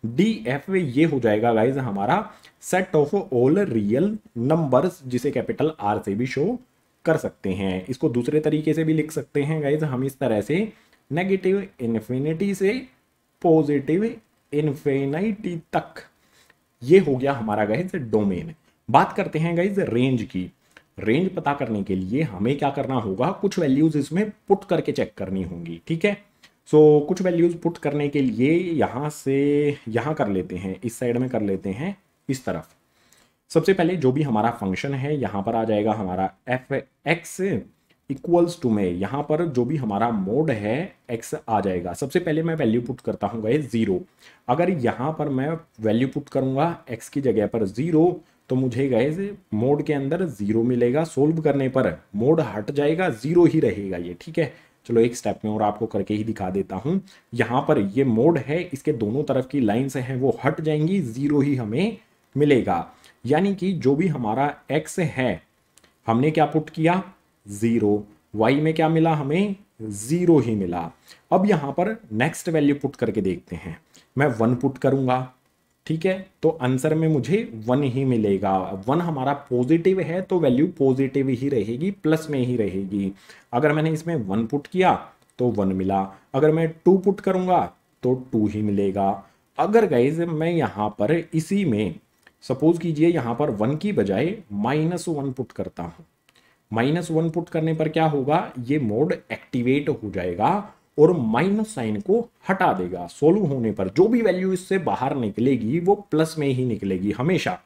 DF ये हो जाएगा गाइज हमारा set of all real numbers, जिसे कैपिटल R से भी शो कर सकते हैं। इसको दूसरे तरीके से भी लिख सकते हैं गाइज हम इस तरह से, नेगेटिव इन्फिनिटी से पॉजिटिव इन्फिनिटी तक। ये हो गया हमारा गाइज डोमेन। बात करते हैं गाइज रेंज की। रेंज पता करने के लिए हमें क्या करना होगा, कुछ वैल्यूज इसमें पुट करके चेक करनी होंगी, ठीक है। सो कुछ वैल्यूज पुट करने के लिए यहां से यहां कर लेते हैं, इस साइड में कर लेते हैं, इस तरफ। सबसे पहले जो भी हमारा फंक्शन है यहां पर आ जाएगा हमारा f(x) इक्वल्स टू में, यहां पर जो भी हमारा मोड है x आ जाएगा। सबसे पहले मैं वैल्यू पुट करता हूँ गाइस 0। अगर यहां पर मैं वैल्यू पुट करूंगा x की जगह पर 0, तो मुझे गाइस मोड के अंदर 0 मिलेगा। सोल्व करने पर मोड हट जाएगा, 0 ही रहेगा ये, ठीक है। चलो एक स्टेप में और आपको करके ही दिखा देता हूं। यहां पर ये मोड है, इसके दोनों तरफ की लाइंस हैं वो हट जाएंगी, 0 ही हमें मिलेगा। यानी कि जो भी हमारा x है हमने क्या पुट किया, 0। y में क्या मिला हमें, 0 ही मिला। अब यहां पर नेक्स्ट वैल्यू पुट करके देखते हैं। मैं 1 पुट करूंगा, ठीक है, तो आंसर में मुझे 1 ही मिलेगा। 1 हमारा पॉजिटिव है तो वैल्यू पॉजिटिव ही रहेगी, प्लस में ही रहेगी। अगर मैंने इसमें 1 पुट किया तो 1 मिला। अगर मैं 2 पुट करूंगा तो 2 ही मिलेगा। अगर गाइज मैं यहां पर इसी में सपोज कीजिए यहां पर 1 की बजाय -1 पुट करता हूं, -1 पुट करने पर क्या होगा, ये मोड एक्टिवेट हो जाएगा और माइनस साइन को हटा देगा। सोल्व होने पर जो भी वैल्यू इससे बाहर निकलेगी वो प्लस में ही निकलेगी हमेशा।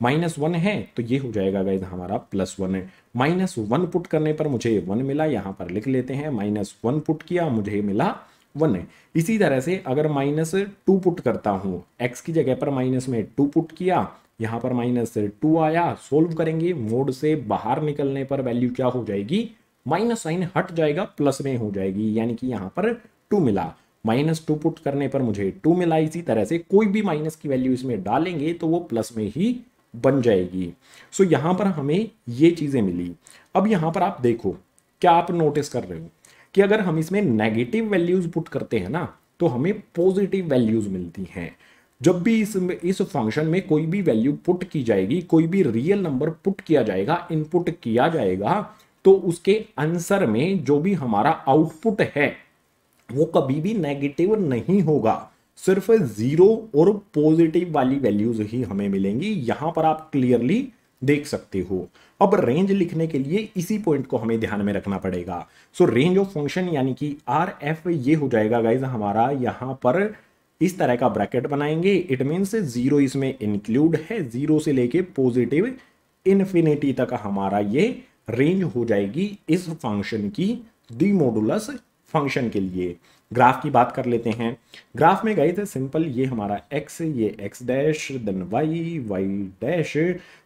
-1 है तो ये हो जाएगा गाइस हमारा +1 है। -1 पुट करने पर मुझे 1 मिला, यहां पर लिख लेते हैं -1 पुट किया मुझे मिला 1 है। इसी तरह से अगर -2 पुट करता हूं, x की जगह पर माइनस में 2 पुट किया, यहां पर -2 आया। सोल्व करेंगे, मोड से बाहर निकलने पर वैल्यू क्या हो जाएगी, माइनस साइन हट जाएगा, प्लस में हो जाएगी। यानी कि यहां पर 2 मिला। -2 पुट करने पर मुझे 2 मिला। इसी तरह से कोई भी माइनस की वैल्यू इसमें डालेंगे तो वो प्लस में ही बन जाएगी। सो यहां पर हमें ये चीजें मिली। अब यहां पर आप देखो, क्या आप नोटिस कर रहे हो कि अगर हम इसमें नेगेटिव वैल्यूज पुट करते हैं ना तो हमें पॉजिटिव वैल्यूज मिलती हैं। जब भी इस फंक्शन में कोई भी वैल्यू पुट की जाएगी, कोई भी रियल नंबर पुट किया जाएगा, इनपुट किया जाएगा, तो उसके आंसर में जो भी हमारा आउटपुट है वो कभी भी नेगेटिव नहीं होगा। सिर्फ 0 और पॉजिटिव वाली वैल्यूज ही हमें मिलेंगी। यहां पर आप क्लियरली देख सकते हो। अब रेंज लिखने के लिए इसी पॉइंट को हमें ध्यान में रखना पड़ेगा। सो रेंज ऑफ फंक्शन यानी कि RF ये हो जाएगा गाइज हमारा, यहां पर इस तरह का ब्रैकेट बनाएंगे। इट मीन्स 0 इसमें इंक्लूड है, 0 से लेके पॉजिटिव इन्फिनिटी तक हमारा ये रेंज हो जाएगी इस फंक्शन की, डी मॉडुलस फंक्शन के लिए। ग्राफ की बात कर लेते हैं। ग्राफ में गए थे सिंपल, ये हमारा x, ये x dash, then y dash.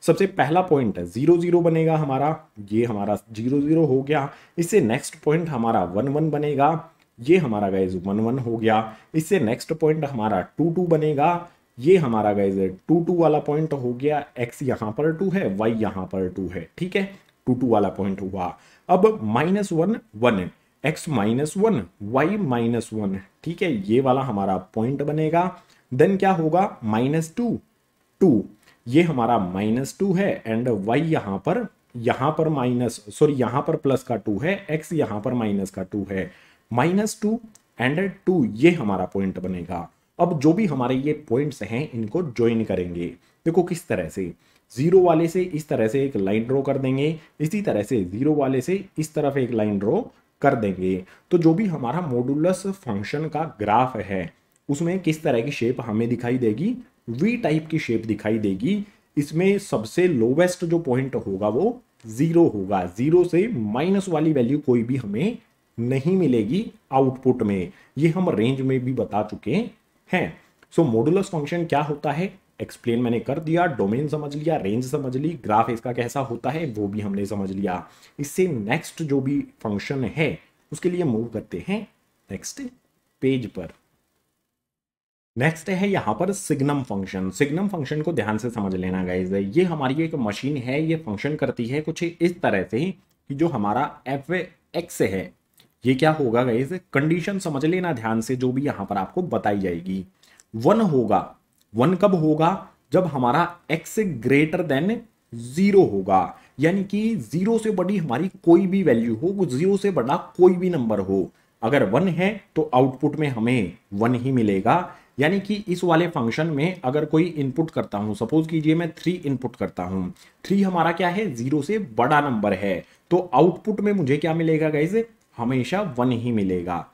सबसे पहला पॉइंट 0 0 बनेगा हमारा, ये हमारा 0 0 हो गया। इससे नेक्स्ट पॉइंट हमारा 1 1 बनेगा, ये हमारा गाइज 1 1 हो गया। इससे नेक्स्ट पॉइंट हमारा 2 2 बनेगा, ये हमारा गाइज 2 2 वाला पॉइंट हो गया। x यहां पर 2 है, y यहां पर 2 है, ठीक है, 2 2 वाला पॉइंट हुआ। अब -1 1, x -1 y -1, ठीक है, ये वाला हमारा पॉइंट बनेगा। देन क्या होगा, -2 2, ये हमारा -2 है एंड y यहां पर माइनस, सॉरी यहां पर प्लस का 2 है, x यहां पर माइनस का 2 है। -2 एंड 2 ये हमारा पॉइंट बनेगा। अब जो भी हमारे ये पॉइंट्स हैं इनको ज्वाइन करेंगे। देखो किस तरह से, 0 वाले से इस तरह से एक लाइन ड्रॉ कर देंगे, इसी तरह से 0 वाले से इस तरफ एक लाइन ड्रॉ कर देंगे। तो जो भी हमारा मॉडुलस फंक्शन का ग्राफ है उसमें किस तरह की शेप हमें दिखाई देगी, वी टाइप की शेप दिखाई देगी। इसमें सबसे लोवेस्ट जो पॉइंट होगा वो 0 होगा। 0 से माइनस वाली वैल्यू कोई भी हमें नहीं मिलेगी आउटपुट में। ये हम रेंज में भी बता चुके हैं। सो मॉडुलस फंक्शन क्या होता है एक्सप्लेन मैंने कर दिया, डोमेन समझ लिया, रेंज समझ ली, ग्राफ इसका कैसा होता है वो भी हमने समझ लिया। इससे नेक्स्ट जो भी फंक्शन है उसके लिए मूव करते हैं नेक्स्ट पेज पर। नेक्स्ट है यहाँ पर सिग्नम फंक्शन। सिग्नम फंक्शन को ध्यान से समझ लेना गाइस, ये हमारी एक मशीन है, ये फंक्शन करती है कुछ इस तरह से कि जो हमारा एफ एक्स है ये क्या होगा गाइस, कंडीशन समझ लेना ध्यान से जो भी यहाँ पर आपको बताई जाएगी। 1 होगा, 1 कब होगा, जब हमारा x ग्रेटर देन 0 होगा, यानी कि 0 से बड़ी हमारी कोई भी वैल्यू हो, 0 से बड़ा कोई भी नंबर हो, अगर 1 है तो आउटपुट में हमें 1 ही मिलेगा। यानी कि इस वाले फंक्शन में अगर कोई इनपुट करता हूं, सपोज कीजिए मैं 3 इनपुट करता हूं, 3 हमारा क्या है, 0 से बड़ा नंबर है, तो आउटपुट में मुझे क्या मिलेगा गाइस, हमेशा 1 ही मिलेगा।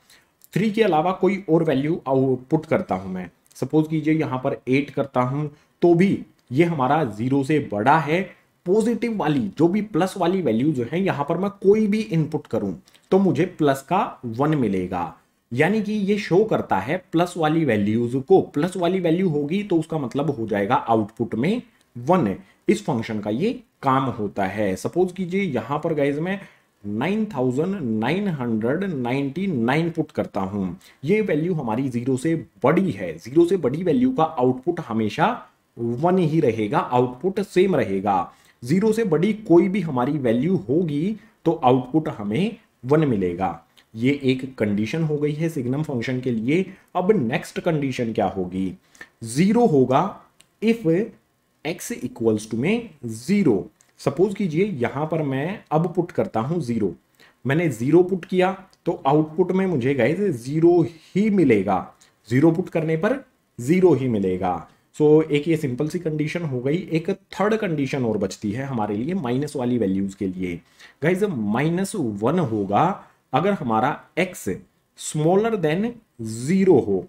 3 के अलावा कोई और वैल्यू आउटपुट करता हूं मैं, सपोज कीजिए यहां पर 8 करता हूं, तो भी ये हमारा 0 से बड़ा है। पॉजिटिव वाली जो भी प्लस वाली वैल्यू जो है यहां पर मैं कोई भी इनपुट करूं तो मुझे प्लस का 1 मिलेगा। यानी कि ये शो करता है प्लस वाली वैल्यूज को, प्लस वाली वैल्यू होगी तो उसका मतलब हो जाएगा आउटपुट में 1। इस फंक्शन का ये काम होता है। सपोज कीजिए यहां पर गाइस मैं 9999 पुट करता हूं, ये वैल्यू हमारी 0 से बड़ी है, 0 से बड़ी वैल्यू का आउटपुट हमेशा 1 ही रहेगा, आउटपुट सेम रहेगा। 0 से बड़ी कोई भी हमारी वैल्यू होगी तो आउटपुट हमें 1 मिलेगा। ये एक कंडीशन हो गई है सिग्नम फंक्शन के लिए। अब नेक्स्ट कंडीशन क्या होगी, 0 होगा इफ x इक्वल्स टू में 0। सपोज कीजिए यहां पर मैं अब पुट करता हूं 0, मैंने 0 पुट किया तो आउटपुट में मुझे गाइस 0 ही मिलेगा, 0 पुट करने पर 0 ही मिलेगा। सो एक ये सिंपल सी कंडीशन हो गई। एक थर्ड कंडीशन और बचती है हमारे लिए माइनस वाली वैल्यूज के लिए। गाइस -1 होगा अगर हमारा x स्मॉलर देन 0 हो,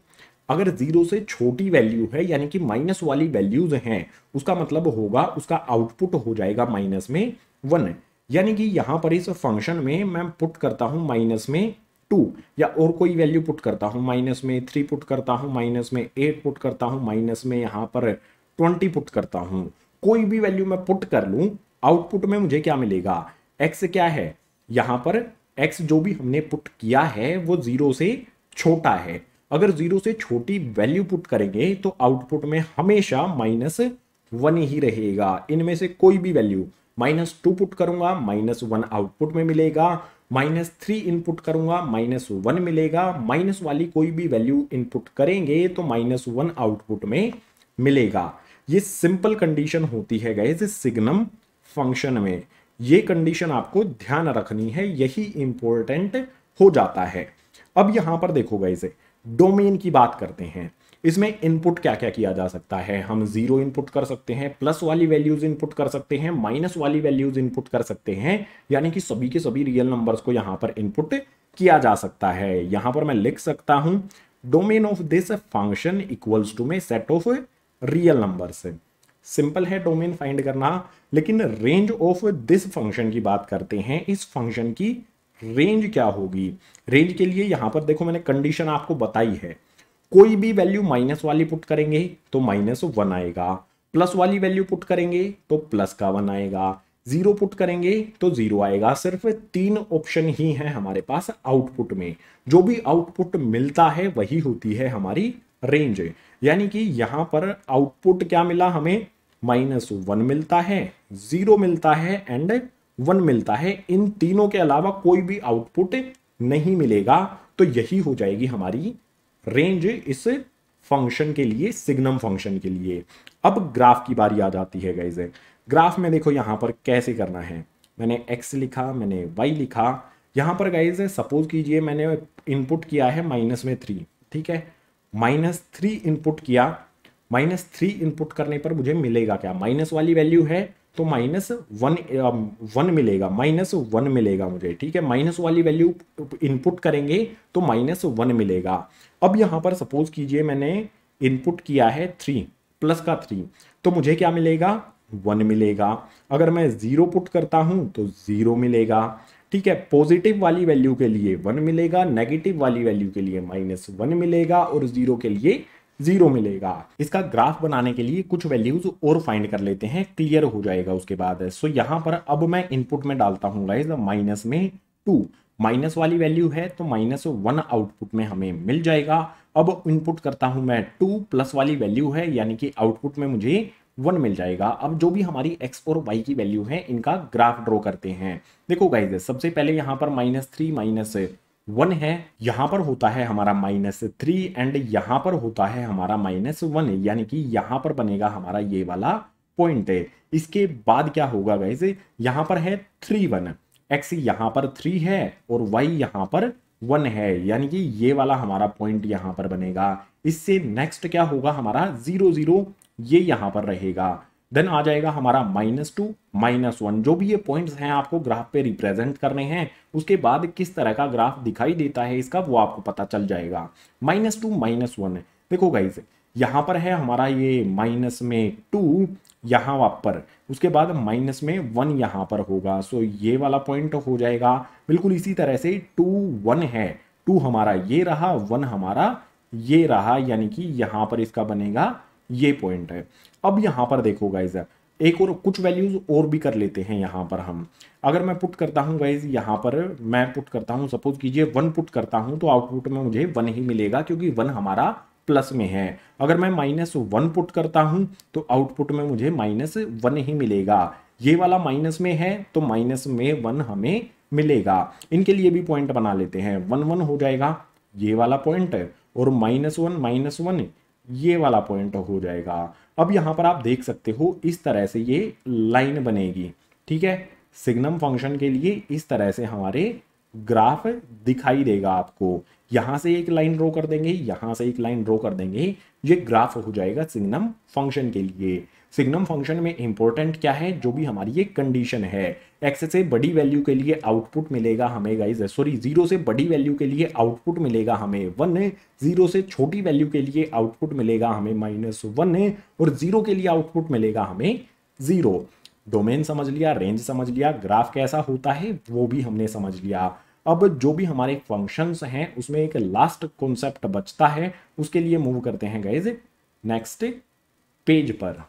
अगर 0 से छोटी वैल्यू है यानी कि माइनस वाली वैल्यूज हैं, उसका मतलब होगा उसका आउटपुट हो जाएगा माइनस में 1। यानी कि यहां पर इस फंक्शन में मैं पुट करता हूं माइनस में 2 या और कोई वैल्यू पुट करता हूं, माइनस में 3 पुट करता हूं, माइनस में 8 पुट करता हूं, माइनस में यहां पर 20 पुट करता हूं, कोई भी वैल्यू मैं पुट कर लूं, आउटपुट में मुझे क्या मिलेगा, x क्या है, यहां पर x जो भी हमने पुट किया है वो 0 से छोटा है। अगर 0 से छोटी वैल्यू पुट करेंगे तो आउटपुट में हमेशा -1 ही रहेगा। इनमें से कोई भी वैल्यू, -2 पुट करूंगा -1 आउटपुट में मिलेगा, -3 इनपुट करूंगा -1 मिलेगा, माइनस वाली कोई भी वैल्यू इनपुट करेंगे तो -1 आउटपुट में मिलेगा। ये सिंपल कंडीशन होती है गाइस सिग्नम फंक्शन में। ये कंडीशन आपको ध्यान रखनी है, यही इंपॉर्टेंट हो जाता है। अब यहां पर देखो गाइस डोमेन की बात करते हैं। इसमें इनपुट क्या क्या किया जा सकता है, हम 0 इनपुट कर सकते हैं, प्लस वाली वैल्यूज इनपुट कर सकते हैं, माइनस वाली वैल्यूज इनपुट कर सकते हैं, यानी कि सभी के सभी रियल नंबर्स को यहां पर इनपुट किया जा सकता है। यहां पर मैं लिख सकता हूं domain of this function equals to में set of real numbers. Simple है डोमेन फाइंड करना, लेकिन रेंज ऑफ दिस फंक्शन की बात करते हैं। इस फंक्शन की रेंज क्या होगी, रेंज के लिए यहां पर देखो मैंने कंडीशन आपको बताई है, कोई भी वैल्यू माइनस वाली पुट करेंगे तो -1 आएगा, प्लस वाली वैल्यू पुट करेंगे तो प्लस का 1 आएगा, 0 पुट करेंगे तो 0 आएगा। सिर्फ 3 ऑप्शन ही है हमारे पास आउटपुट में, जो भी आउटपुट मिलता है वही होती है हमारी रेंज। यानी कि यहां पर आउटपुट क्या मिला हमें, -1 मिलता है, 0 मिलता है एंड 1 मिलता है। इन तीनों के अलावा कोई भी आउटपुट नहीं मिलेगा, तो यही हो जाएगी हमारी रेंज इस फंक्शन के लिए, सिग्नम फंक्शन के लिए। अब ग्राफ की बारी आ जाती है गाइस। ग्राफ में देखो यहां पर कैसे करना है, मैंने x लिखा, मैंने y लिखा। यहां पर गाइस सपोज कीजिए मैंने इनपुट किया है -3, ठीक है, -3 इनपुट किया, -3 इनपुट करने पर मुझे मिलेगा क्या, माइनस वाली वैल्यू है तो -1 मिलेगा, -1 मिलेगा मुझे, ठीक है, माइनस वाली वैल्यू इनपुट करेंगे तो -1 मिलेगा। अब यहां पर सपोज कीजिए मैंने इनपुट किया है 3 प्लस का 3, तो मुझे क्या मिलेगा, 1 मिलेगा। अगर मैं 0 पुट करता हूं तो 0 मिलेगा, ठीक है। पॉजिटिव वाली वैल्यू के लिए 1 मिलेगा, नेगेटिव वाली वैल्यू के लिए -1 मिलेगा और 0 के लिए 0 मिलेगा। इसका ग्राफ बनाने के लिए कुछ वैल्यूज और फाइंड कर लेते हैं, क्लियर हो जाएगा उसके बाद। सो यहां पर अब मैं इनपुट में डालता हूं गाइस माइनस में 2, माइनस वाली वैल्यू है तो -1 आउटपुट में हमें मिल जाएगा। अब इनपुट करता हूं मैं 2, प्लस वाली वैल्यू है यानी कि आउटपुट में मुझे 1 मिल जाएगा। अब जो भी हमारी x और y की वैल्यू है इनका ग्राफ ड्रॉ करते हैं। देखो गाइज, सबसे पहले यहाँ पर -3 -1 है, यहाँ पर होता है हमारा -3 एंड यहाँ पर होता है हमारा -1, यानी कि यहाँ पर बनेगा हमारा ये वाला पॉइंट है। इसके बाद क्या होगा गाइज, यहाँ पर है 3 1, x यहाँ पर 3 है और y यहाँ पर 1 है, यानी कि ये वाला हमारा पॉइंट यहाँ पर बनेगा। इससे नेक्स्ट क्या होगा हमारा 0 0, ये यहाँ पर रहेगा। देन आ जाएगा हमारा -2 -1, जो भी ये पॉइंट्स हैं आपको ग्राफ पे रिप्रेजेंट करने हैं। उसके बाद किस तरह का ग्राफ दिखाई देता है इसका वो आपको पता चल जाएगा। -2 -1, देखो गाइज यहाँ पर है हमारा ये माइनस में 2 यहाँ पर, उसके बाद -1 यहाँ पर होगा। सो ये वाला पॉइंट हो जाएगा। बिल्कुल इसी तरह से 2 1 है, 2 हमारा ये रहा, 1 हमारा ये रहा, यानी कि यहाँ पर इसका बनेगा ये पॉइंट है। अब यहाँ पर देखो गाइज, एक और कुछ वैल्यूज और भी कर लेते हैं। यहाँ पर हम अगर मैं पुट करता हूँ गाइज, यहाँ पर मैं पुट करता हूँ, सपोज कीजिए 1 पुट करता हूँ तो आउटपुट में मुझे 1 ही मिलेगा, क्योंकि 1 हमारा प्लस में है। अगर मैं -1 पुट करता हूँ तो आउटपुट में मुझे -1 ही मिलेगा। ये वाला माइनस में है तो माइनस में 1 हमें मिलेगा। इनके लिए भी पॉइंट बना लेते हैं। 1 1 हो जाएगा ये वाला पॉइंट और -1 -1 ये वाला पॉइंट हो जाएगा। अब यहाँ पर आप देख सकते हो इस तरह से ये लाइन बनेगी। ठीक है, सिग्नम फंक्शन के लिए इस तरह से हमारे ग्राफ दिखाई देगा आपको। यहाँ से एक लाइन ड्रॉ कर देंगे, यहाँ से एक लाइन ड्रॉ कर देंगे, ये ग्राफ हो जाएगा सिग्नम फंक्शन के लिए। सिग्नम फंक्शन में इंपॉर्टेंट क्या है, जो भी हमारी ये कंडीशन है, x से बड़ी वैल्यू के लिए आउटपुट मिलेगा हमें गाइज, सॉरी 0 से बड़ी वैल्यू के लिए आउटपुट मिलेगा हमें 1, 0 से छोटी वैल्यू के लिए आउटपुट मिलेगा हमें -1 और 0 के लिए आउटपुट मिलेगा हमें 0। डोमेन समझ लिया, रेंज समझ लिया, ग्राफ कैसा होता है वो भी हमने समझ लिया। अब जो भी हमारे फंक्शंस हैं उसमें एक लास्ट कॉन्सेप्ट बचता है, उसके लिए मूव करते हैं गाइज नेक्स्ट पेज पर।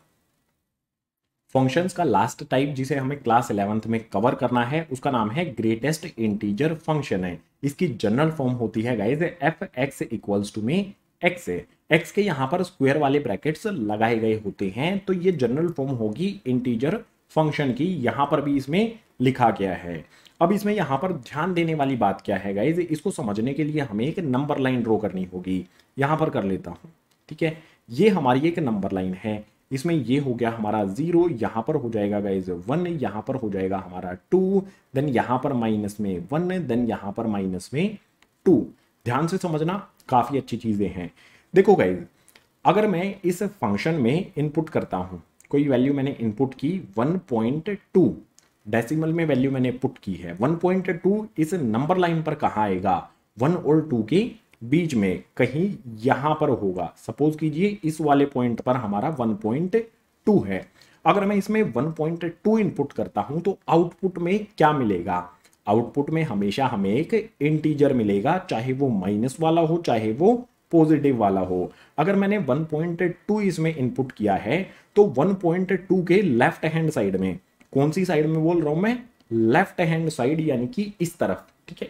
फंक्शंस का लास्ट टाइप जिसे हमें क्लास 11th में कवर करना है उसका नाम है ग्रेटेस्ट इंटीजर फंक्शन है। इसकी जनरल फॉर्म होती है गाइज f(x) इक्वल्स टू में x है। x के यहाँ पर स्क्वायर वाले ब्रैकेट्स लगाए गए होते हैं, तो ये जनरल फॉर्म होगी इंटीजर फंक्शन की। यहाँ पर भी इसमें लिखा गया है। अब इसमें यहाँ पर ध्यान देने वाली बात क्या है गाइज, इसको समझने के लिए हमें एक नंबर लाइन ड्रॉ करनी होगी। यहाँ पर कर लेता हूँ। ठीक है, ये हमारी एक नंबर लाइन है। इसमें ये हो गया हमारा 0, यहाँ पर हो जाएगा गाइज 1, यहाँ पर हो जाएगा हमारा 2, देन यहाँ पर माइनस में 1, देन यहाँ पर माइनस में 2। ध्यान से समझना, काफी अच्छी चीजें हैं। देखो गाइज, अगर मैं इस फंक्शन में इनपुट करता हूँ, कोई वैल्यू मैंने इनपुट की 1.2, डेसिमल में वैल्यू मैंने पुट की है 1.2, इस नंबर लाइन पर कहाँ आएगा, 1 और 2 के बीच में कहीं यहां पर होगा। सपोज कीजिए इस वाले पॉइंट पर हमारा 1.2 है। अगर मैं इसमें 1.2 इनपुट करता हूं तो आउटपुट में क्या मिलेगा, आउटपुट में हमेशा हमें एक इंटीजर मिलेगा, चाहे वो माइनस वाला हो चाहे वो पॉजिटिव वाला हो। अगर मैंने 1.2 इसमें इनपुट किया है तो 1.2 के लेफ्ट हैंड साइड में, कौन सी साइड में बोल रहा हूं मैं, लेफ्ट हैंड साइड, यानी कि इस तरफ। ठीक है,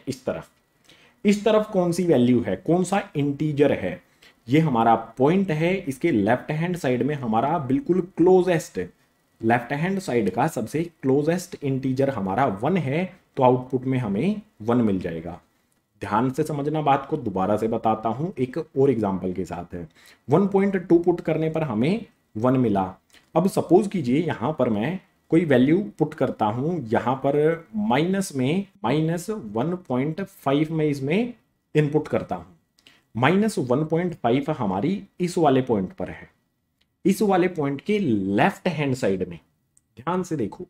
इस तरफ कौन सी वैल्यू है, कौन सा इंटीजर है, ये हमारा पॉइंट है। इसके लेफ्ट हैंड साइड में हमारा बिल्कुल क्लोजेस्ट, लेफ्ट हैंड साइड का सबसे क्लोजेस्ट इंटीजर हमारा 1 है, तो आउटपुट में हमें 1 मिल जाएगा। ध्यान से समझना बात को, दोबारा से बताता हूं एक और एग्जांपल के साथ है। 1.2 पुट करने पर हमें 1 मिला। अब सपोज कीजिए यहां पर मैं कोई वैल्यू पुट करता हूं, यहां पर माइनस में -1.5 में इसमें इनपुट करता हूं। -1.5 हमारी इस वाले पॉइंट पर है, इस वाले पॉइंट के लेफ्ट हैंड साइड में। ध्यान से देखो,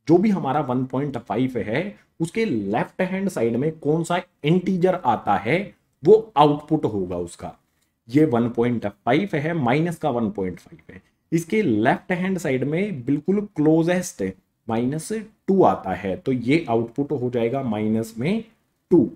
जो भी हमारा 1.5 है उसके लेफ्ट हैंड साइड में कौन सा इंटीजर आता है वो आउटपुट होगा उसका। ये 1.5 है, माइनस का 1.5 है, इसके लेफ्ट हैंड साइड में बिल्कुल क्लोजेस्ट -2 आता है, तो ये आउटपुट हो जाएगा -2।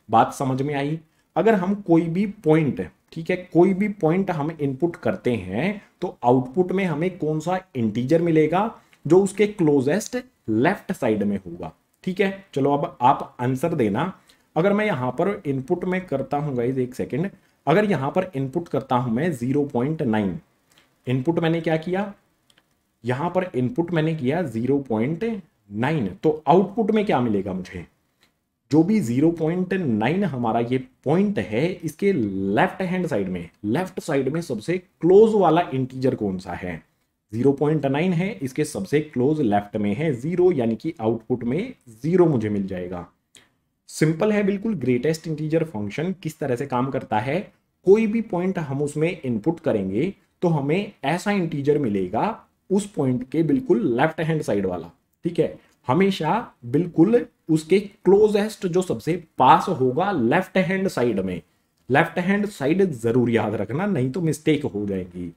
बात समझ में आई। अगर हम कोई भी पॉइंट, ठीक है, कोई भी पॉइंट हम इनपुट करते हैं तो आउटपुट में हमें कौन सा इंटीजर मिलेगा, जो उसके क्लोजेस्ट लेफ्ट साइड में होगा। ठीक है, चलो अब आप आंसर देना। अगर मैं यहाँ पर इनपुट में करता हूँ गाइज, एक सेकेंड, अगर यहाँ पर इनपुट करता हूँ मैं 0.9, इनपुट मैंने क्या किया, यहाँ पर इनपुट मैंने किया 0.9, तो आउटपुट में क्या मिलेगा मुझे, जो भी 0.9 हमारा ये पॉइंट है, इसके लेफ्ट हैंड साइड में, लेफ्ट साइड में सबसे क्लोज वाला इंटीजर कौन सा है, 0.9 है, इसके सबसे क्लोज लेफ्ट में है 0, यानी कि आउटपुट में 0 मुझे मिल जाएगा। सिंपल है बिल्कुल। ग्रेटेस्ट इंटीजर फंक्शन किस तरह से काम करता है, कोई भी पॉइंट हम उसमें इनपुट करेंगे तो हमें ऐसा इंटीजर मिलेगा उस पॉइंट के बिल्कुल लेफ्ट हैंड साइड वाला, ठीक है, हमेशा बिल्कुल उसके क्लोजेस्ट जो सबसे पास होगा लेफ्ट हैंड साइड में। लेफ्ट हैंड साइड जरूर याद रखना, नहीं तो मिस्टेक हो जाएगी।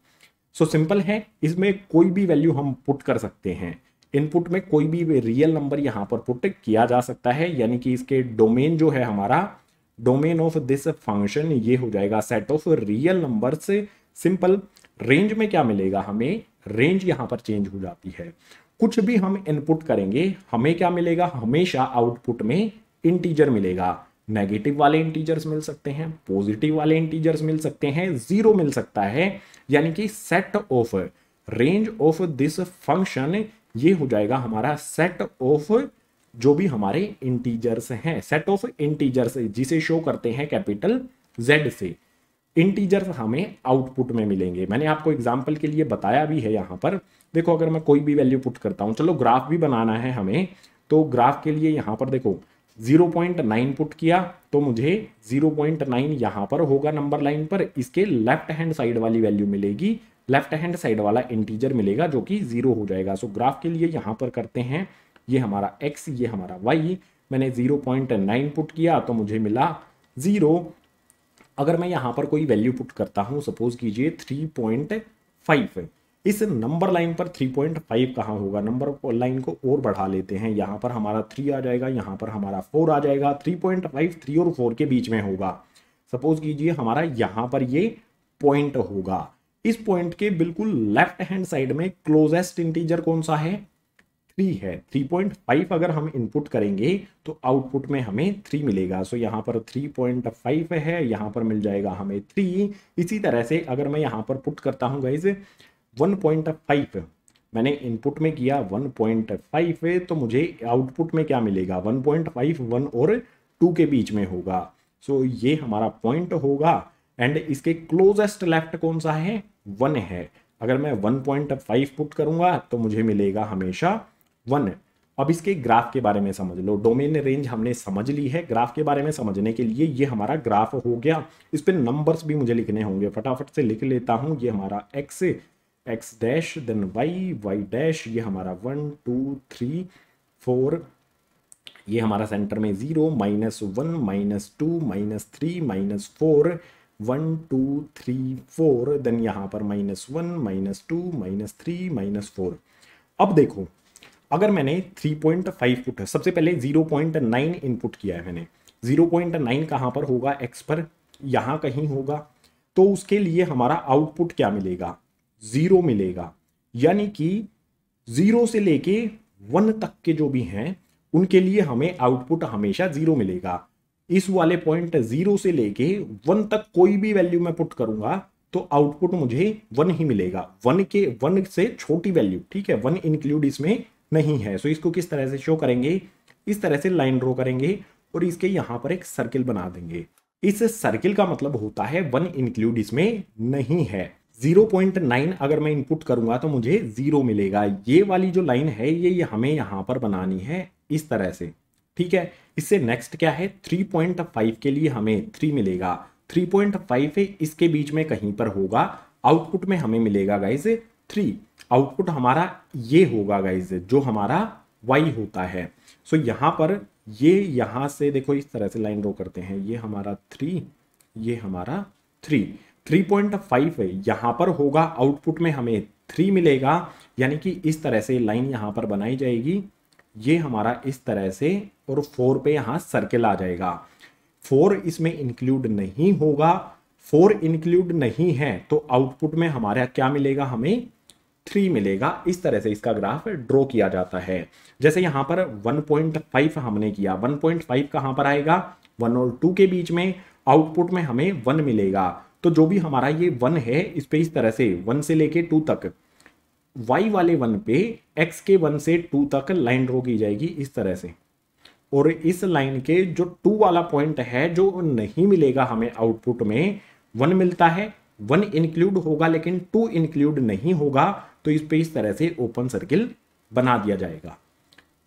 सो सिंपल है, इसमें कोई भी वैल्यू हम पुट कर सकते हैं, इनपुट में कोई भी रियल नंबर यहां पर पुट किया जा सकता है, यानी कि इसके डोमेन जो है हमारा, डोमेन ऑफ दिस फंक्शन ये हो जाएगा सेट ऑफ रियल नंबर से। सिंपल। रेंज में क्या मिलेगा हमें, रेंज यहां पर चेंज हो जाती है, कुछ भी हम इनपुट करेंगे हमें क्या मिलेगा, हमेशा आउटपुट में इंटीजर मिलेगा। नेगेटिव वाले इंटीजर्स मिल सकते हैं, पॉजिटिव वाले इंटीजर्स मिल सकते हैं, जीरो मिल सकता है, यानी कि set of range of this function ये हो जाएगा हमारा सेट ऑफ जो भी हमारे इंटीजर्स हैं, सेट ऑफ इंटीजर्स जिसे शो करते हैं कैपिटल Z से। इंटीजर्स हमें आउटपुट में मिलेंगे, मैंने आपको एग्जांपल के लिए बताया भी है यहाँ पर। देखो अगर मैं कोई भी वैल्यू पुट करता हूँ, चलो ग्राफ भी बनाना है हमें, तो ग्राफ के लिए यहाँ पर देखो 0.9 पुट किया तो मुझे 0.9 यहाँ पर होगा नंबर लाइन पर, इसके लेफ्ट हैंड साइड वाली वैल्यू मिलेगी, लेफ्ट हैंड साइड वाला इंटीजर मिलेगा जो कि 0 हो जाएगा। सो ग्राफ के लिए यहाँ पर करते हैं, ये हमारा x, ये हमारा y, मैंने 0.9 पुट किया तो मुझे मिला 0। अगर मैं यहाँ पर कोई वैल्यू पुट करता हूँ, सपोज कीजिए 3.5, इस नंबर लाइन पर 3.5 कहाँ होगा, नंबर लाइन को और बढ़ा लेते हैं, यहाँ पर हमारा 3 आ जाएगा, यहाँ पर हमारा 4 आ जाएगा, 3.5 3 और 4 के बीच में होगा। सपोज कीजिए हमारा यहाँ पर ये पॉइंट होगा, इस पॉइंट के बिल्कुल लेफ्ट हैंड साइड में क्लोजेस्ट इंटीजर कौन सा है, 3 है। 3.5 अगर हम इनपुट करेंगे तो आउटपुट में हमें 3 मिलेगा। सो यहाँ पर 3.5 है, यहाँ पर मिल जाएगा हमें 3। इसी तरह से अगर मैं यहाँ पर पुट करता हूँ गाइज 1.5, मैंने इनपुट में किया 1.5 तो मुझे आउटपुट में क्या मिलेगा, 1.5 1 और 2 के बीच में होगा। सो ये हमारा पॉइंट होगा एंड इसके क्लोजेस्ट लेफ्ट कौन सा है, 1 है। अगर मैं 1.5 पुट करूंगा तो मुझे मिलेगा हमेशा 1। अब इसके ग्राफ के बारे में समझ लो, डोमेन रेंज हमने समझ ली है, ग्राफ के बारे में समझने के लिए ये हमारा ग्राफ हो गया। इस पे नंबर्स भी मुझे लिखने होंगे, फटाफट से लिख लेता हूं। ये हमारा x dash, then y dash, ये हमारा 1 2 3 4, ये हमारा सेंटर में 0 -1 -2 -3 -4, 1 2 3 4, देन यहाँ पर -1 -2 -3 -4। अब देखो अगर मैंने 3.5 पुट है, सबसे पहले 0.9 इनपुट किया है मैंने, 0.9 कहाँ पर होगा, x पर यहाँ कहीं होगा, तो उसके लिए हमारा आउटपुट क्या मिलेगा, 0 मिलेगा। यानी कि 0 से लेके 1 तक के जो भी हैं उनके लिए हमें आउटपुट हमेशा 0 मिलेगा। इस वाले पॉइंट 0 से लेके 1 तक कोई भी वैल्यू मैं पुट करूंगा तो आउटपुट मुझे 1 ही मिलेगा, 1 से छोटी वैल्यू, ठीक है, 1 इंक्लूड इसमें नहीं है। सो इसको किस तरह से शो करेंगे, इस तरह से लाइन ड्रॉ करेंगे और इसके यहां पर एक सर्किल बना देंगे। इस सर्किल का मतलब होता है 1 इंक्लूड इसमें नहीं है। 0.9 अगर मैं इनपुट करूंगा तो मुझे 0 मिलेगा। ये वाली जो लाइन है ये हमें यहां पर बनानी है इस तरह से, ठीक है। इससे नेक्स्ट क्या है, 3.5 के लिए हमें 3 मिलेगा, 3.5 है इसके बीच में कहीं पर होगा, आउटपुट में हमें मिलेगा गाइज 3। आउटपुट हमारा ये होगा गाइज जो हमारा y होता है। सो यहां पर ये यहां से देखो इस तरह से लाइन ड्रॉ करते हैं, ये हमारा 3, ये हमारा 3, 3.5 है यहां पर होगा, आउटपुट में हमें 3 मिलेगा। यानी कि इस तरह से लाइन यहां पर बनाई जाएगी, ये हमारा इस तरह से, और 4 पे यहां सर्किल आ जाएगा। 4 इसमें इंक्लूड नहीं होगा, 4 इंक्लूड नहीं है तो आउटपुट में हमारा क्या मिलेगा, हमें 3 मिलेगा। इस तरह से इसका ग्राफ ड्रॉ किया जाता है। जैसे यहाँ पर 1.5 हमने किया, 1.5 कहाँ पर आएगा, 1 और 2 के बीच में, आउटपुट में हमें 1 मिलेगा। तो जो भी हमारा ये 1 है, इस पे इस तरह से 1 से लेके 2 तक, y वाले 1 पे x के 1 से 2 तक लाइन ड्रॉ की जाएगी इस तरह से। और इस लाइन के जो 2 वाला पॉइंट है, जो नहीं मिलेगा हमें आउटपुट में, 1 मिलता है, 1 इंक्लूड होगा लेकिन 2 इंक्लूड नहीं होगा, तो इस पे इस तरह से ओपन सर्किल बना दिया जाएगा।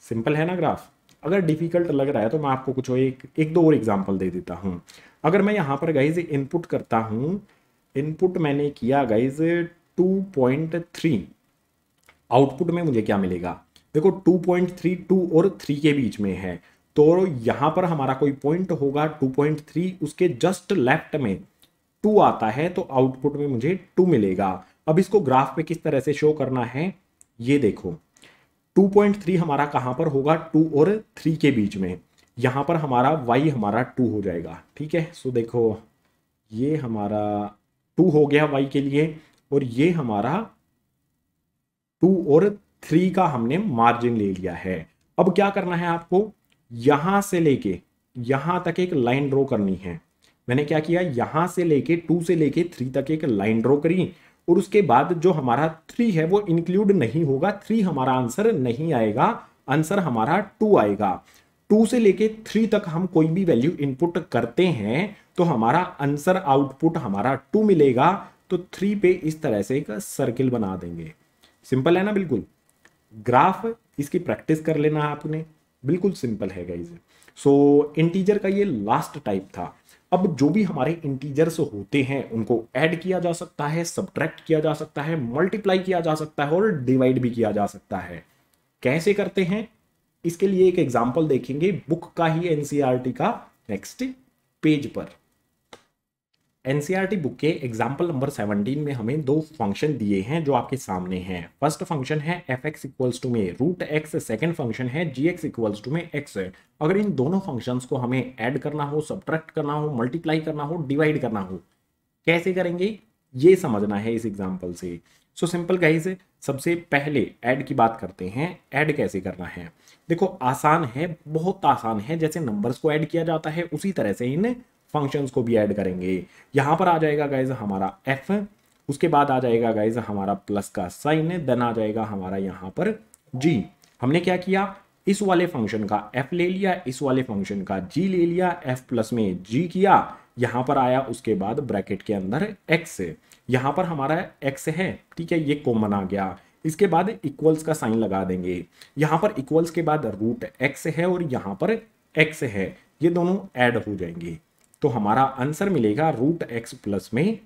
सिंपल है ना ग्राफ। अगर डिफिकल्ट लग रहा है तो मैं आपको कुछ एक दो और एग्जांपल दे देता हूं। अगर मैं यहां पर गाइज इनपुट करता हूं, इनपुट मैंने किया गाइज 2.3, आउटपुट में मुझे क्या मिलेगा, देखो 2.3 2 और 3 के बीच में है, तो यहां पर हमारा कोई पॉइंट होगा 2.3, उसके जस्ट लेफ्ट में 2 आता है, तो आउटपुट में मुझे 2 मिलेगा। अब इसको ग्राफ पे किस तरह से शो करना है, ये देखो 2.3 हमारा कहां पर होगा, 2 और 3 के बीच में, यहां पर हमारा y हमारा 2 हो जाएगा। ठीक है, सो देखो ये हमारा 2 हो गया y के लिए, और ये हमारा 2 और 3 का हमने मार्जिन ले लिया है। अब क्या करना है आपको, यहां से लेके यहां तक एक लाइन ड्रॉ करनी है। मैंने क्या किया, यहां से लेके 2 से लेके 3 तक एक लाइन ड्रॉ करी, और उसके बाद जो हमारा 3 है वो इंक्लूड नहीं होगा, 3 हमारा आंसर नहीं आएगा, आंसर हमारा 2 आएगा। 2 से लेके 3 तक हम कोई भी वैल्यू इनपुट करते हैं तो हमारा आंसर आउटपुट हमारा 2 मिलेगा। तो 3 पे इस तरह से एक सर्किल बना देंगे। सिंपल है ना बिल्कुल। ग्राफ इसकी प्रैक्टिस कर लेना है आपने, बिल्कुल सिंपल है गाइस। सो इंटीजर का ये लास्ट टाइप था। अब जो भी हमारे इंटीजर्स होते हैं उनको ऐड किया जा सकता है, सब्ट्रैक्ट किया जा सकता है, मल्टीप्लाई किया जा सकता है और डिवाइड भी किया जा सकता है। कैसे करते हैं, इसके लिए एक एग्जांपल देखेंगे बुक का ही, एनसीईआरटी का नेक्स्ट पेज पर। एनसीईआरटी बुक के एग्जाम्पल नंबर 17 में हमें 2 फंक्शन दिए हैं जो आपके सामने हैं। फर्स्ट फंक्शन है fx इक्वल्स टू में रूट एक्स, सेकेंड फंक्शन है gx इक्वल्स टू में x। अगर इन दोनों फंक्शंस को हमें ऐड करना हो, सब्ट्रैक्ट करना हो, मल्टीप्लाई करना हो, डिवाइड करना हो, कैसे करेंगे ये समझना है इस एग्जाम्पल से। सो सिंपल गाइस, सबसे पहले ऐड की बात करते हैं। ऐड कैसे करना है, देखो आसान है, बहुत आसान है। जैसे नंबर्स को ऐड किया जाता है उसी तरह से इन फंक्शंस को भी ऐड करेंगे। यहां पर आ जाएगा गाइज हमारा f, उसके बाद आ जाएगा गाइज हमारा प्लस का साइन, देन आ जाएगा हमारा यहां पर g। हमने क्या किया, इस वाले फंक्शन का f ले लिया, इस वाले फंक्शन का g ले लिया, f प्लस में g किया, यहां पर आया, उसके बाद ब्रैकेट के अंदर x, यहां पर हमारा x है, ठीक है, ये कॉमन आ गया। इसके बाद इक्वल्स का साइन लगा देंगे। यहां पर इक्वल्स के बाद रूट x है और यहां पर x है, ये दोनों ऐड हो जाएंगे, तो हमारा आंसर मिलेगा रूट एक्स प्लस में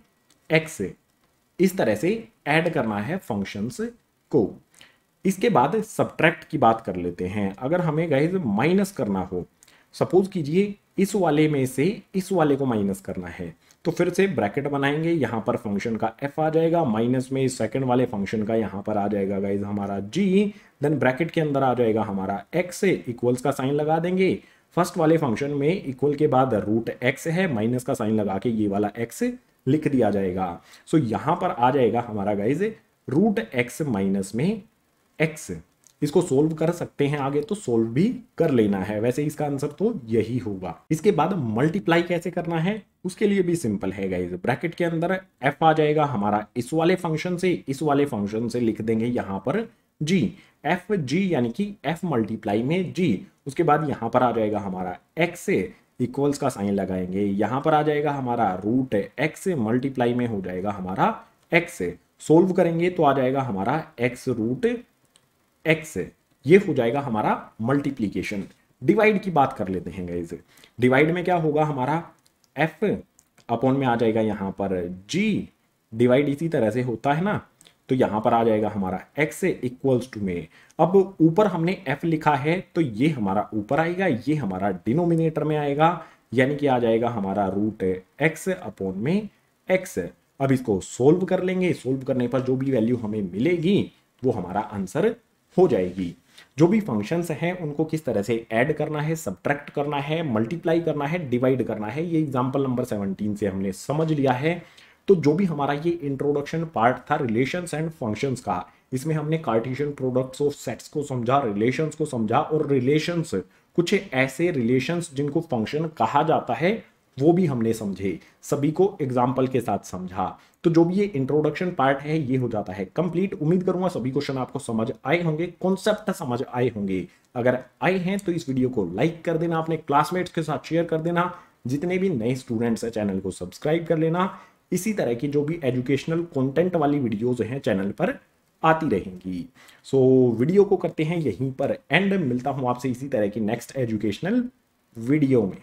x। इस तरह से ऐड करना है फंक्शंस को। इसके बाद सब्ट्रैक्ट की बात कर लेते हैं। अगर हमें गाइस माइनस करना हो, सपोज कीजिए इस वाले में से इस वाले को माइनस करना है, तो फिर से ब्रैकेट बनाएंगे, यहां पर फंक्शन का f आ जाएगा, माइनस में सेकंड वाले फंक्शन का यहां पर आ जाएगा गाइस हमारा g, देन ब्रैकेट के अंदर आ जाएगा हमारा x, इक्वल्स का साइन लगा देंगे। फर्स्ट वाले फंक्शन में इक्वल के बाद रूट x है, माइनस का साइन लगा के ये वाला x लिख दिया जाएगा। सो यहां पर आ जाएगा हमारा गाइस रूट x माइनस में x। इसको सोल्व कर सकते हैं, आगे तो सोल्व भी कर लेना है, वैसे इसका आंसर तो यही होगा। इसके बाद मल्टीप्लाई कैसे करना है, उसके लिए भी सिंपल है गाइस। ब्रैकेट के अंदर f आ जाएगा हमारा इस वाले फंक्शन से, इस वाले फंक्शन से लिख देंगे यहां पर g, f g यानी कि f मल्टीप्लाई में g। उसके बाद यहां पर आ जाएगा हमारा x, इक्वल्स का साइन लगाएंगे, यहां पर आ जाएगा हमारा रूट x, मल्टीप्लाई में हो जाएगा हमारा x, सोल्व करेंगे तो आ जाएगा हमारा x रूट x, ये हो जाएगा हमारा मल्टीप्लीकेशन। डिवाइड की बात कर लेते हैं गाइस। डिवाइड में क्या होगा, हमारा f अपॉन में आ जाएगा यहां पर g, डिवाइड इसी तरह से होता है ना, तो यहां पर आ जाएगा हमारा x इक्वल्स टू में, अब ऊपर हमने f लिखा है तो ये हमारा ऊपर आएगा, ये हमारा डिनोमिनेटर में आएगा, यानी कि आ जाएगा हमारा रूट x अपॉन में x। अब इसको सोल्व कर लेंगे, सोल्व करने पर जो भी वैल्यू हमें मिलेगी वो हमारा आंसर हो जाएगी। जो भी फंक्शंस हैं उनको किस तरह से ऐड करना है, सब्ट्रैक्ट करना है, मल्टीप्लाई करना है, डिवाइड करना है, ये एग्जांपल नंबर 17 से हमने समझ लिया है। तो जो भी हमारा ये इंट्रोडक्शन पार्ट था रिलेशंस एंड फंक्शंस का, इसमें हमने कार्टेशियन प्रोडक्ट्स ऑफ सेट्स को समझा, रिलेशंस को समझा, और रिलेशंस कुछ ऐसे रिलेशंस जिनको फंक्शन कहा जाता है वो भी हमने समझे, सभी को एग्जाम्पल के साथ समझा। तो जो भी ये इंट्रोडक्शन पार्ट है ये हो जाता है कंप्लीट। उम्मीद करूंगा सभी क्वेश्चन आपको समझ आए होंगे, कॉन्सेप्ट समझ आए होंगे। अगर आए हैं तो इस वीडियो को लाइक कर देना, अपने क्लासमेट्स के साथ शेयर कर देना, जितने भी नए स्टूडेंट्स हैं चैनल को सब्सक्राइब कर लेना। इसी तरह की जो भी एजुकेशनल कंटेंट वाली वीडियोज हैं चैनल पर आती रहेंगी। सो वीडियो को करते हैं यहीं पर एंड, मिलता हूं आपसे इसी तरह की नेक्स्ट एजुकेशनल वीडियो में।